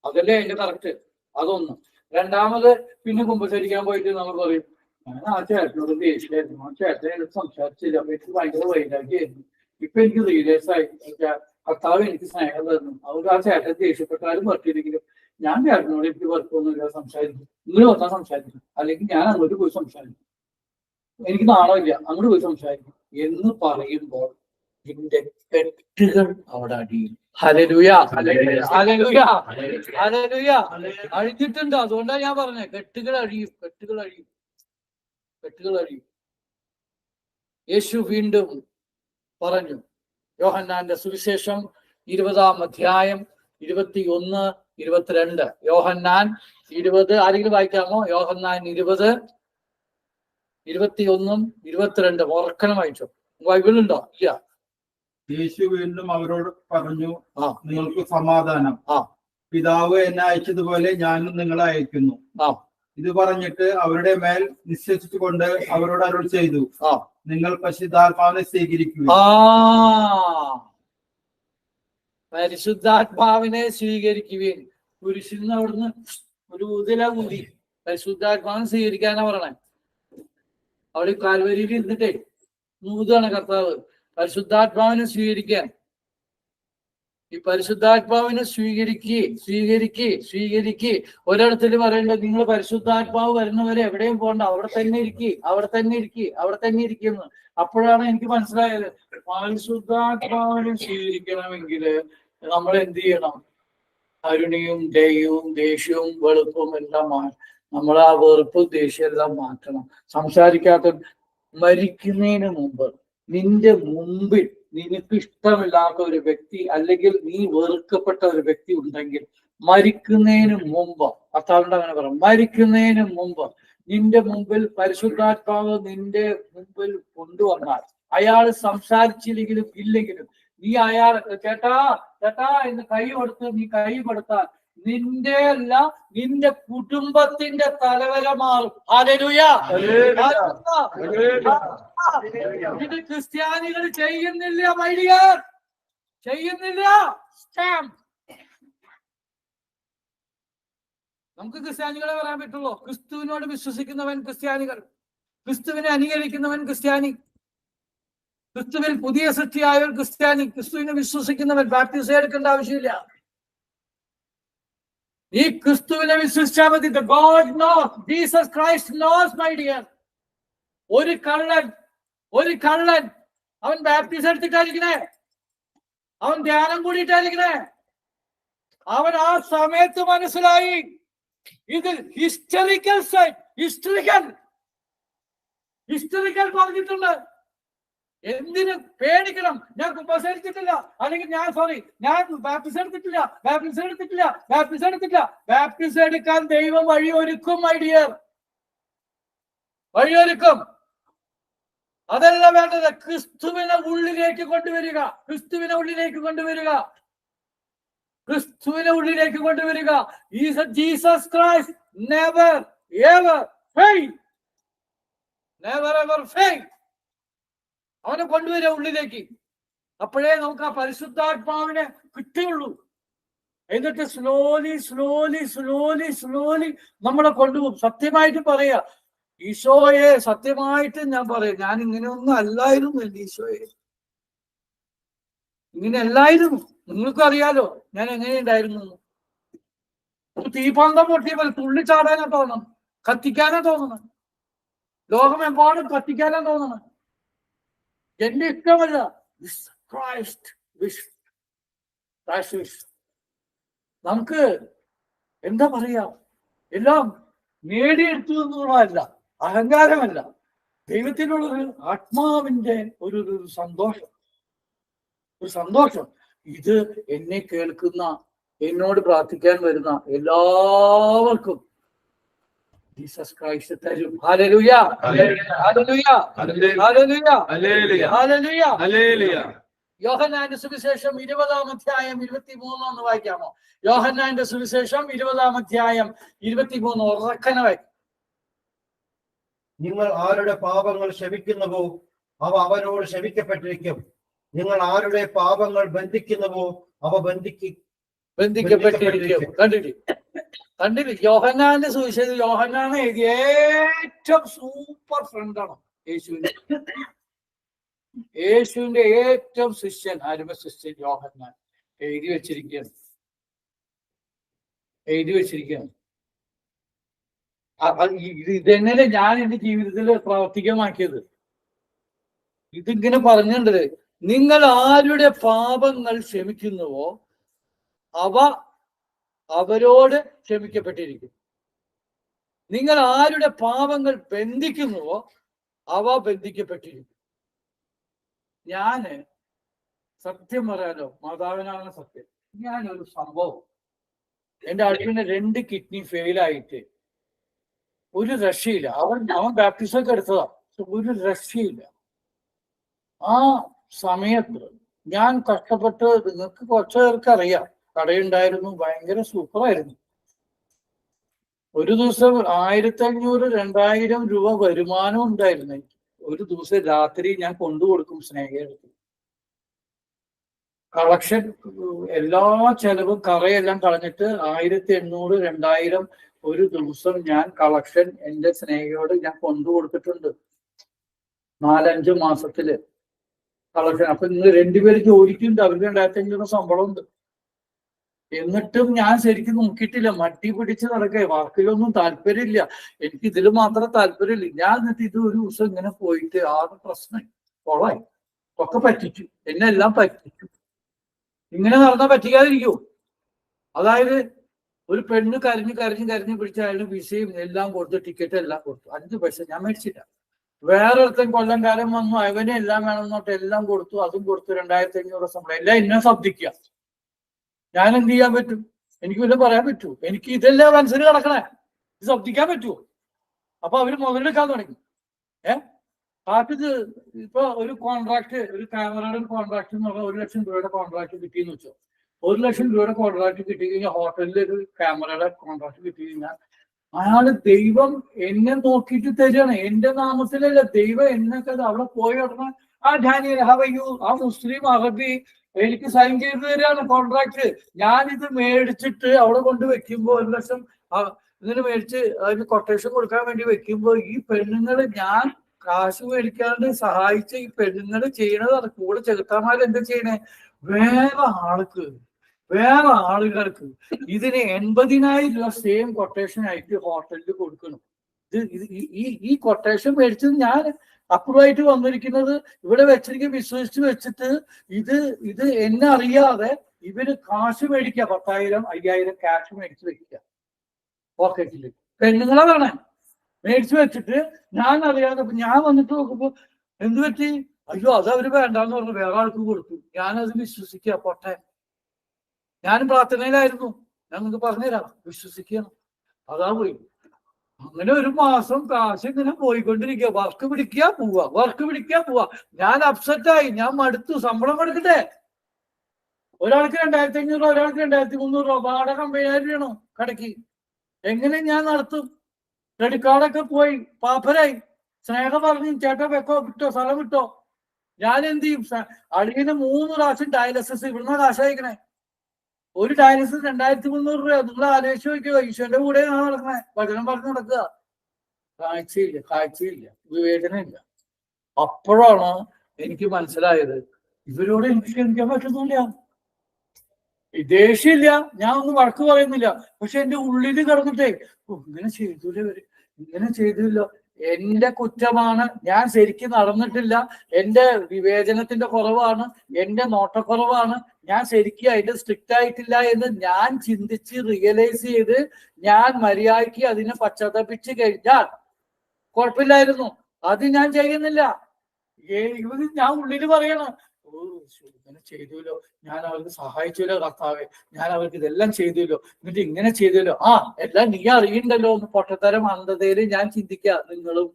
അതല്ലേ അതിന്റെ കറക്റ്റ്. അതൊന്ന്. രണ്ടാമത് പിന്നെ കുമ്പസരിക്കാൻ പോയിട്ട് നമ്മൾ പറയും, ഞാൻ ആ ചേട്ടനോട് ദേഷ്യമായിരുന്നു, ആ ചേട്ടനെ എനിക്ക് സംസാരിച്ചില്ല, അപ്പൊ എനിക്ക് ഭയങ്കര വൈരാഗ്യമായിരുന്നു. ഇപ്പൊ എനിക്ക് റിയലൈസ് ആയി, കർത്താവ് എനിക്ക് സ്നേഹം തന്നു, അതുകൊണ്ട് ആ ചേട്ടൻ ദേഷ്യപ്പെട്ടാലും വർത്തില്ലെങ്കിലും ഞാൻ ചേട്ടനോട് എനിക്ക് വർക്കൊന്നുമില്ല, സംസാരിക്കും, നിങ്ങൾ വന്നാൽ സംസാരിക്കും, അല്ലെങ്കിൽ ഞാൻ അങ്ങോട്ട് പോയി സംസാരിക്കും, എനിക്ക് നാണമില്ല, അങ്ങോട്ട് പോയി സംസാരിക്കും എന്ന് പറയുമ്പോൾ ഇതിന്റെ കെട്ടുകൾ അവിടെ അടിയും. Hallelujah, hallelujah, hallelujah. അഴിഞ്ഞിട്ടുണ്ട്. അതുകൊണ്ടാണ് ഞാൻ പറഞ്ഞത്, കെട്ടുകൾ അഴിയും, കെട്ടുകൾ അഴിയും, കെട്ടുകൾ അഴിയും. യേശു വീണ്ടും പറഞ്ഞു, യോഹന്നാന്റെ സുവിശേഷം 20-ാം അധ്യായം 21, 22. യോഹന്നാൻ 20, ആരെങ്കിലും വായിക്കാമോ? യോഹന്നാൻ 20, 21, 22 ഉറക്കണം വായിച്ചോ. ബൈബിളുണ്ടോ? ഇല്ല. യേശു വീണ്ടും അവരോട് പറഞ്ഞു, നിങ്ങൾക്ക് സമാധാനം. പിതാവ് എന്നെ അയച്ചതുപോലെ ഞാനും നിങ്ങളെ അയക്കുന്നു. ഇത് പറഞ്ഞിട്ട് അവരുടെ മേൽ നിശ്വസിച്ചുകൊണ്ട് അവരോട് അരുൾ ചെയ്തു, നിങ്ങൾ പരിശുദ്ധാത്മാവിനെ സ്വീകരിക്കുക. പരിശുദ്ധാത്മാവിനെ സ്വീകരിക്കുകയും. പുരുഷന് അവിടുന്ന് ഒരു ഊതല ഊതി പരിശുദ്ധാത്മാവിനെ സ്വീകരിക്കാനാ പറയണേ. അവിടെ കാൽവരിയിൽ ഇരുന്നിട്ടേ ഊതാണ് കർത്താവ് പരിശുദ്ധാത്മാവിനെ സ്വീകരിക്കാൻ. ഈ പരിശുദ്ധാത്മാവിനെ സ്വീകരിക്കുക. ഒരിടത്തിൽ പറയേണ്ടത്, നിങ്ങൾ പരിശുദ്ധാത്മാവ് വരുന്നവരെ എവിടെയും പോകണ്ട, അവിടെ തന്നെ ഇരിക്കുന്നു. അപ്പോഴാണ് എനിക്ക് മനസ്സിലായത്, പരിശുദ്ധാത്മാവിനെ സ്വീകരിക്കണമെങ്കിൽ നമ്മൾ എന്ത് ചെയ്യണം? കരുണയും ദയവും ദേഷ്യവും വെളുപ്പും എല്ലാം നമ്മൾ ആ വെറുപ്പും ദേഷ്യം എല്ലാം മാറ്റണം. സംസാരിക്കാത്ത, മരിക്കുന്നതിന് മുമ്പ് നിന്റെ മുമ്പിൽ നിനക്ക് ഇഷ്ടമില്ലാത്ത ഒരു വ്യക്തി അല്ലെങ്കിൽ നീ വെറുക്കപ്പെട്ട ഒരു വ്യക്തി ഉണ്ടെങ്കിൽ മരിക്കുന്നതിന് മുമ്പ്, കർത്താവിന്റെ അങ്ങനെ പറയാം, മരിക്കുന്നതിന് മുമ്പ് നിന്റെ മുമ്പിൽ പരിശുദ്ധാത്മാവ് നിന്റെ മുമ്പിൽ കൊണ്ടുവന്നാൽ, അയാൾ സംസാരിച്ചില്ലെങ്കിലും ഇല്ലെങ്കിലും നീ അയാൾ ചേട്ടാ എന്ന് കൈ കൊടുത്താൽ നിന്റെ അല്ല, നിന്റെ കുടുംബത്തിന്റെ തലവര മാറും. ഹല്ലേലൂയ. ഇത് ക്രിസ്ത്യാനികൾ ചെയ്യുന്നില്ല, മൈഡിയർ, ചെയ്യുന്നില്ല. നമുക്ക് ക്രിസ്ത്യാനികളെ പറയാൻ പറ്റുള്ളൂ. ക്രിസ്തുവിനോട് വിശ്വസിക്കുന്നവൻ ക്രിസ്ത്യാനികൾ, ക്രിസ്തുവിനെ അനുകരിക്കുന്നവൻ ക്രിസ്ത്യാനി, ക്രിസ്തുവിൽ പുതിയ സൃഷ്ടിയായവൻ ക്രിസ്ത്യാനി, ക്രിസ്തുവിനെ വിശ്വസിക്കുന്നവൻ ബാപ്റ്റിസം എടുക്കേണ്ട ആവശ്യമില്ല. ഈ ക്രിസ്തുവിനെ വിശ്വസിച്ചാൽ മതി. God knows, Jesus Christ knows, my dear. ഒരു കള്ളൻ അവൻ ബാപ്റ്റിസം എടുത്തിട്ടായിരിക്കണേ, അവൻ ധ്യാനം കൂടിയിട്ടായിരിക്കണേ. അവൻ ആ സമയത്ത് മനസ്സിലായി ഇതിൽ ഹിസ്റ്ററിക്കൽ പറഞ്ഞിട്ടുണ്ട്. എന്തിന് പേടിക്കണം? ഞാൻ കുമ്പസാരിച്ചിട്ടില്ല, അല്ലെങ്കിൽ ഞാൻ ബാപ്റ്റിസം എടുത്തിട്ടില്ല. ബാപ്റ്റിസം എടുക്കാൻ ദൈവം വഴിയൊരുക്കും, മൈ ഡിയർ, വഴിയൊരുക്കും. അതല്ല വേണ്ടത്. ക്രിസ്തുവിനെ ഉള്ളിലേക്ക് കൊണ്ടുവരിക. Jesus Christ never ever fail. അവനെ കൊണ്ടുവരിക ഉള്ളിലേക്ക്. അപ്പോഴേ നമുക്ക് ആ പരിശുദ്ധാത്മാവിനെ കിട്ടുകയുള്ളൂ. എന്നിട്ട് സ്ലോലി നമ്മളെ കൊണ്ടുപോകും. സത്യമായിട്ട് പറയാ, ഈശോയെ, സത്യമായിട്ട് ഞാൻ പറയാം, ഞാൻ ഇങ്ങനെയൊന്നും അല്ലായിരുന്നു. എൻ്റെ ഈശോയെ, ഇങ്ങനെ അല്ലായിരുന്നു. നിങ്ങൾക്കും അറിയാലോ ഞാൻ എങ്ങനെയുണ്ടായിരുന്നു. തീപന്തം പൊട്ടിയപ്പോൾ തുള്ളിച്ചാടാനാ തോന്നണം, കത്തിക്കാനാ തോന്നണം, ലോകമെമ്പാടും കത്തിക്കാനാ തോന്നണം. എന്റെ ഇഷ്ടമല്ല. നമുക്ക് എന്താ പറയാ, എല്ലാം നേടിയെടുത്തു എന്നുള്ളതല്ല, അഹങ്കാരമല്ല, ദൈവത്തിനുള്ളൊരു ആത്മാവിന്റെ ഒരു സന്തോഷം. ഒരു സന്തോഷം. ഇത് എന്നെ കേൾക്കുന്ന, എന്നോട് പ്രാർത്ഥിക്കാൻ വരുന്ന എല്ലാവർക്കും ജീസസ് ക്രൈസ്റ്റ് തരും. Hallelujah, hallelujah, hallelujah, hallelujah, hallelujah. യോഹന്നാന്റെ സുവിശേഷം 20-ാം അധ്യായം 23 ഒന്ന് വായിക്കാമോ? യോഹന്നാന്റെ സുവിശേഷം 20-ാം അധ്യായം 23 ഉറക്കനെ വായിക്കും. നിങ്ങൾ ആരുടെ പാപങ്ങൾ ക്ഷമിക്കുന്നുവോ അവ അവനോട് ക്ഷമിക്കപ്പെട്ടിരിക്കും. നിങ്ങൾ ആരുടെ പാപങ്ങൾ ബന്ധിക്കുന്നുവോ അവ ബന്ധിക്കപ്പെട്ടിരിക്കും. കണ്ടിട്ട് യോഹന്നാന്റെ സുവിശേഷം, യോഹന്നാണ് എഴുതിയ ഏറ്റവും സൂപ്പർ ഫ്രണ്ടാണ് യേശുവിന്റെ ഏറ്റവും ശിഷ്യൻ, ആരംഭ ശിഷ്യൻ യോഹന്നാൻ എഴുതി വെച്ചിരിക്കുകയാണ്. ഇതെങ്ങനെ ഞാൻ എന്റെ ജീവിതത്തിൽ പ്രാവർത്തികമാക്കിയത്? ഇതിങ്ങനെ പറഞ്ഞിട്ടുണ്ട്, നിങ്ങൾ ആരുടെ പാപങ്ങൾ ക്ഷമിക്കുന്നുവോ അവ അവരോട് ക്ഷമിക്കപ്പെട്ടിരിക്കും. നിങ്ങൾ ആരുടെ പാപങ്ങൾ ബന്ധിക്കുന്നുവോ അവ ബന്ധിക്കപ്പെട്ടിരിക്കും. ഞാന് സത്യം പറയാലോ, മാതാവിനാണ് സത്യം. ഞാനൊരു സംഭവം, എന്റെ അടുപ്പിന്റെ 2 കിഡ്നി ഫെയിലായിട്ട് ഒരു രക്ഷയില്ല. അവൻ ബാപ്റ്റിസമൊക്കെ എടുത്തതാ, ഒരു രക്ഷയില്ല. ആ സമയത്ത് ഞാൻ കഷ്ടപ്പെട്ട്, നിങ്ങൾക്ക് കുറച്ചു പേർക്ക് അറിയാം, കടയുണ്ടായിരുന്നു, ഭയങ്കര സൂപ്പറായിരുന്നു. ഒരു ദിവസം 1500-2000 രൂപ വരുമാനം ഉണ്ടായിരുന്നു എനിക്ക്. ഒരു ദിവസം രാത്രി ഞാൻ കൊണ്ടുകൊടുക്കും സ്നേഹിതർക്ക്. കളക്ഷൻ എല്ലാ ചെലവും കറയെല്ലാം കളഞ്ഞിട്ട് 1800-2000 ഒരു ദിവസം ഞാൻ കളക്ഷൻ എന്റെ സ്നേഹിതയോട് ഞാൻ കൊണ്ടുകൊടുത്തിട്ടുണ്ട്. 4-5 മാസത്തില് കളക്ഷൻ. അപ്പൊ നിങ്ങൾ 2 പേര് ജോലിക്കുണ്ട്, അവർക്ക് 2500 ശമ്പളം ഉണ്ട്. എന്നിട്ടും ഞാൻ ശരിക്കും നോക്കിയിട്ടില്ല, മടി പിടിച്ച് നടക്കേ, വാക്കിലൊന്നും താല്പര്യമില്ല. എനിക്ക് ഇതിൽ മാത്രം താല്പര്യമില്ല. ഞാൻ എന്നിട്ട് ഇത് ഒരു ദിവസം ഇങ്ങനെ പോയിട്ട് ആകെ പ്രശ്നം കൊളായി, ഒക്കെ പറ്റിച്ചു, എന്നെ എല്ലാം പറ്റിച്ചു. ഇങ്ങനെ നടന്നാൽ പറ്റിക്കാതിരിക്കൂ. അതായത് ഒരു പെണ്ണ് കരഞ്ഞ് പിടിച്ച് അയാളുടെ വിസയും എല്ലാം കൊടുത്ത്, ടിക്കറ്റ് എല്ലാം കൊടുത്തു. 5 പൈസ ഞാൻ മേടിച്ചില്ല. വേറൊരുത്തൻ കൊല്ലംകാരൻ വന്നു, അവനെ എല്ലാം വേണമെന്നോട്ട് എല്ലാം കൊടുത്തു, അതും കൊടുത്തു. 2500 ശമ്പളം. എല്ലാം എന്നെ ശബ്ദിക്കുക. ഞാൻ എന്ത് ചെയ്യാൻ പറ്റും? എനിക്ക് വല്ലതും പറയാൻ പറ്റുമോ? എനിക്ക് ഇതെല്ലാം മനസ്സിൽ കിടക്കണേ, ഇത് ശബ്ദിക്കാൻ പറ്റുമോ? അപ്പൊ അവര് മുതലെടുക്കാൻ തുടങ്ങി. കാട്ടിത് ഇപ്പൊ ഒരു കോൺട്രാക്ട്, ഒരു ക്യാമറയുടെ കോൺട്രാക്ട് എന്ന് പറഞ്ഞാൽ 1 ലക്ഷം രൂപയുടെ കോൺട്രാക്ട് കിട്ടിയെന്ന് വെച്ചോ. 1 ലക്ഷം രൂപയുടെ കോൺട്രാക്ട് കിട്ടി കഴിഞ്ഞാൽ, ഹോട്ടലിൽ ഒരു ക്യാമറയുടെ കോൺട്രാക്ട് കിട്ടി കഴിഞ്ഞാൽ, അയാള് ദൈവം എന്നെ നോക്കിയിട്ട് തരികയാണ്. എന്റെ നാമത്തിലല്ല, ദൈവം എന്നൊക്കെ അവിടെ പോയി ഉടനെ ആ ഡാനിയൽ ഹവയു, ആ മുസ്ലിം അറബി എനിക്ക് സൈൻ ചെയ്ത് തരികയാണ് കോൺട്രാക്ട്. ഞാനിത് മേടിച്ചിട്ട് അവിടെ കൊണ്ട് വെക്കുമ്പോ 1 ലക്ഷം ഇതിന് മേടിച്ച് അതിന് കൊട്ടേഷൻ കൊടുക്കാൻ വേണ്ടി വെക്കുമ്പോ, ഈ പെണ്ണുങ്ങള് ഞാൻ കാശ് മേടിക്കാണ്ട് സഹായിച്ച ഈ പെണ്ണുങ്ങള് ചെയ്യണത്, കൂടെ ചെറുത്താമാര് എന്താ ചെയ്യണേ, വേറെ ആളുകൾക്ക് ഇതിന് 80,000 രൂപ സെയിം കൊട്ടേഷൻ ആയിട്ട് ഹോട്ടലിൽ കൊടുക്കണം. ഈ കൊട്ടേഷൻ മേടിച്ചത് ഞാൻ അപ്രൂവ് ആയിട്ട് വന്നിരിക്കുന്നത് ഇവിടെ വെച്ചിരിക്കും, വിശ്വസിച്ച് വെച്ചിട്ട് ഇത് എന്നെ അറിയാതെ ഇവര് കാശ് മേടിക്കുക, 10,000-5,000 ക്യാഷ് മേടിച്ച് വെക്കുക പോക്കറ്റില്. പെണ്ണുങ്ങളെ വേണേ മേടിച്ച് വെച്ചിട്ട് ഞാൻ അറിയാതെ ഞാൻ വന്നിട്ട് നോക്കുമ്പോ എന്ത് പറ്റി, അയ്യോ അത് അവര് വേണ്ടാന്ന് പറഞ്ഞു വേറെ ആൾക്ക് കൊടുത്തു. ഞാനത് വിശ്വസിക്കുക, പൊട്ടെ. ഞാൻ പ്രാർത്ഥനയിലായിരുന്നു, ഞാൻ നിങ്ങൾക്ക് പറഞ്ഞുതരാം, വിശ്വസിക്കണം. അതാ പോയി. അങ്ങനെ ഒരു മാസം കാശ് ഇങ്ങനെ പോയിക്കൊണ്ടിരിക്കുക. വർക്ക് പിടിക്കുക പോവാ. ഞാൻ അപ്സെറ്റായി, ഞാൻ മടുത്തു. ശമ്പളം കൊടുക്കട്ടെ. ഒരാൾക്ക് 2,500, ഒരാൾക്ക് 2,300 രൂപ വാടക 50,000 രൂപയാണോ കടക്ക്? എങ്ങനെ ഞാൻ നടത്തും? ക്രെഡിറ്റ് കാർഡൊക്കെ പോയി, പാപ്പരായി. സ്നേഹം പറഞ്ഞു, ചേട്ടാ വെക്കോ, വിട്ടോ, സ്ഥലം വിട്ടോ. ഞാൻ എന്ത് ചെയ്യും? അളിയന് 3 പ്രാവശ്യം ഡയാലിസിസ് ഇവിടുന്ന് കാശയക്കണേ. ഒരു ഡയാലിസിസ് 2,300 രൂപ. നിങ്ങൾ ആലോചിച്ച് നോക്കിയോ, ഈശോന്റെ കൂടെ നടക്കണേ, വചനം പറഞ്ഞു നടക്കുക. കാഴ്ചയില്ല, വിവേചനമില്ല. അപ്പോഴാണ് എനിക്ക് മനസ്സിലായത്, ഇവരോട് എനിക്ക് ക്ഷമിക്കാൻ പറ്റുന്നില്ല. ദേഷ്യമില്ല, ഞാൻ ഒന്നും വഴക്ക് പറയുന്നില്ല. പക്ഷെ എന്റെ ഉള്ളിൽ കിടന്നിട്ടേ, ഇങ്ങനെ ചെയ്തില്ല, എന്റെ കുറ്റമാണ്, ഞാൻ ശരിക്കും നടന്നിട്ടില്ല, എന്റെ വിവേചനത്തിന്റെ കുറവാണ്, എന്റെ നോട്ടക്കുറവാണ്, ഞാൻ ശരിക്കും അതിന്റെ സ്ട്രിക്റ്റ് ആയിട്ടില്ല എന്ന് ഞാൻ ചിന്തിച്ച് റിയലൈസ് ചെയ്ത് ഞാൻ മര്യാദയ്ക്ക് അതിനെ പശ്ചാത്തപിച്ച് കഴിഞ്ഞാൽ കുഴപ്പമില്ലായിരുന്നു. അത് ഞാൻ ചെയ്യുന്നില്ല. ഞാൻ ഉള്ളിൽ പറയണം, ഇങ്ങനെ ചെയ്തല്ലോ, ഞാൻ അവർക്ക് സഹായിച്ചല്ലോ കർത്താവെ, ഞാൻ അവർക്ക് ഇതെല്ലാം ചെയ്തല്ലോ, എന്നിട്ട് ഇങ്ങനെ ചെയ്തല്ലോ, എല്ലാം നീ അറിയണ്ടല്ലോ എന്ന് പൊട്ടത്തരം അന്ധതയില് ഞാൻ ചിന്തിക്കുക. നിങ്ങളും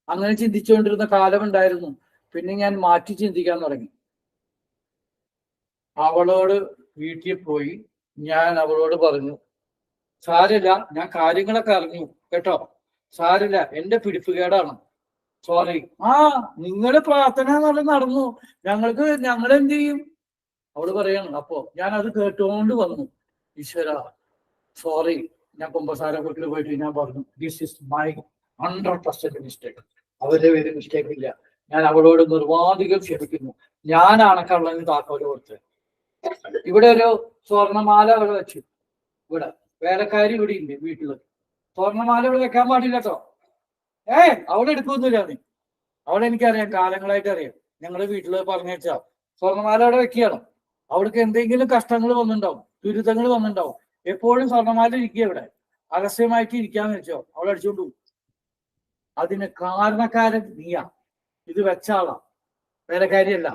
അങ്ങനെ ചിന്തിച്ചുകൊണ്ടിരുന്ന കാലമുണ്ടായിരുന്നു. പിന്നെ ഞാൻ മാറ്റി ചിന്തിക്കാൻ തുടങ്ങി. അവളോട് വീട്ടിൽ പോയി ഞാൻ അവളോട് പറഞ്ഞു, സാരില്ല, ഞാൻ കാര്യങ്ങളൊക്കെ അറിഞ്ഞു കേട്ടോ, സാരില്ല, എന്റെ പിടിപ്പുകേടാണ്, സോറി. നിങ്ങളുടെ പ്രാർത്ഥന എന്നുള്ളത് നടന്നു, ഞങ്ങൾ എന്ത് ചെയ്യും? അവള് പറയാണ്. അപ്പോ ഞാൻ അത് കേട്ടുകൊണ്ട് വന്നു, ഈശ്വര സോറി, ഞാൻ കുമ്പസാര വീട്ടിൽ പോയിട്ട് ഞാൻ പറഞ്ഞു, ദിസ് ഇസ് മൈ 100% മിസ്റ്റേക്ക്. അവരുടെ പേര് മിസ്റ്റേക്ക് ഇല്ല. ഞാൻ അവളോട് നിർവാധികം ക്ഷമിക്കുന്നു. ഞാനാണ് കള്ളന് താക്കോല് കൊടുത്തത്. ഇവിടെ ഒരു സ്വർണമാല അവിടെ വെച്ചു. ഇവിടെ വേലക്കാരി ഇവിടെ ഉണ്ട് വീട്ടില്. സ്വർണമാല ഇവിടെ വെക്കാൻ പാടില്ല കേട്ടോ. അവിടെ എടുക്കൊന്നുമില്ല. അവിടെ എനിക്കറിയാം, കാലങ്ങളായിട്ട് അറിയാം. ഞങ്ങളുടെ വീട്ടില് പറഞ്ഞേച്ചാ സ്വർണമാല അവിടെ വെക്കുകയാണ്. അവിടേക്ക് എന്തെങ്കിലും കഷ്ടങ്ങൾ വന്നിട്ടുണ്ടാവും, ദുരിതങ്ങൾ വന്നിട്ടുണ്ടാവും. എപ്പോഴും സ്വർണമാല ഇരിക്കുക ഇവിടെ, അലസ്യമായിട്ട് ഇരിക്കാന്ന് വെച്ചോ, അവിടെ അടിച്ചോണ്ട് പോകും. അതിന് കാരണക്കാരൻ നീയാ, ഇത് വെച്ച ആളാ, വേലക്കാരിയല്ല.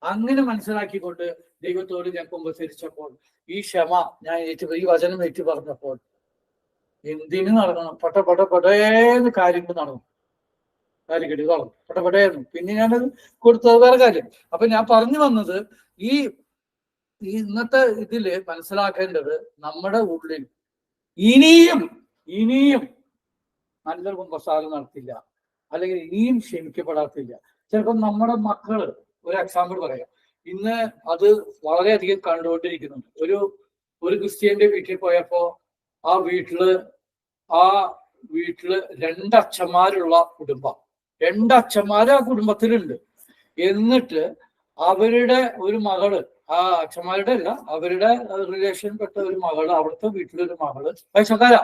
അങ്ങനെ മനസ്സിലാക്കിക്കൊണ്ട് ദൈവത്തോട് ഞാൻ കുമ്പസരിച്ചപ്പോൾ, ഈ ക്ഷമ ഞാൻ ഈ വചനം ഏറ്റു പറഞ്ഞപ്പോൾ എന്തിനു നടക്കണം, പട്ടേന്ന് കാര്യങ്ങൾ നടന്നു. കാര്യക്കെട്ടി കളഞ്ഞു, പട്ടേന്ന്. പിന്നെ ഞാനത് കൊടുത്തത് വേറെ കാര്യം. അപ്പൊ ഞാൻ പറഞ്ഞു വന്നത്, ഈ ഇന്നത്തെ ഇതില് മനസ്സിലാക്കേണ്ടത്, നമ്മുടെ ഉള്ളിൽ ഇനിയും നല്ലൊരു കുമ്പസാരം നടത്തില്ല, അല്ലെങ്കിൽ ഇനിയും ക്ഷമിക്കപ്പെടാത്തില്ല. ചിലപ്പോൾ നമ്മുടെ മക്കള്, ഒരു എക്സാമ്പിൾ പറയാം, ഇന്ന് അത് വളരെയധികം കണ്ടുകൊണ്ടിരിക്കുന്നുണ്ട്. ഒരു ക്രിസ്ത്യന്റെ വീട്ടിൽ പോയപ്പോ ആ വീട്ടില് 2 അച്ഛന്മാരുള്ള കുടുംബം, 2 അച്ഛന്മാര് ആ കുടുംബത്തിലുണ്ട്. എന്നിട്ട് അവരുടെ ഒരു മകള്, ആ അച്ഛന്മാരുടെ അല്ല, അവരുടെ റിലേഷൻപ്പെട്ട ഒരു മകള്, അവിടുത്തെ വീട്ടിലൊരു മകള് പൈസക്കാരാ,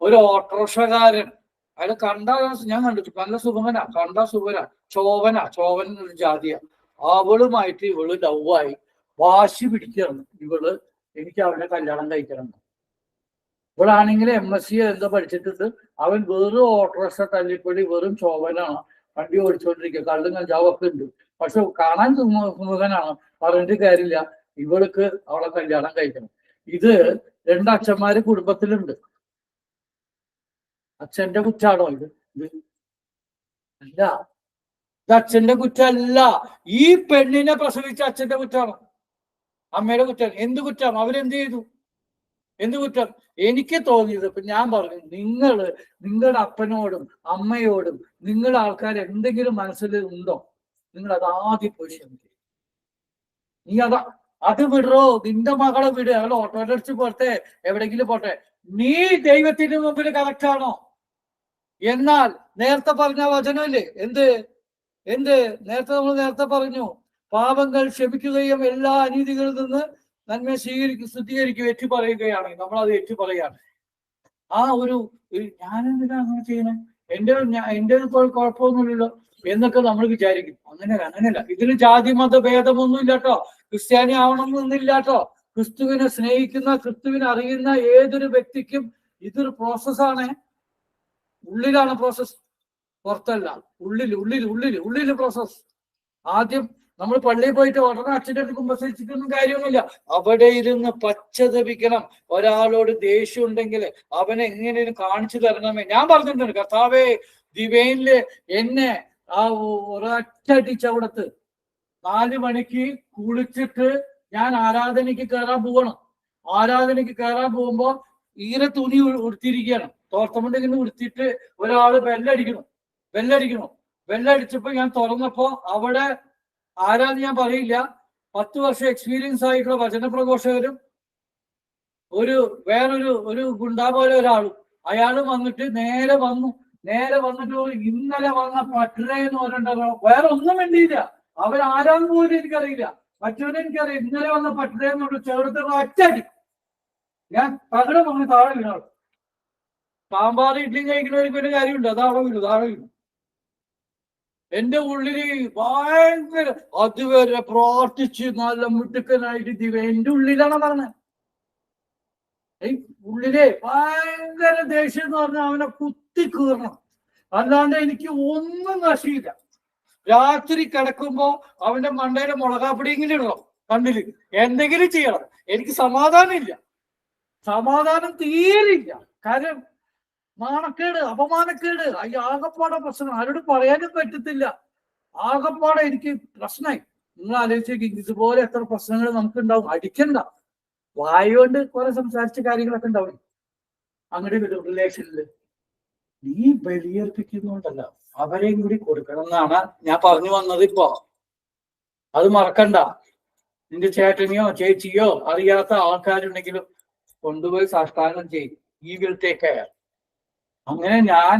ഒരു ഓട്ടോറിക്ഷക്കാരൻ. അയാൾ ഞാൻ കണ്ടിട്ട് നല്ല സുഖമനാ, ചോവൻ ഒരു ജാതിയ. അവളുമായിട്ട് ഇവള് ലവായി വാശി പിടിക്കണം. എനിക്ക് അവനെ കല്യാണം കഴിക്കണം. ഇവളാണെങ്കിൽ MSc എന്തോ പഠിച്ചിട്ടുണ്ട്. അവൻ വെറും ഓട്ടോറിക്ഷ തല്ലിപ്പൊടി, വെറും ചോവനാണ്, വണ്ടി ഓടിച്ചോണ്ടിരിക്കുക, കള്ളും കഞ്ചാവൊക്കെ ഉണ്ട്. പക്ഷെ കാണാൻ സുമുഖനാണ്, പറഞ്ഞിട്ട് കാര്യമില്ല. ഇവൾക്ക് അവളെ കല്യാണം കഴിക്കണം. ഇത് 2 അച്ഛന്മാര് കുടുംബത്തിലുണ്ട്. അച്ഛന്റെ കുറ്റാണോ ഇത്? അല്ല, ഇത് അച്ഛന്റെ കുറ്റമല്ല. ഈ പെണ്ണിനെ പ്രസവിച്ച അച്ഛന്റെ കുറ്റാണ്, അമ്മയുടെ കുറ്റം. എന്ത് കുറ്റം? അവരെന്ത് ചെയ്തു? എന്ത് കുറ്റം? എനിക്ക് തോന്നിയത്, ഇപ്പൊ ഞാൻ പറഞ്ഞു, നിങ്ങളുടെ അപ്പനോടും അമ്മയോടും നിങ്ങളുടെ ആൾക്കാർ എന്തെങ്കിലും മനസ്സിൽ ഉണ്ടോ, നിങ്ങൾ അത് ആദ്യം പോയി ക്ഷമിക്കും. നീ അത് വിടറോ, നിന്റെ മകളെ വിട്, അവൾ ഓട്ടോയിലടിച്ച് പോട്ടെ, എവിടെയെങ്കിലും പോട്ടെ. നീ ദൈവത്തിന്റെ മുമ്പിൽ കറക്റ്റാണോ? എന്നാൽ നേരത്തെ പറഞ്ഞ വചനമില്ലേ, എന്ത് നേരത്തെ പറഞ്ഞു, പാപങ്ങൾ ക്ഷമിക്കുകയും എല്ലാ അനീതികളിൽ നിന്ന് നന്മ ശുദ്ധീകരിക്കും, ഏറ്റു പറയുകയാണ്. നമ്മൾ അത് ഏറ്റു പറയാണ്. ഞാനെന്തിനാ അങ്ങനെ ചെയ്യണം, എന്റെ കുഴപ്പമൊന്നുമില്ലല്ലോ എന്നൊക്കെ നമ്മൾ വിചാരിക്കും. അങ്ങനെയല്ല. ഇതിന് ജാതി മത ഭേദമൊന്നും ഇല്ല കേട്ടോ. ക്രിസ്ത്യാനി ആവണമെന്നൊന്നുമില്ല കേട്ടോ. ക്രിസ്തുവിനെ സ്നേഹിക്കുന്ന, ക്രിസ്തുവിനെ അറിയുന്ന ഏതൊരു വ്യക്തിക്കും ഇതൊരു പ്രോസസ്സാണ്. ഉള്ളിലാണ് പ്രോസസ്, പുറത്തല്ല. ഉള്ളില് പ്രോസസ്. ആദ്യം നമ്മൾ പള്ളിയിൽ പോയിട്ട് ഉടനെ അച്ഛൻ്റെ അടുത്ത് കുമ്പസരിച്ചിട്ടൊന്നും കാര്യമൊന്നുമില്ല. അവിടെ ഇരുന്ന് പശ്ചാത്തപിക്കണം. ഒരാളോട് ദേഷ്യം ഉണ്ടെങ്കിൽ അവനെ എങ്ങനെയും കാണിച്ചു തരണമേ. ഞാൻ പറഞ്ഞിട്ടുണ്ട്, കർത്താവേ, ദിവൈനില് എന്നെ ഒരൊറ്റടിച്ച് അവിടത്ത് 4 മണിക്ക് കുളിച്ചിട്ട് ഞാൻ ആരാധനയ്ക്ക് കയറാൻ പോകണം. ആരാധനയ്ക്ക് കയറാൻ പോകുമ്പോ ഈര തുണി ഉടുത്തിരിക്കുകയാണ്, തോർത്തമുണ്ടെങ്കിൽ ഉടുത്തിട്ട് ഒരാള് ബെല്ലടിച്ചപ്പോ ഞാൻ തുറന്നപ്പോ അവിടെ ആരാന്ന് ഞാൻ പറയില്ല, 10 വർഷം എക്സ്പീരിയൻസ് ആയിട്ടുള്ള വചനപ്രഘോഷകരും വേറൊരു ഗുണ്ടാ പോലെ ഒരാളും, അയാളും വന്നിട്ട് നേരെ വന്നിട്ട് ഇന്നലെ വന്ന പട്ടണ എന്ന് പറഞ്ഞിട്ടുണ്ടോ, വേറെ ഒന്നും വേണ്ടിയില്ല. അവരാരാന്ന് പോലും എനിക്കറിയില്ല. മറ്റവനെ എനിക്കറിയാം. ഇന്നലെ വന്ന പട്ടണ എന്നോട് ചേർത്ത് അച്ചടി. ഞാൻ തകടം വന്ന് താഴെ വീണാണ്. സാമ്പാർ ഇഡ്ഡലിയും കഴിക്കുന്നവർക്ക് ഒരു കാര്യമുണ്ട്, താഴെ വീണു. എന്റെ ഉള്ളില് ഭയങ്കര, അതുവരെ പ്രാർത്ഥിച്ച് നല്ല മുട്ടുക്കനായിട്ട് എന്റെ ഉള്ളിലാണ് പറഞ്ഞത്. ഉള്ളിലെ ഭയങ്കര ദേഷ്യം എന്ന് പറഞ്ഞാൽ അവനെ കുത്തിക്കീറണം, അല്ലാണ്ട് എനിക്ക് ഒന്നും നശിയില്ല. രാത്രി കിടക്കുമ്പോ അവന്റെ മണ്ടയിലെ മുളകാപ്പൊടിയെങ്കിലും ഇടണം, കണ്ണില് എന്തെങ്കിലും ചെയ്യണം. എനിക്ക് സമാധാനം ഇല്ല, സമാധാനം തീരില്ല. കാര്യം നാണക്കേട്, അപമാനക്കേട്, ഈ ആകപ്പാടെ പ്രശ്നം. ആരോട് പറയാനും പറ്റത്തില്ല. ആകപ്പാടെ എനിക്ക് പ്രശ്നമായി. നിങ്ങൾ ആലോചിച്ച് ഇതുപോലെ എത്ര പ്രശ്നങ്ങൾ നമുക്ക് ഉണ്ടാവും. അടിക്കണ്ട, വായുകൊണ്ട് കുറെ സംസാരിച്ച കാര്യങ്ങളൊക്കെ ഉണ്ടാവും അങ്ങോട്ട് റിലേഷനില്. നീ ബലിയർപ്പിക്കുന്നുണ്ടല്ല, അവരെയും കൂടി കൊടുക്കണം എന്നാണ് ഞാൻ പറഞ്ഞു വന്നത്. ഇപ്പോ അത് മറക്കണ്ട. നിന്റെ ചേട്ടനെയോ ചേച്ചിയോ അറിയാത്ത ആൾക്കാരുണ്ടെങ്കിലും കൊണ്ടുപോയി സാഷ്ടാംഗം ചെയ്യും. ഈ വിൽ ടേക്ക് കെയർ. അങ്ങനെ ഞാൻ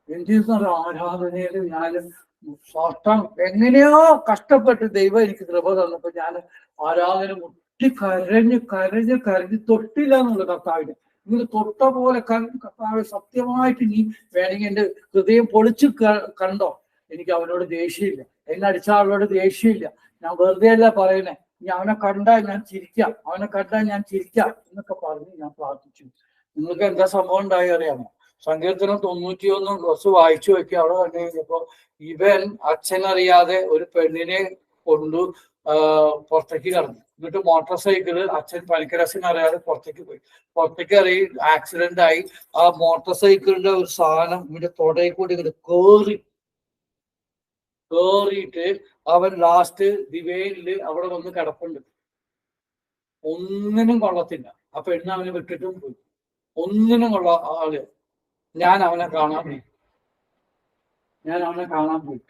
എന്ത് ചെയ്യുന്ന ആരാധനയിൽ ഞാൻ സാഷ്ടാംഗം എങ്ങനെയോ കഷ്ടപ്പെട്ട് ദൈവം എനിക്ക് കൃപ തന്നപ്പോ ഞാൻ ആരാധന മുട്ടി കരഞ്ഞ് കരഞ്ഞ് കരഞ്ഞ് തൊട്ടില്ല എന്നുള്ള കർത്താവിന്. നിങ്ങൾ തൊട്ട പോലെ കർത്താവ് സത്യമായിട്ട് നീ വേണമെങ്കിൽ എന്റെ ഹൃദയം പൊളിച്ച് കണ്ടോ. എനിക്ക് അവനോട് ദേഷ്യമില്ല, എന്നെ അടിച്ച ആളോട് ദേഷ്യമില്ല. ഞാൻ വെറുതെ അല്ല പറയുന്നേ. ഇനി അവനെ കണ്ടാൽ ഞാൻ ചിരിക്കാം, അവനെ കണ്ടാൽ ഞാൻ ചിരിക്കാം എന്നൊക്കെ പറഞ്ഞ് ഞാൻ പ്രാർത്ഥിച്ചു. നിങ്ങൾക്ക് എന്താ സംഭവം ഉണ്ടായി അറിയാമോ? സങ്കീർത്തനം 91 കുറച്ച് വായിച്ചു വെക്കുക. അവിടെ കണ്ടു കഴിഞ്ഞപ്പോ ഇവൻ അച്ഛനറിയാതെ ഒരു പെണ്ണിനെ കൊണ്ടു പുറത്തേക്ക് കടന്നു. എന്നിട്ട് മോട്ടോർ സൈക്കിള് അച്ഛൻ പണിക്കരച്ഛൻ അറിയാതെ പുറത്തേക്ക് പോയി. പുറത്തേക്ക് അറിയി ആക്സിഡന്റ് ആയി. ആ മോട്ടോർ സൈക്കിളിന്റെ ഒരു സാധനം ഇവന്റെ തൊടയിൽ കൂടി ഇങ്ങോട്ട് കേറിയിട്ട് അവൻ ലാസ്റ്റ് ദിവേലില് അവിടെ വന്ന് കിടപ്പുണ്ട്. ഒന്നിനും കൊള്ളത്തില്ല. ആ പെണ്ണ് അവനെ വിട്ടിട്ടും പോയി. ഒന്നിനും കൊള്ള ആള്. ഞാൻ അവനെ കാണാൻ പോയി.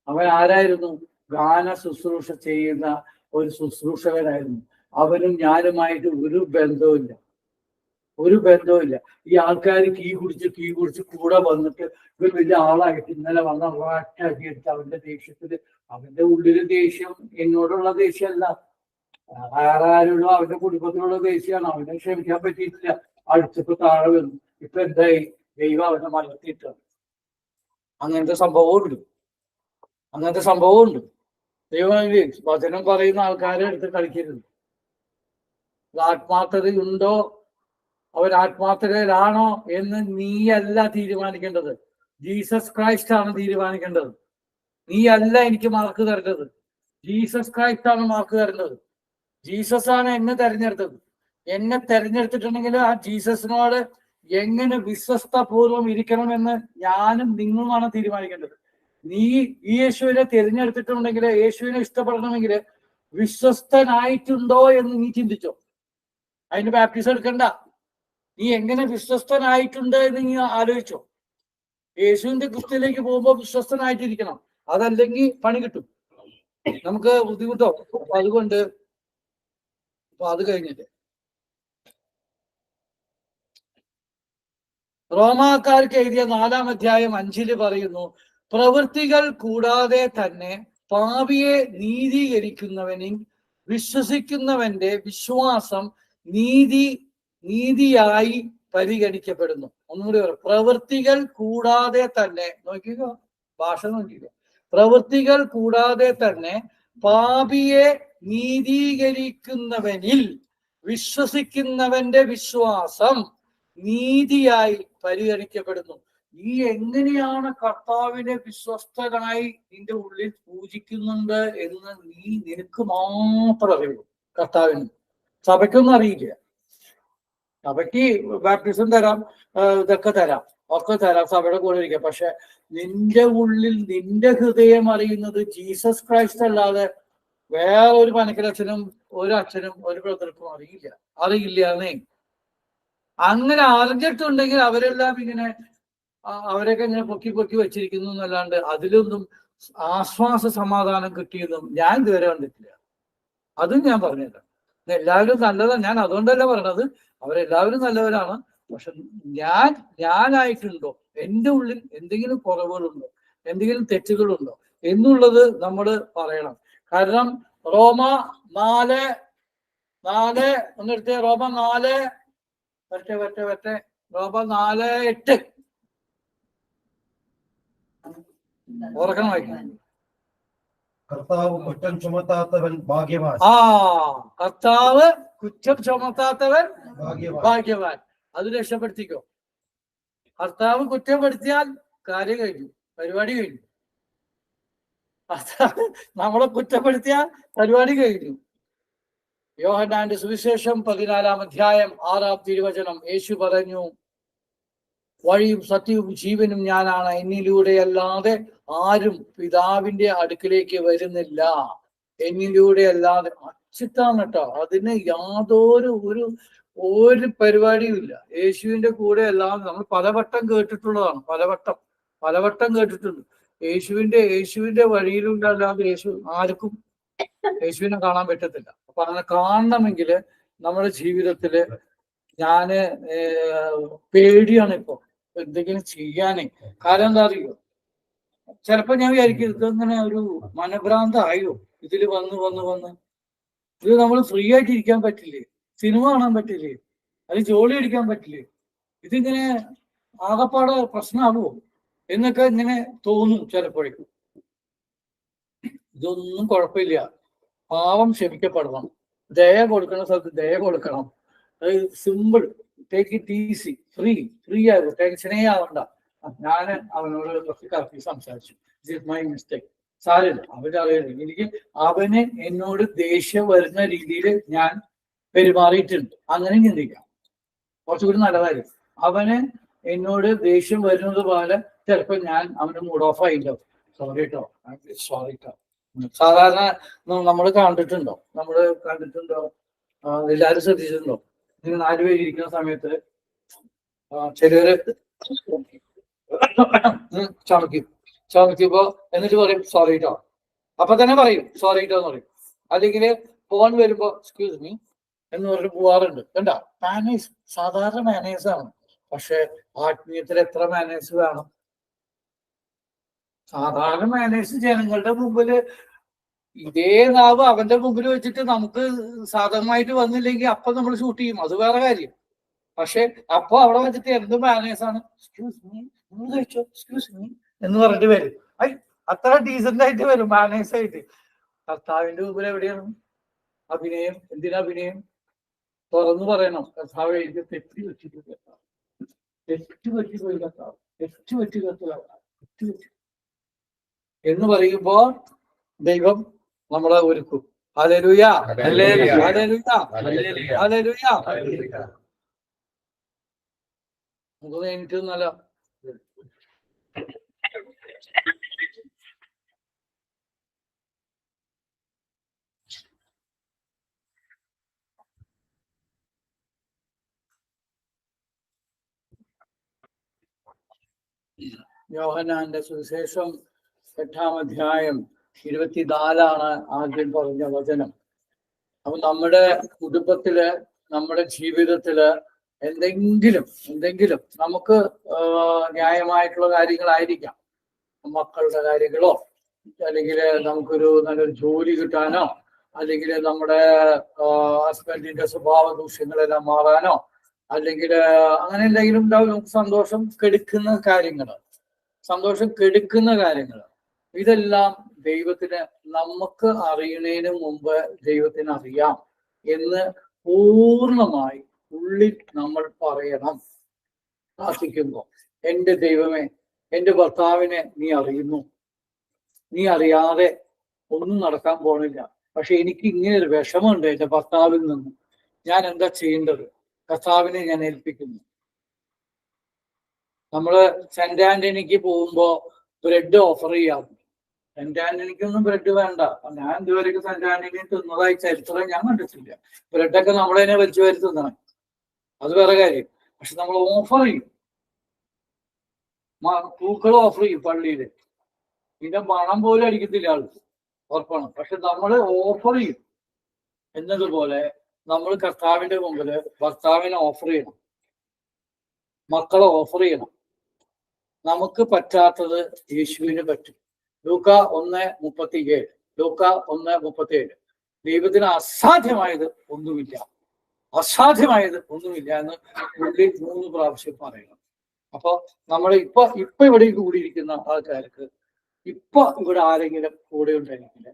അവൻ ആരായിരുന്നു? ഗാന ശുശ്രൂഷ ചെയ്യുന്ന ഒരു ശുശ്രൂഷകനായിരുന്നു. അവനും ഞാനുമായിട്ട് ഒരു ബന്ധവുമില്ല. ഈ ആൾക്കാർ കീ കുടിച്ച് കൂടെ വന്നിട്ട് ഒരു വലിയ ആളായിട്ട് ഇന്നലെ വന്ന ഒറ്റയാക്കി എടുത്ത് അവന്റെ ദേഷ്യത്തില്, അവന്റെ ഉള്ളില് ദേഷ്യം എന്നോടുള്ള ദേഷ്യമല്ല, വേറെ ആരുള്ള അവന്റെ കുടുംബത്തിലുള്ള ദേഷ്യമാണ്. അവനെ ക്ഷമിക്കാൻ പറ്റിയിട്ടില്ല. അടിച്ചപ്പോ താഴെ വന്നു. ഇപ്പൊ എന്തായി? ദൈവം അവനെ മലർത്തിയിട്ടാണ്. അങ്ങനത്തെ സംഭവമുണ്ട്. ദൈവം വചനം പറയുന്ന ആൾക്കാരെ എടുത്ത് കളിക്കരുത്. ആത്മാർത്ഥതയുണ്ടോ, അവൻ ആത്മാർത്ഥതയിലാണോ എന്ന് നീയല്ല തീരുമാനിക്കേണ്ടത്. ജീസസ് ക്രൈസ്റ്റ് ആണ് തീരുമാനിക്കേണ്ടത്. നീയല്ല എനിക്ക് മാർക്ക് തരേണ്ടത്. ജീസസ് ക്രൈസ്റ്റ് ആണ് മാർക്ക് തരേണ്ടത്. ജീസസ് ആണ് എന്നെ തെരഞ്ഞെടുത്തത്. എന്നെ തെരഞ്ഞെടുത്തിട്ടുണ്ടെങ്കിൽ ആ ജീസസിനോട് എങ്ങനെ വിശ്വസ്തപൂർവം ഇരിക്കണമെന്ന് ഞാനും നിങ്ങളുമാണ് തീരുമാനിക്കേണ്ടത്. നീ ഈ യേശുവിനെ തിരഞ്ഞെടുത്തിട്ടുണ്ടെങ്കിൽ, യേശുവിനെ ഇഷ്ടപ്പെടണമെങ്കിൽ വിശ്വസ്തനായിട്ടുണ്ടോ എന്ന് നീ ചിന്തിച്ചോ. അതിന് ബാപ്റ്റിസം എടുക്കണ്ട. നീ എങ്ങനെ വിശ്വസ്തനായിട്ടുണ്ട് എന്ന് നീ ആലോചിച്ചോ. യേശുവിന്റെ ക്രിസ്തുവിലേക്ക് പോകുമ്പോൾ വിശ്വസ്തനായിട്ടിരിക്കണം. അതല്ലെങ്കിൽ പണി കിട്ടും, നമുക്ക് ബുദ്ധിമുട്ടോ. അപ്പൊ അതുകൊണ്ട് അത് കഴിഞ്ഞിട്ട് റോമാക്കാർക്ക് എഴുതിയ 4-ാം അധ്യായം 5 പറയുന്നു, പ്രവൃത്തികൾ കൂടാതെ തന്നെ പാപിയെ നീതീകരിക്കുന്നവനിൽ വിശ്വസിക്കുന്നവന്റെ വിശ്വാസം നീതിയായി പരിഗണിക്കപ്പെടുന്നു. ഒന്നുകൂടി പറയാം, പ്രവൃത്തികൾ കൂടാതെ തന്നെ, നോക്കിക്കോ ഭാഷ നോക്കിക്കോ, പ്രവൃത്തികൾ കൂടാതെ തന്നെ പാപിയെ നീതീകരിക്കുന്നവനിൽ വിശ്വസിക്കുന്നവന്റെ വിശ്വാസം നീതിയായി പരിഗണിക്കപ്പെടുന്നു. നീ എങ്ങനെയാണ് കർത്താവിനെ വിശ്വസ്തനായി നിന്റെ ഉള്ളിൽ പൂജിക്കുന്നുണ്ട് എന്ന് നിനക്ക് മാത്രം അറിയുള്ളൂ. കർത്താവിന്, സഭയ്ക്കൊന്നും അറിയില്ല. സഭയ്ക്ക് ബാപ്റ്റിസം തരാം, ഇതൊക്കെ തരാം, ഒക്കെ തരാം, സഭയുടെ കൂടെ ഇരിക്കാം. പക്ഷെ നിന്റെ ഉള്ളിൽ നിന്റെ ഹൃദയം അറിയുന്നത് ജീസസ് ക്രൈസ്റ്റ് അല്ലാതെ വേറെ ഒരു പനക്കരച്ഛനും ഒരു അച്ഛനും ഒരു ബ്രദർക്കും അറിയില്ല. അങ്ങനെ അറിഞ്ഞിട്ടുണ്ടെങ്കിൽ അവരെല്ലാം ഇങ്ങനെ അവരൊക്കെ ഇങ്ങനെ പൊക്കി വെച്ചിരിക്കുന്നു എന്നല്ലാണ്ട് അതിലൊന്നും ആശ്വാസ സമാധാനം കിട്ടിയെന്നും ഞാൻ ഇതുവരെ കണ്ടിട്ടില്ല. അതും ഞാൻ പറഞ്ഞുതരാം. എല്ലാവരും നല്ലതാണ്, ഞാൻ അതുകൊണ്ടല്ല പറഞ്ഞത്. അവരെല്ലാവരും നല്ലവരാണ്. പക്ഷെ ഞാനായിട്ടുണ്ടോ, എൻ്റെ ഉള്ളിൽ എന്തെങ്കിലും കുറവുകളുണ്ടോ, എന്തെങ്കിലും തെറ്റുകളുണ്ടോ എന്നുള്ളത് നമ്മൾ പറയണം. കാരണം റോമ 4 ഒന്നെടുത്ത് റോമ 4 റോമ 4:8 ഉറക്കണം വായിക്കണം. കർത്താവ് കുറ്റം ചുമത്താത്തവൻ ഭാഗ്യവാൻ. കർത്താവ് കുറ്റം ചുമത്താത്തവൻ ഭാഗ്യവാൻ. അത് രക്ഷപ്പെടുത്തിക്കോ. കർത്താവ് കുറ്റപ്പെടുത്തിയാൽ കാര്യം കഴിഞ്ഞു, പരിപാടി കഴിഞ്ഞു. നമ്മളെ കുറ്റപ്പെടുത്തിയ പരിപാടി കഴിഞ്ഞു. യോഹന്നാന്റെ സുവിശേഷം 14-ാം അധ്യായം 6-ാം തിരുവചനം. യേശു പറഞ്ഞു, വഴിയും സത്യവും ജീവനും ഞാനാണ്, എന്നിലൂടെ അല്ലാതെ ആരും പിതാവിന്റെ അടുക്കിലേക്ക് വരുന്നില്ല. എന്നിലൂടെ അല്ലാതെ അച്ചിട്ടാണ് കേട്ടോ. അതിന് യാതൊരു ഒരു പരിപാടിയും ഇല്ല. യേശുവിന്റെ കൂടെ അല്ലാതെ നമ്മൾ പലവട്ടം കേട്ടിട്ടുള്ളതാണ്, പലവട്ടം കേട്ടിട്ടുണ്ട്. യേശുവിന്റെ വഴിയിലൂടെ അല്ലാതെ ആർക്കും യേശുവിനെ കാണാൻ പറ്റത്തില്ല. അപ്പൊ അങ്ങനെ കാണണമെങ്കിൽ നമ്മുടെ ജീവിതത്തില് ഞാന് പേടിയാണ് ഇപ്പൊ എന്തെങ്കിലും ചെയ്യാനേ. കാരണം എന്താ അറിയോ, ചിലപ്പോ ഞാൻ വിചാരിക്കും ഇതങ്ങനെ ഒരു മനഭ്രാന്തായോ, ഇതില് വന്ന് ഇത് നമ്മൾ ഫ്രീ ആയിട്ട് ഇരിക്കാൻ പറ്റില്ലേ, സിനിമ കാണാൻ പറ്റില്ലേ, അത് ജോലി അടിക്കാൻ പറ്റില്ലേ, ഇതിങ്ങനെ ആകപ്പാടെ പ്രശ്നമാകുമോ എന്നൊക്കെ ഇങ്ങനെ തോന്നും ചിലപ്പോഴേക്കും. ഇതൊന്നും കുഴപ്പമില്ല. പാവം ക്ഷമിക്കപ്പെടണം, ദയ കൊടുക്കുന്ന സ്ഥലത്ത് ദയ കൊടുക്കണം. അത് simple, take it easy, free ആകും, ടെൻഷനേ ആവണ്ട. ഞാൻ അവനോട് കുറച്ച് കറക്റ്റ് സംസാരിച്ചു, ഇറ്റ് മൈ മിസ്റ്റേക്ക്, സാരമില്ല, അവരറിയുന്നത്. എനിക്ക് അവന് എന്നോട് ദേഷ്യം വരുന്ന രീതിയിൽ ഞാൻ പെരുമാറിയിട്ടുണ്ട്, അങ്ങനെ ചിന്തിക്കാം, കുറച്ചുകൂടി നല്ലതായിരിക്കും. അവന് എന്നോട് ദേഷ്യം വരുന്നത് പോലെ ചിലപ്പോൾ ഞാൻ അവന് മൂഡ് ഓഫ് ആയില്ലോ, സോറി കേട്ടോ. സാധാരണ നമ്മൾ കണ്ടിട്ടുണ്ടോ എല്ലാവരും ശ്രദ്ധിച്ചിട്ടുണ്ടോ? നിങ്ങൾ 4 പേര് ഇരിക്കുന്ന സമയത്ത് ചിലര് ചമയ്ക്കുമ്പോ എന്നിട്ട് പറയും സോറി കേട്ടോ, അപ്പൊ തന്നെ പറയും സോറി കേട്ടോ എന്ന് പറയും. അല്ലെങ്കിൽ ഫോൺ വരുമ്പോ എക്സ്ക്യൂസ് മീ എന്ന് പറഞ്ഞിട്ട് പോവാറുണ്ട്. കണ്ടോ, മാനേഴ്സ് സാധാരണ മാനേഴ്സ് ആണ്. പക്ഷെ ആത്മീയത്തിൽ എത്ര മാനേഴ്സ് വേണം? സാധാരണ മാനേഴ്സ് ജനങ്ങളുടെ മുമ്പില് ഇതേ നാവ് അവന്റെ മുമ്പിൽ വെച്ചിട്ട് നമുക്ക് സാധകമായിട്ട് വന്നില്ലെങ്കിൽ അപ്പൊ നമ്മൾ ഷൂട്ട് ചെയ്യും, അത് വേറെ കാര്യം. പക്ഷെ അപ്പൊ അവിടെ വെച്ചിട്ട് എന്ത് മാനേഴ്സ് ആണ്, എക്സ്ക്യൂസ് മീ എക്സ്ക്യൂസ് മീ എന്ന് പറഞ്ഞിട്ട് വരും. അത്ര ഡീസന്റ് ആയിട്ട് വരും മാനേഴ്സ് ആയിട്ട്. കർത്താവിന്റെ മുമ്പിൽ എവിടെയാണ് അഭിനയം? എന്തിനാ അഭിനയം? തുറന്നു പറയണം, കർത്താവ് എനിക്ക് തെറ്റ് പറ്റിപ്പോയി കർത്താവ്, എന്ന് പറയുമ്പോ ദൈവം നമ്മളെ ഒരുക്കും. Hallelujah, hallelujah, hallelujah. നമുക്ക് എനിക്ക് നല്ല യോഹന്നാന്റെ സുവിശേഷം 8-ാം അധ്യായം 24 ആദ്യം പറഞ്ഞ വചനം. അപ്പൊ നമ്മുടെ കുടുംബത്തില്, നമ്മുടെ ജീവിതത്തില് എന്തെങ്കിലും നമുക്ക് ന്യായമായിട്ടുള്ള കാര്യങ്ങളായിരിക്കാം, മക്കളുടെ കാര്യങ്ങളോ, അല്ലെങ്കിൽ നമുക്കൊരു നല്ലൊരു ജോലി കിട്ടാനോ, അല്ലെങ്കിൽ നമ്മുടെ ഹസ്ബൻഡിന്റെ സ്വഭാവ ദൂഷ്യങ്ങളെല്ലാം മാറാനോ, അല്ലെങ്കിൽ അങ്ങനെ എന്തെങ്കിലും ഉണ്ടാവും. നമുക്ക് സന്തോഷം കെടുക്കുന്ന കാര്യങ്ങൾ ഇതെല്ലാം ദൈവത്തിന്, നമുക്ക് അറിയുന്നതിന് മുമ്പ് ദൈവത്തിന് അറിയാം എന്ന് പൂർണ്ണമായി ഉള്ളിൽ നമ്മൾ പറയണം പ്രാർത്ഥിക്കുമ്പോൾ. എൻ്റെ ദൈവമേ, എൻ്റെ ഭർത്താവിനെ നീ അറിയുന്നു, നീ അറിയാതെ ഒന്നും നടക്കാൻ പോണില്ല. പക്ഷെ എനിക്ക് ഇങ്ങനെ ഒരു വിഷമമുണ്ട് എൻ്റെ ഭർത്താവിൽ നിന്ന്, ഞാൻ എന്താ ചെയ്യേണ്ടത്? കർത്താവിനെ ഞാൻ ഏൽപ്പിക്കുന്നു. നമ്മള് സെന്റ് ആന്റണിക്ക് പോകുമ്പോ ബ്രെഡ് ഓഫർ ചെയ്യാറുണ്ട്. സെന്റ് ആന്റണിക്കൊന്നും ബ്രെഡ് വേണ്ട. ഞാൻ ഇതുവരെയൊക്കെ സെന്റ് ആന്റണി തിന്നതായി ചരിത്രം ഞാൻ കണ്ടിട്ടില്ല. ബ്രെഡൊക്കെ നമ്മളതിനെ വലിച്ചു വാരി തിന്നണം, അത് വേറെ കാര്യം. പക്ഷെ നമ്മൾ ഓഫർ ചെയ്യും, പൂക്കൾ ഓഫർ ചെയ്യും പള്ളിയില്. ഇതിന്റെ മണം പോലും അടിക്കത്തില്ല ആൾക്ക്, ഉറപ്പാണ്. പക്ഷെ നമ്മൾ ഓഫർ ചെയ്യും. എന്നതുപോലെ നമ്മൾ കർത്താവിന്റെ മുമ്പില് ഭർത്താവിനെ ഓഫർ ചെയ്യണം, മക്കളെ ഓഫർ ചെയ്യണം. നമുക്ക് പറ്റാത്തത് യേശുവിന് പറ്റും. ലൂക്ക 1:37 ദൈവത്തിന് അസാധ്യമായത് ഒന്നുമില്ല എന്ന് ഉള്ളിൽ 3 പ്രാവശ്യം പറയണം. അപ്പൊ നമ്മൾ ഇപ്പൊ ഇവിടെ കൂടിയിരിക്കുന്ന ആൾക്കാർക്ക് ഇവിടെ ആരെങ്കിലും കൂടെ ഉണ്ടായിരിക്കില്ല,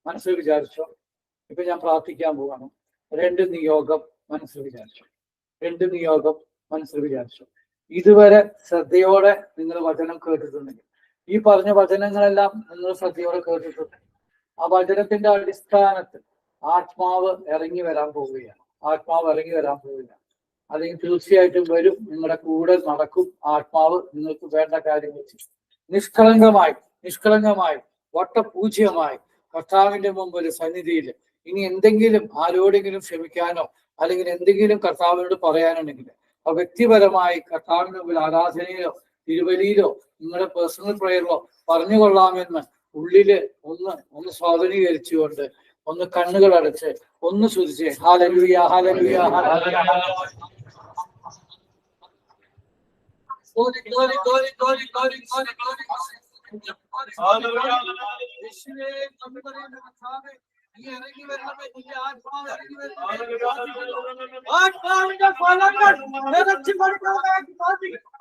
മനസ്സിൽ വിചാരിച്ചോ. ഇപ്പൊ ഞാൻ പ്രാർത്ഥിക്കാൻ പോവാണ്. 2 നിയോഗം മനസ്സിൽ വിചാരിച്ചോ. ഇതുവരെ ശ്രദ്ധയോടെ നിങ്ങൾ വചനം കേട്ടിട്ടുണ്ടെങ്കിൽ ഈ പറഞ്ഞ വചനങ്ങളെല്ലാം നിങ്ങൾ ശ്രദ്ധയോടെ കേട്ടിട്ടുണ്ട്. ആ വചനത്തിന്റെ അടിസ്ഥാനത്തിൽ ആത്മാവ് ഇറങ്ങി വരാൻ പോവുകയാണ്. ആത്മാവ് ഇറങ്ങി വരാൻ പോവുകയാണ്. അല്ലെങ്കിൽ തീർച്ചയായിട്ടും വരും, നിങ്ങളുടെ കൂടെ നടക്കും. ആത്മാവ് നിങ്ങൾക്ക് വേണ്ട കാര്യങ്ങൾ ചെയ്യും. നിഷ്കളങ്കമായി വട്ടപൂജ്യമായി കർത്താവിന്റെ മുമ്പിൽ സന്നിധിയിൽ ഇനി എന്തെങ്കിലും ആരോടെങ്കിലും ക്ഷമിക്കാനോ അല്ലെങ്കിൽ എന്തെങ്കിലും കർത്താവിനോട് പറയാനുണ്ടെങ്കിൽ ആ വ്യക്തിപരമായി കർത്താവിന്റെ മുമ്പിൽ ആരാധനയിലോ തിരുവലിയിലോ നിങ്ങളുടെ പേഴ്സണൽ പ്രയറിലോ പറഞ്ഞുകൊള്ളാമെന്ന് ഉള്ളില് ഒന്ന് സ്വാധീനീകരിച്ചുകൊണ്ട് ഒന്ന് കണ്ണുകൾ അടച്ച് ഒന്ന് ശ്രുതിച്ച് ഹല്ലേലൂയ ഹല്ലേലൂയ ഹല്ലേലൂയ. ആത്മാവിന്റെ ഫലങ്ങൾ നിറച്ചു കൊടുക്കുന്നതായി പ്രാർത്ഥിക്കുന്നു.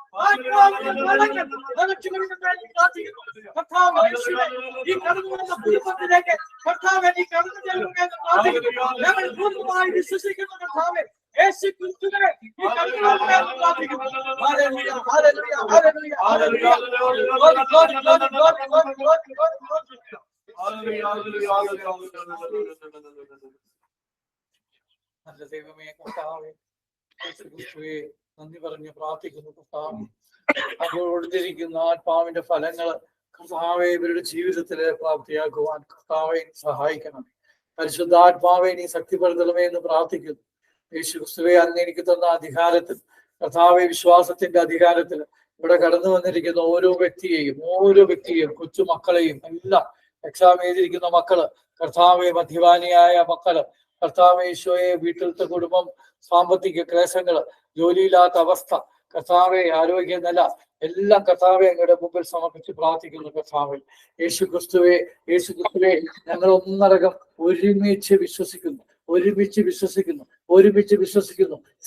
ഈ കടന്നു വന്ന കുടുംബത്തിലേക്ക് കർത്താവേ നീ കടന്നു ചെല്ലുമെന്ന് പ്രാർത്ഥിക്കുന്നു. ഞങ്ങൾ പൂർണ്ണമായി വിശ്വസിക്കുന്ന കർത്താവേ യേശു ക്രിസ്തുവിനെ ഈ കടന്നു വരുമെന്ന് പ്രാർത്ഥിക്കുന്നു. Hallelujah hallelujah hallelujah hallelujah. നല്ല ദൈവമേ കർത്താവേ യേശു ക്രിസ്തുവേ നന്ദി പറഞ്ഞ് പ്രാർത്ഥിക്കുന്നു. കർത്താവേ അവരോടിരിക്കുന്ന ആത്മാവിന്റെ ഫലങ്ങൾ കർത്താവെ ഇവരുടെ ജീവിതത്തില് പ്രാപ്തിയാക്കുവാൻ കർത്താവെ സഹായിക്കണം. പരിശുദ്ധാത്മാവെ നീ ശക്തിപ്പെടുത്തണമേ എന്ന് പ്രാർത്ഥിക്കുന്നു. യേശു ക്രിസ്തുവേ അന്ന് എനിക്ക് തന്ന അധികാരത്തിൽ കർത്താവെ വിശ്വാസത്തിന്റെ അധികാരത്തിൽ ഇവിടെ കടന്നു വന്നിരിക്കുന്ന ഓരോ വ്യക്തിയെയും കൊച്ചു മക്കളെയും എല്ലാം എക്സാം എഴുതിയിരിക്കുന്ന മക്കള് കർത്താവെ മദ്യപാനിയായ മക്കള് കർത്താവെ ഈശോയെ വീട്ടിലത്തെ കുടുംബം സാമ്പത്തിക ക്ലേശങ്ങള് ജോലിയില്ലാത്ത അവസ്ഥ കർത്താവെ ആരോഗ്യനില എല്ലാം കർത്താവെ അങ്ങയുടെ മുമ്പിൽ സമർപ്പിച്ച് പ്രാർത്ഥിക്കുന്നു. കർത്താവെ യേശു ക്രിസ്തുവെ ഞങ്ങൾ ഒന്നടങ്കം ഒരുമിച്ച് വിശ്വസിക്കുന്നു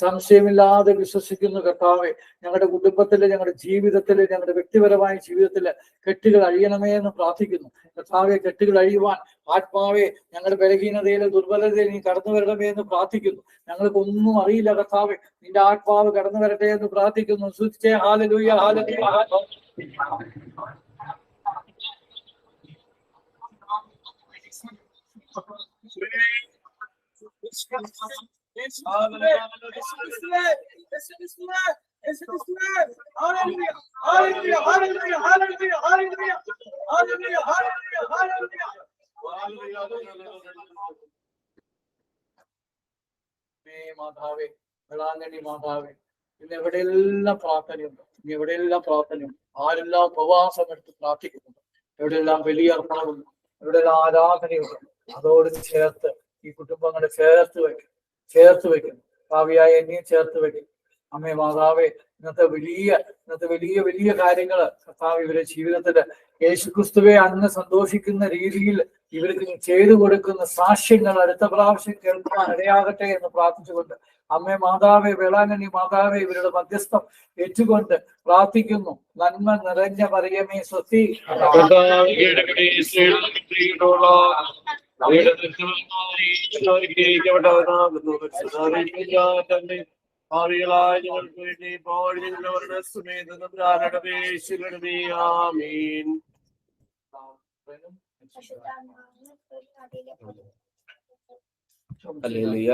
സംശയമില്ലാതെ വിശ്വസിക്കുന്നു. കർത്താവെ ഞങ്ങളുടെ കുടുംബത്തില് ഞങ്ങളുടെ ജീവിതത്തില് ഞങ്ങളുടെ വ്യക്തിപരമായ ജീവിതത്തില് കെട്ടുകൾ അഴിയണമേ എന്ന് പ്രാർത്ഥിക്കുന്നു. കർത്താവെ കെട്ടുകൾ അഴിയുവാൻ ആത്മാവെ ഞങ്ങളുടെ ബലഹീനതയിലെ ദുർബലതയിൽ നീ കടന്നു വരണമേ എന്ന് പ്രാർത്ഥിക്കുന്നു. ഞങ്ങൾക്കൊന്നും അറിയില്ല കർത്താവെ നിന്റെ ആത്മാവ് കടന്നു വരട്ടെ എന്ന് പ്രാർത്ഥിക്കുന്നു. സ്തുതിച്ചേ ഹല്ലേലൂയ ഹല്ലേലൂയ. മാതാവേ വെളാങ്കണ്ണി മാതാവേ ഇന്ന് എവിടെയെല്ലാം പ്രാർത്ഥനയുണ്ട്, ആരെല്ലാം ഉപവാസം എടുത്ത് പ്രാർത്ഥിക്കുന്നുണ്ട്, എവിടെയെല്ലാം വലിയ അർപ്പണമുണ്ട്, എവിടെയെല്ലാം ആരാധനയുണ്ട്, അതോട് ചേർത്ത് ഈ കുടുംബങ്ങളെ ചേർത്ത് വെക്കുന്നു. ഭാവിയായ എന്നെയും ചേർത്ത് വെക്കും. അമ്മേ മാതാവേ ഇന്നത്തെ വലിയ കാര്യങ്ങള് കർത്താവ് ഇവരുടെ ജീവിതത്തില് യേശുക്രിസ്തുവെ അന്ന് സന്തോഷിക്കുന്ന രീതിയിൽ ഇവർക്ക് ചെയ്തു കൊടുക്കുന്ന സാക്ഷ്യങ്ങൾ അടുത്ത പ്രാവശ്യം കേൾക്കുവാൻ ഇടയാകട്ടെ എന്ന് പ്രാർത്ഥിച്ചുകൊണ്ട് അമ്മേ മാതാവേ വേളാങ്കണ്ണി മാതാവേ ഇവരുടെ മധ്യസ്ഥം ഏറ്റുകൊണ്ട് പ്രാർത്ഥിക്കുന്നു. നന്മ നിറഞ്ഞ മറിയമേ സ്വസ്തി. ഭാവികളായ ഞങ്ങൾക്ക് വേണ്ടി ഇപ്പോൾ ഞങ്ങളുടെ സമേതം പ്രാരണമേ ആമീൻ. ഹല്ലേലൂയ.